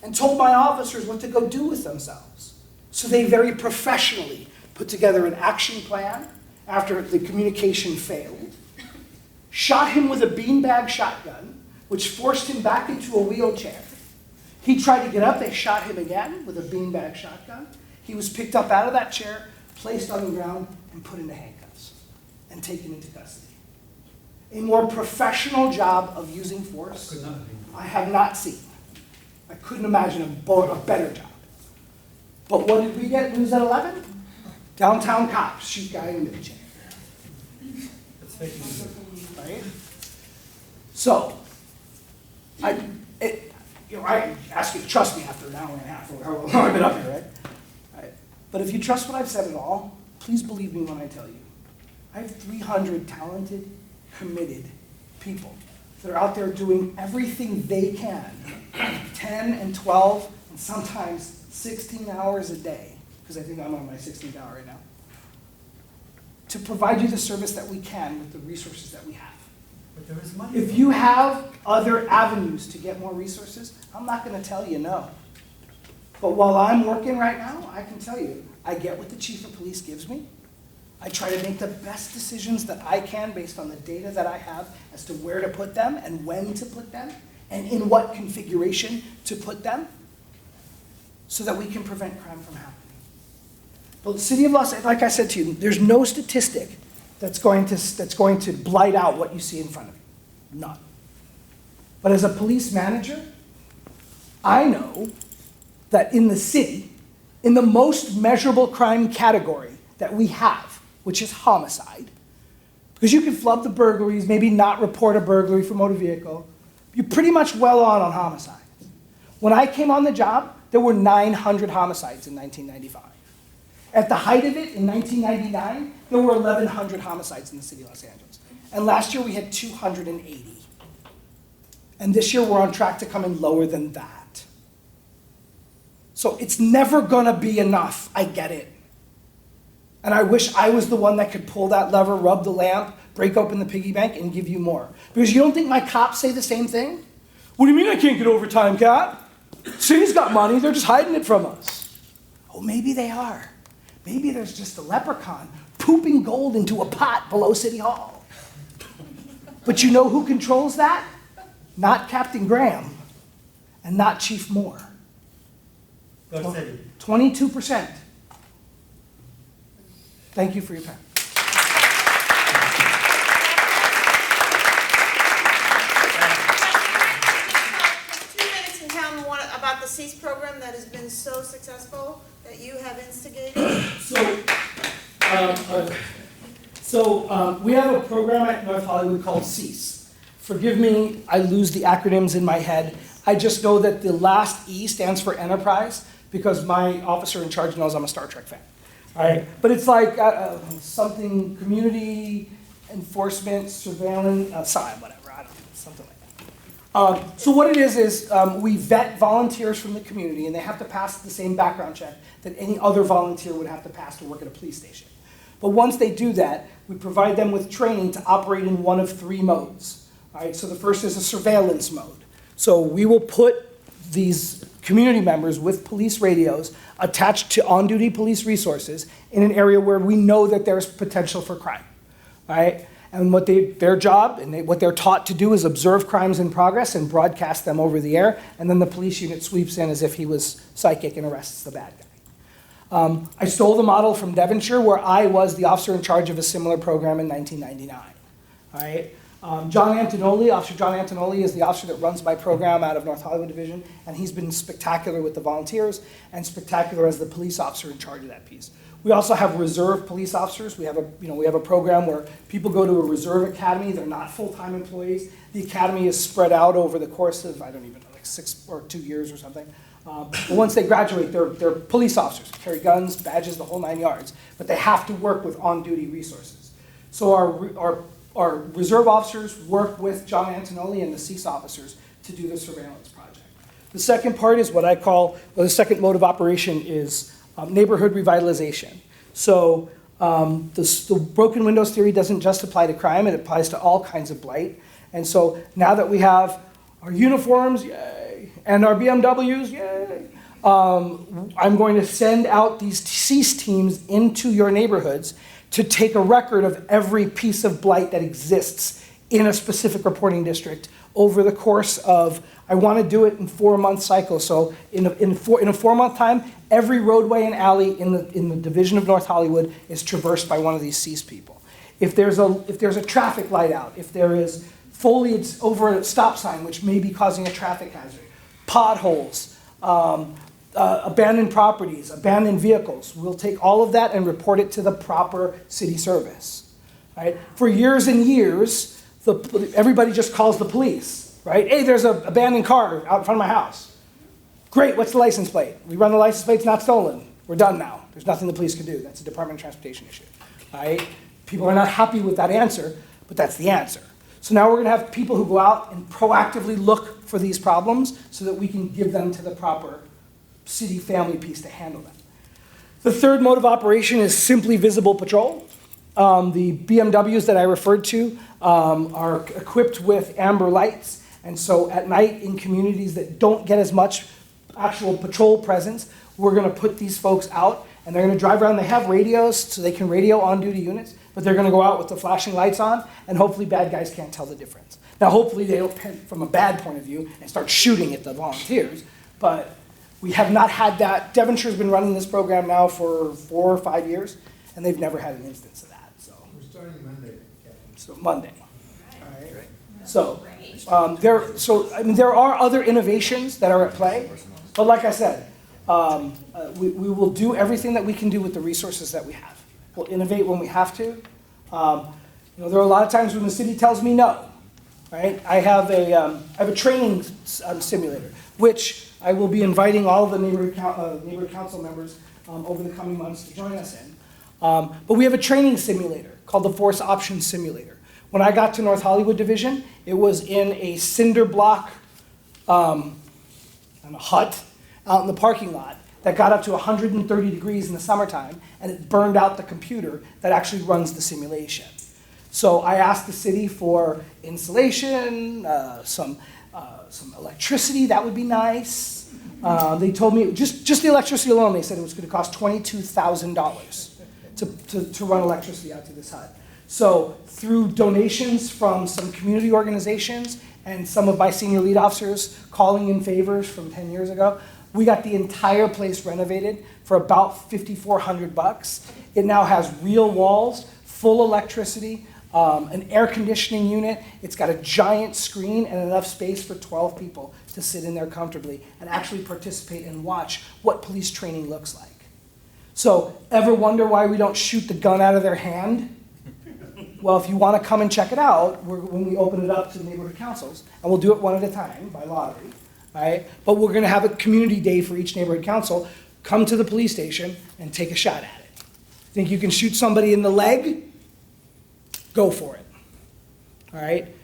and told my officers what to go do with themselves. So they very professionally put together an action plan after the communication failed, shot him with a beanbag shotgun, which forced him back into a wheelchair. He tried to get up, they shot him again with a beanbag shotgun. He was picked up out of that chair, placed on the ground, and put into handcuffs and taken into custody. A more professional job of using force I have not seen. I couldn't imagine a better job. But what did we get news at 11? Downtown cops shoot guy in wheelchair. Right? So, I ask you to trust me after an hour and a half, or however long I've been up here, right? But if you trust what I've said at all, please believe me when I tell you. I have 300 talented, committed people that are out there doing everything they can, 10 and 12, and sometimes 16 hours a day, because I think I'm on my 16th hour right now, to provide you the service that we can with the resources that we have. But there is money. If you have other avenues to get more resources, I'm not going to tell you no. But while I'm working right now, I can tell you, I get what the chief of police gives me. I try to make the best decisions that I can based on the data that I have as to where to put them and when to put them and in what configuration to put them so that we can prevent crime from happening. But the city of Los Angeles, like I said to you, there's no statistic that's going to blight out what you see in front of you. None. But as a police manager, I know that in the city, in the most measurable crime category that we have, which is homicide, because you can flub the burglaries, maybe not report a burglary for motor vehicle, you're pretty much well on homicide. When I came on the job, there were 900 homicides in 1995. At the height of it, in 1999, there were 1,100 homicides in the city of Los Angeles. And last year we had 280. And this year we're on track to come in lower than that. So it's never gonna be enough, I get it. And I wish I was the one that could pull that lever, rub the lamp, break open the piggy bank, and give you more. Because you don't think my cops say the same thing? What do you mean I can't get overtime, Cap? City's got money, they're just hiding it from us. Oh, maybe they are. Maybe there's just a leprechaun pooping gold into a pot below City Hall. But you know who controls that? Not Captain Graham and not Chief Moore. 22%. Thank you for your time. 2 minutes and tell me about the CEASE program that has been so successful that you have instigated. We have a program at North Hollywood called CEASE. Forgive me, I lose the acronyms in my head. I just know that the last E stands for enterprise because my officer in charge knows I'm a Star Trek fan. All right, but it's like something community enforcement, surveillance, whatever, I don't know, something like that. So what it is we vet volunteers from the community and they have to pass the same background check that any other volunteer would have to pass to work at a police station. But once they do that, we provide them with training to operate in one of 3 modes. All right, so the first is a surveillance mode. So we will put these community members with police radios attached to on-duty police resources in an area where we know that there's potential for crime, right? And their job and what they're taught to do is observe crimes in progress and broadcast them over the air, and then the police unit sweeps in as if he was psychic and arrests the bad guy. I stole the model from Devonshire, where I was the officer in charge of a similar program in 1999, all right? Officer John Antonelli is the officer that runs my program out of North Hollywood Division, and he's been spectacular with the volunteers and spectacular as the police officer in charge of that piece. We also have reserve police officers. We have a program where people go to a reserve academy. They're not full-time employees. The academy is spread out over the course of, I don't even know, like 6 or 2 years or something. But once they graduate, they're police officers, carry guns, badges, the whole 9 yards. But they have to work with on-duty resources. So our reserve officers work with John Antonelli and the CEASE officers to do the surveillance project. The second part is what I call, the second mode of operation is neighborhood revitalization. So the broken windows theory doesn't just apply to crime, it applies to all kinds of blight. And so now that we have our uniforms, yay, and our BMWs, yay, I'm going to send out these CEASE teams into your neighborhoods to take a record of every piece of blight that exists in a specific reporting district over the course of, I want to do it in 4-month cycles. So in a 4-month time, every roadway and alley in the division of North Hollywood is traversed by one of these CEASE people. If there's a traffic light out, if there is foliage over a stop sign, which may be causing a traffic hazard, potholes, abandoned properties, abandoned vehicles. We'll take all of that and report it to the proper city service. Right? For years and years, everybody just calls the police. Right? Hey, there's an abandoned car out in front of my house. Great, what's the license plate? We run the license plate, it's not stolen. We're done now. There's nothing the police can do. That's a Department of Transportation issue. Right? People are not happy with that answer, but that's the answer. So now we're going to have people who go out and proactively look for these problems so that we can give them to the proper city family piece to handle that. The third mode of operation is simply visible patrol. The BMWs that I referred to are equipped with amber lights, and so at night in communities that don't get as much actual patrol presence, we're going to put these folks out, and they're going to drive around. They have radios, so they can radio on-duty units, but they're going to go out with the flashing lights on, and hopefully bad guys can't tell the difference. Now, hopefully they don't pen from a bad point of view and start shooting at the volunteers, but we have not had that. Devonshire's been running this program now for 4 or 5 years, and they've never had an instance of that. So We're starting Monday, Captain. So Monday. All right. So, there are other innovations that are at play, but like I said, we will do everything that we can do with the resources that we have. We'll innovate when we have to. There are a lot of times when the city tells me no. Right? I have a training simulator, which I will be inviting all of the neighborhood council members over the coming months to join us in. But we have a training simulator called the Force Options Simulator. When I got to North Hollywood Division, it was in a cinder block hut out in the parking lot that got up to 130 degrees in the summertime, and it burned out the computer that actually runs the simulation. So I asked the city for insulation, some electricity, that would be nice. They told me, just the electricity alone, they said it was going to cost $22,000 to run electricity out to this hut. So through donations from some community organizations and some of my senior lead officers calling in favors from 10 years ago, we got the entire place renovated for about $5,400. It now has real walls, full electricity, an air conditioning unit. It's got a giant screen and enough space for 12 people to sit in there comfortably and actually participate and watch what police training looks like. So, ever wonder why we don't shoot the gun out of their hand? Well, if you want to come and check it out, when we open it up to neighborhood councils, and we'll do it one at a time by lottery, right? But we're going to have a community day for each neighborhood council. Come to the police station and take a shot at it. Think you can shoot somebody in the leg? Go for it. All right?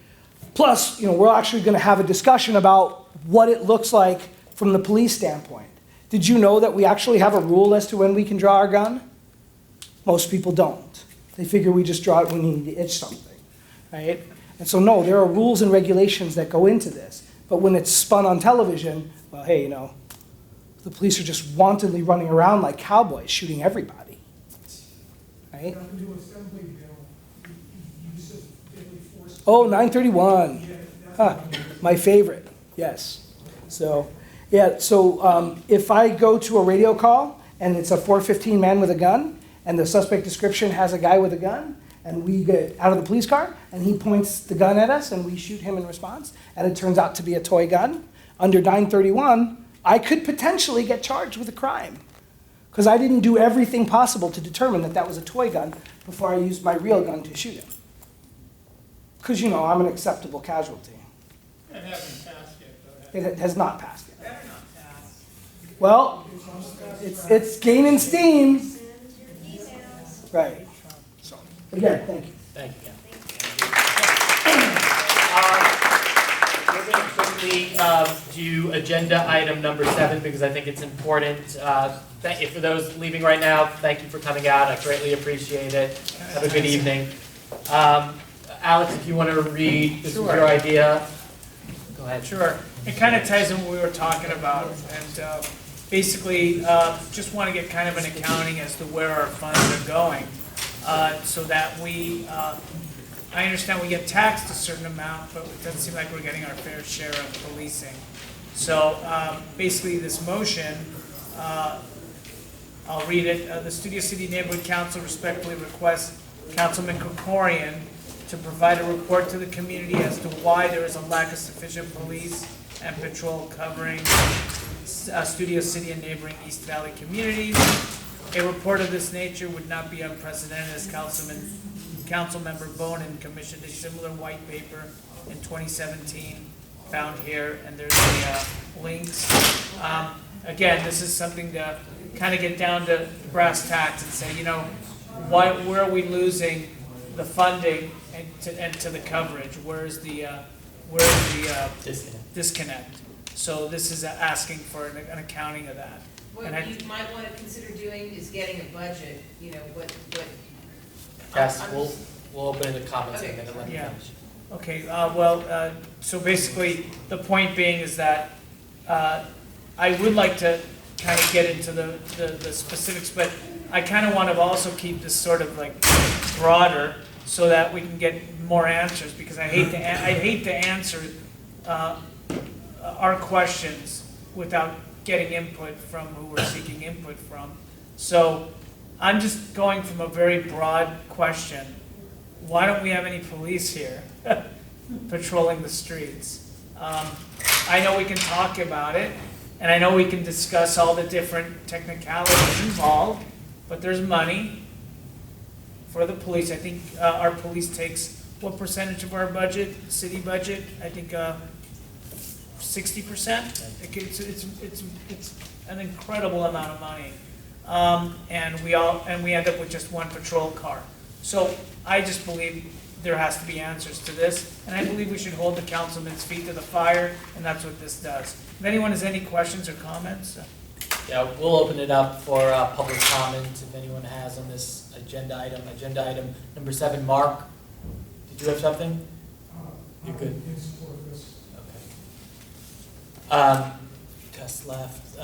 Plus, we're actually going to have a discussion about what it looks like from the police standpoint. Did you know that we actually have a rule as to when we can draw our gun? Most people don't. They figure we just draw it when you need to itch something, right? And so no, there are rules and regulations that go into this. But when it's spun on television, well, hey, the police are just wantonly running around like cowboys shooting everybody, right? Oh, 931. My favorite, yes. So, if I go to a radio call and it's a 415 man with a gun and the suspect description has a guy with a gun and we get out of the police car and he points the gun at us and we shoot him in response and it turns out to be a toy gun, under 931, I could potentially get charged with a crime because I didn't do everything possible to determine that that was a toy gun before I used my real gun to shoot him. Because, I'm an acceptable casualty. It hasn't passed yet, though. It has not passed yet. Well, it's gaining steam. Right. So, again, thank you. Thank you. We're going to quickly do agenda item number 7 because I think it's important. Thank you for those leaving right now. Thank you for coming out. I greatly appreciate it. Have a good evening. Alex, if you want to read, this is your idea. Go ahead. Sure. It kind of ties in what we were talking about, and basically, just want to get kind of an accounting as to where our funds are going, so that I understand we get taxed a certain amount, but it doesn't seem like we're getting our fair share of policing. So basically, this motion, I'll read it. The Studio City Neighborhood Council respectfully requests Councilman Krekorian to provide a report to the community as to why there is a lack of sufficient police and patrol covering Studio City and neighboring East Valley communities. A report of this nature would not be unprecedented, as Councilmember Bonin commissioned a similar white paper in 2017, found here, and there's the links. Again, this is something to kind of get down to brass tacks and say, where are we losing the funding and to the coverage? Where's the disconnect? So this is asking for an accounting of that. What And I- you might want to consider doing is getting a budget, you know, what. Yes, I'm- we'll open the comments in a Okay. minute, let me Yeah. finish. Okay, so basically, the point being is that I would like to kind of get into the specifics, but I kind of want to also keep this sort of like broader so that we can get more answers, because I hate to answer our questions without getting input from who we're seeking input from. So I'm just going from a very broad question. Why don't we have any police here patrolling the streets? I know we can talk about it, and I know we can discuss all the different technicalities involved, but there's money for the police. I think our police takes, what percentage of our budget, city budget? I think 60%. It's an incredible amount of money, and we end up with just one patrol car. So I just believe there has to be answers to this, and I believe we should hold the councilman's feet to the fire, and that's what this does. If anyone has any questions or comments? Yeah, we'll open it up for public comment if anyone has on this agenda item. Agenda item number 7. Mark, did you have something? You're good. In support of this. Okay. Tess left.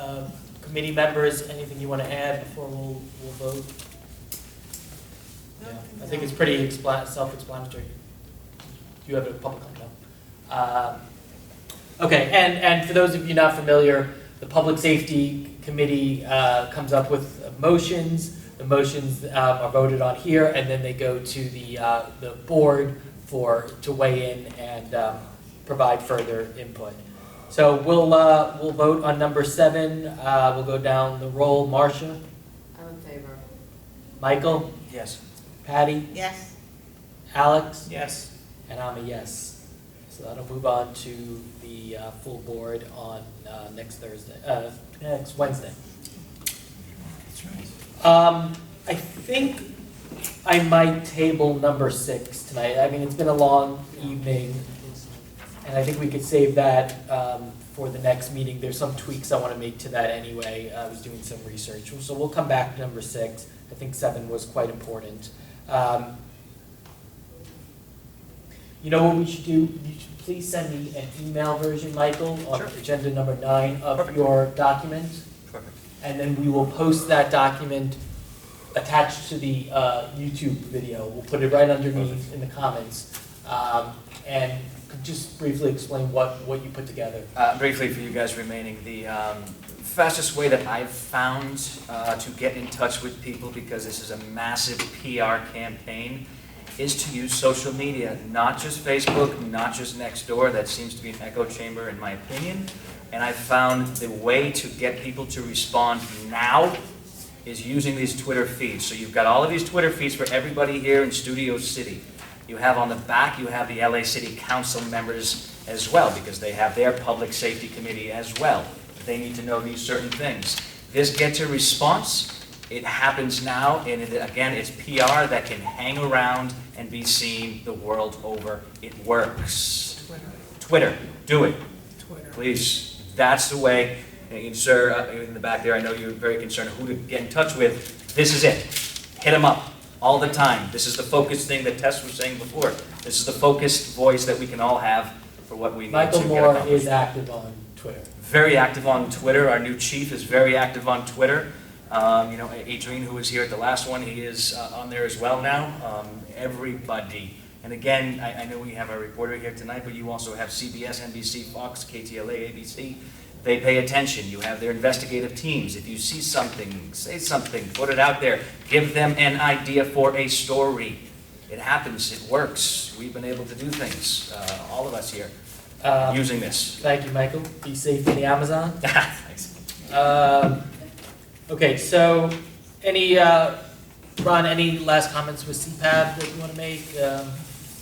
Committee members, anything you want to add before we'll vote? Yeah, I think it's pretty self-explanatory. Do you have a public comment? No. Okay, and for those of you not familiar, the Public Safety Committee comes up with motions. The motions are voted on here, and then they go to the board to weigh in and provide further input. So we'll vote on number 7. We'll go down the roll. Marcia? I'm in favor. Michael? Yes. Patty? Yes. Alex? Yes. And I'm a yes. So that'll move on to the full board on next Wednesday. That's right. I think I might table number 6 tonight. I mean, it's been a long evening, and I think we could save that for the next meeting. There's some tweaks I want to make to that anyway. I was doing some research. So we'll come back to number 6. I think 7 was quite important. You know what we should do? You should please send me an email version, Michael, on Sure. agenda number 9 of Perfect. your document. Perfect. And then we will post that document attached to the YouTube video. We'll put it right underneath in the comments. And could just briefly explain what you put together. Briefly for you guys remaining, the fastest way that I've found to get in touch with people, because this is a massive PR campaign, is to use social media, not just Facebook, not just Nextdoor. That seems to be an echo chamber in my opinion. And I've found the way to get people to respond now is using these Twitter feeds. So you've got all of these Twitter feeds for everybody here in Studio City. You have on the back, you have the LA City Council members as well, because they have their public safety committee as well. They need to know these certain things. This gets a response. It happens now, and again, it's PR that can hang around and be seen the world over. It works. Twitter, do it. Twitter. Please, that's the way. And sir, in the back there, I know you're very concerned who to get in touch with. This is it. Hit them up all the time. This is the focused thing that Tess was saying before. This is the focused voice that we can all have for what we need Michael to get Moore accomplished. is active on Twitter. Very active on Twitter. Our new chief is very active on Twitter. Adrian, who was here at the last one, he is on there as well now. Everybody. And again, I know we have our reporter here tonight, but you also have CBS, NBC, Fox, KTLA, ABC. They pay attention. You have their investigative teams. If you see something, say something, put it out there. Give them an idea for a story. It happens. It works. We've been able to do things, all of us here, using this. Thank you, Michael. Be safe in the Amazon. Thanks. Okay, so Ron, any last comments with CPAB that you want to make? I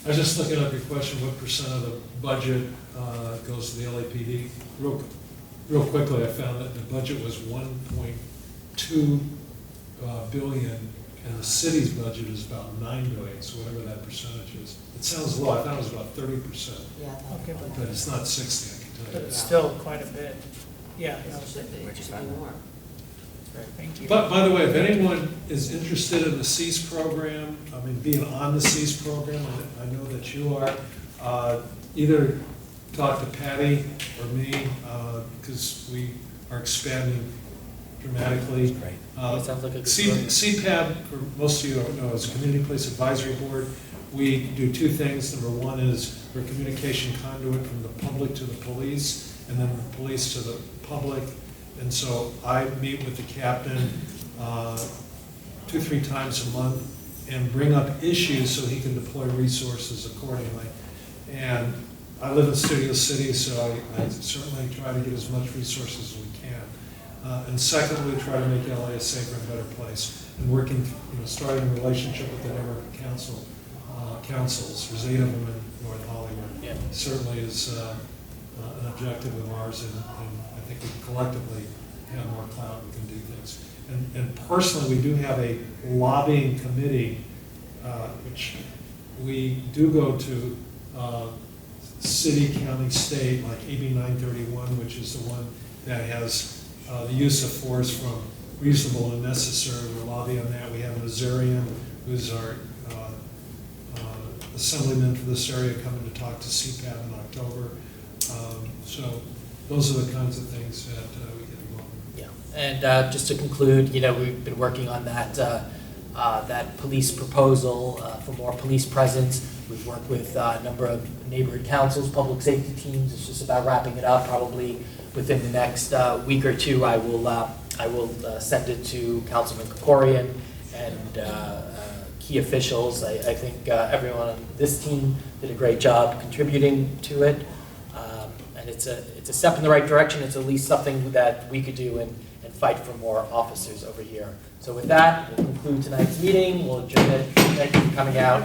was just looking up your question, what % of the budget goes to the LAPD? Real quickly, I found that the budget was 1.2 billion, and the city's budget is about 9 billion, so whatever that percentage is. It sounds low, I thought it was about 30%, Yeah. Okay, but it's not 60, I can But it's still quite a bit. Yeah, no, Where'd you find that? thank you. But, by the way, if anyone is interested in the CEAS program, I mean, being on the CEAS program, I know that you are, either talk to Patty or me, because we are expanding dramatically. Great. That sounds like a good CPAB, for most of you don't know, is a Community Place Advisory Board. We do two things. Number one is we're a communication conduit from the public to the police, and then the police to the public. And so I meet with the captain 2-3 times a month and bring up issues so he can deploy resources accordingly. And I live in Studio City, so I certainly try to get as much resources as we can. And secondly, try to make LA a safer and better place. And working, starting a relationship with the neighborhood councils, there's 8 of them in North Hollywood. Yeah. Certainly is an objective of ours, and I think we collectively have more clout, we can do things. And personally, we do have a lobbying committee, which we do go to city, county, state, like AB 931, which is the one that has the use of force from reasonable and necessary. We lobby on that. We have an Azarian, who's our assemblyman for this area, coming to talk to CPAB in October. So those are the kinds of things that we get involved in. Yeah, and just to conclude, we've been working on that police proposal for more police presence. We've worked with a number of neighborhood councils, public safety teams. It's just about wrapping it up. Probably within the next week or two, I will send it to Councilman Krekorian and key officials. I think everyone on this team did a great job contributing to it. And it's a step in the right direction. It's at least something that we could do and fight for more officers over here. So with that, we'll conclude tonight's meeting. We'll adjourn it. Thank you for coming out.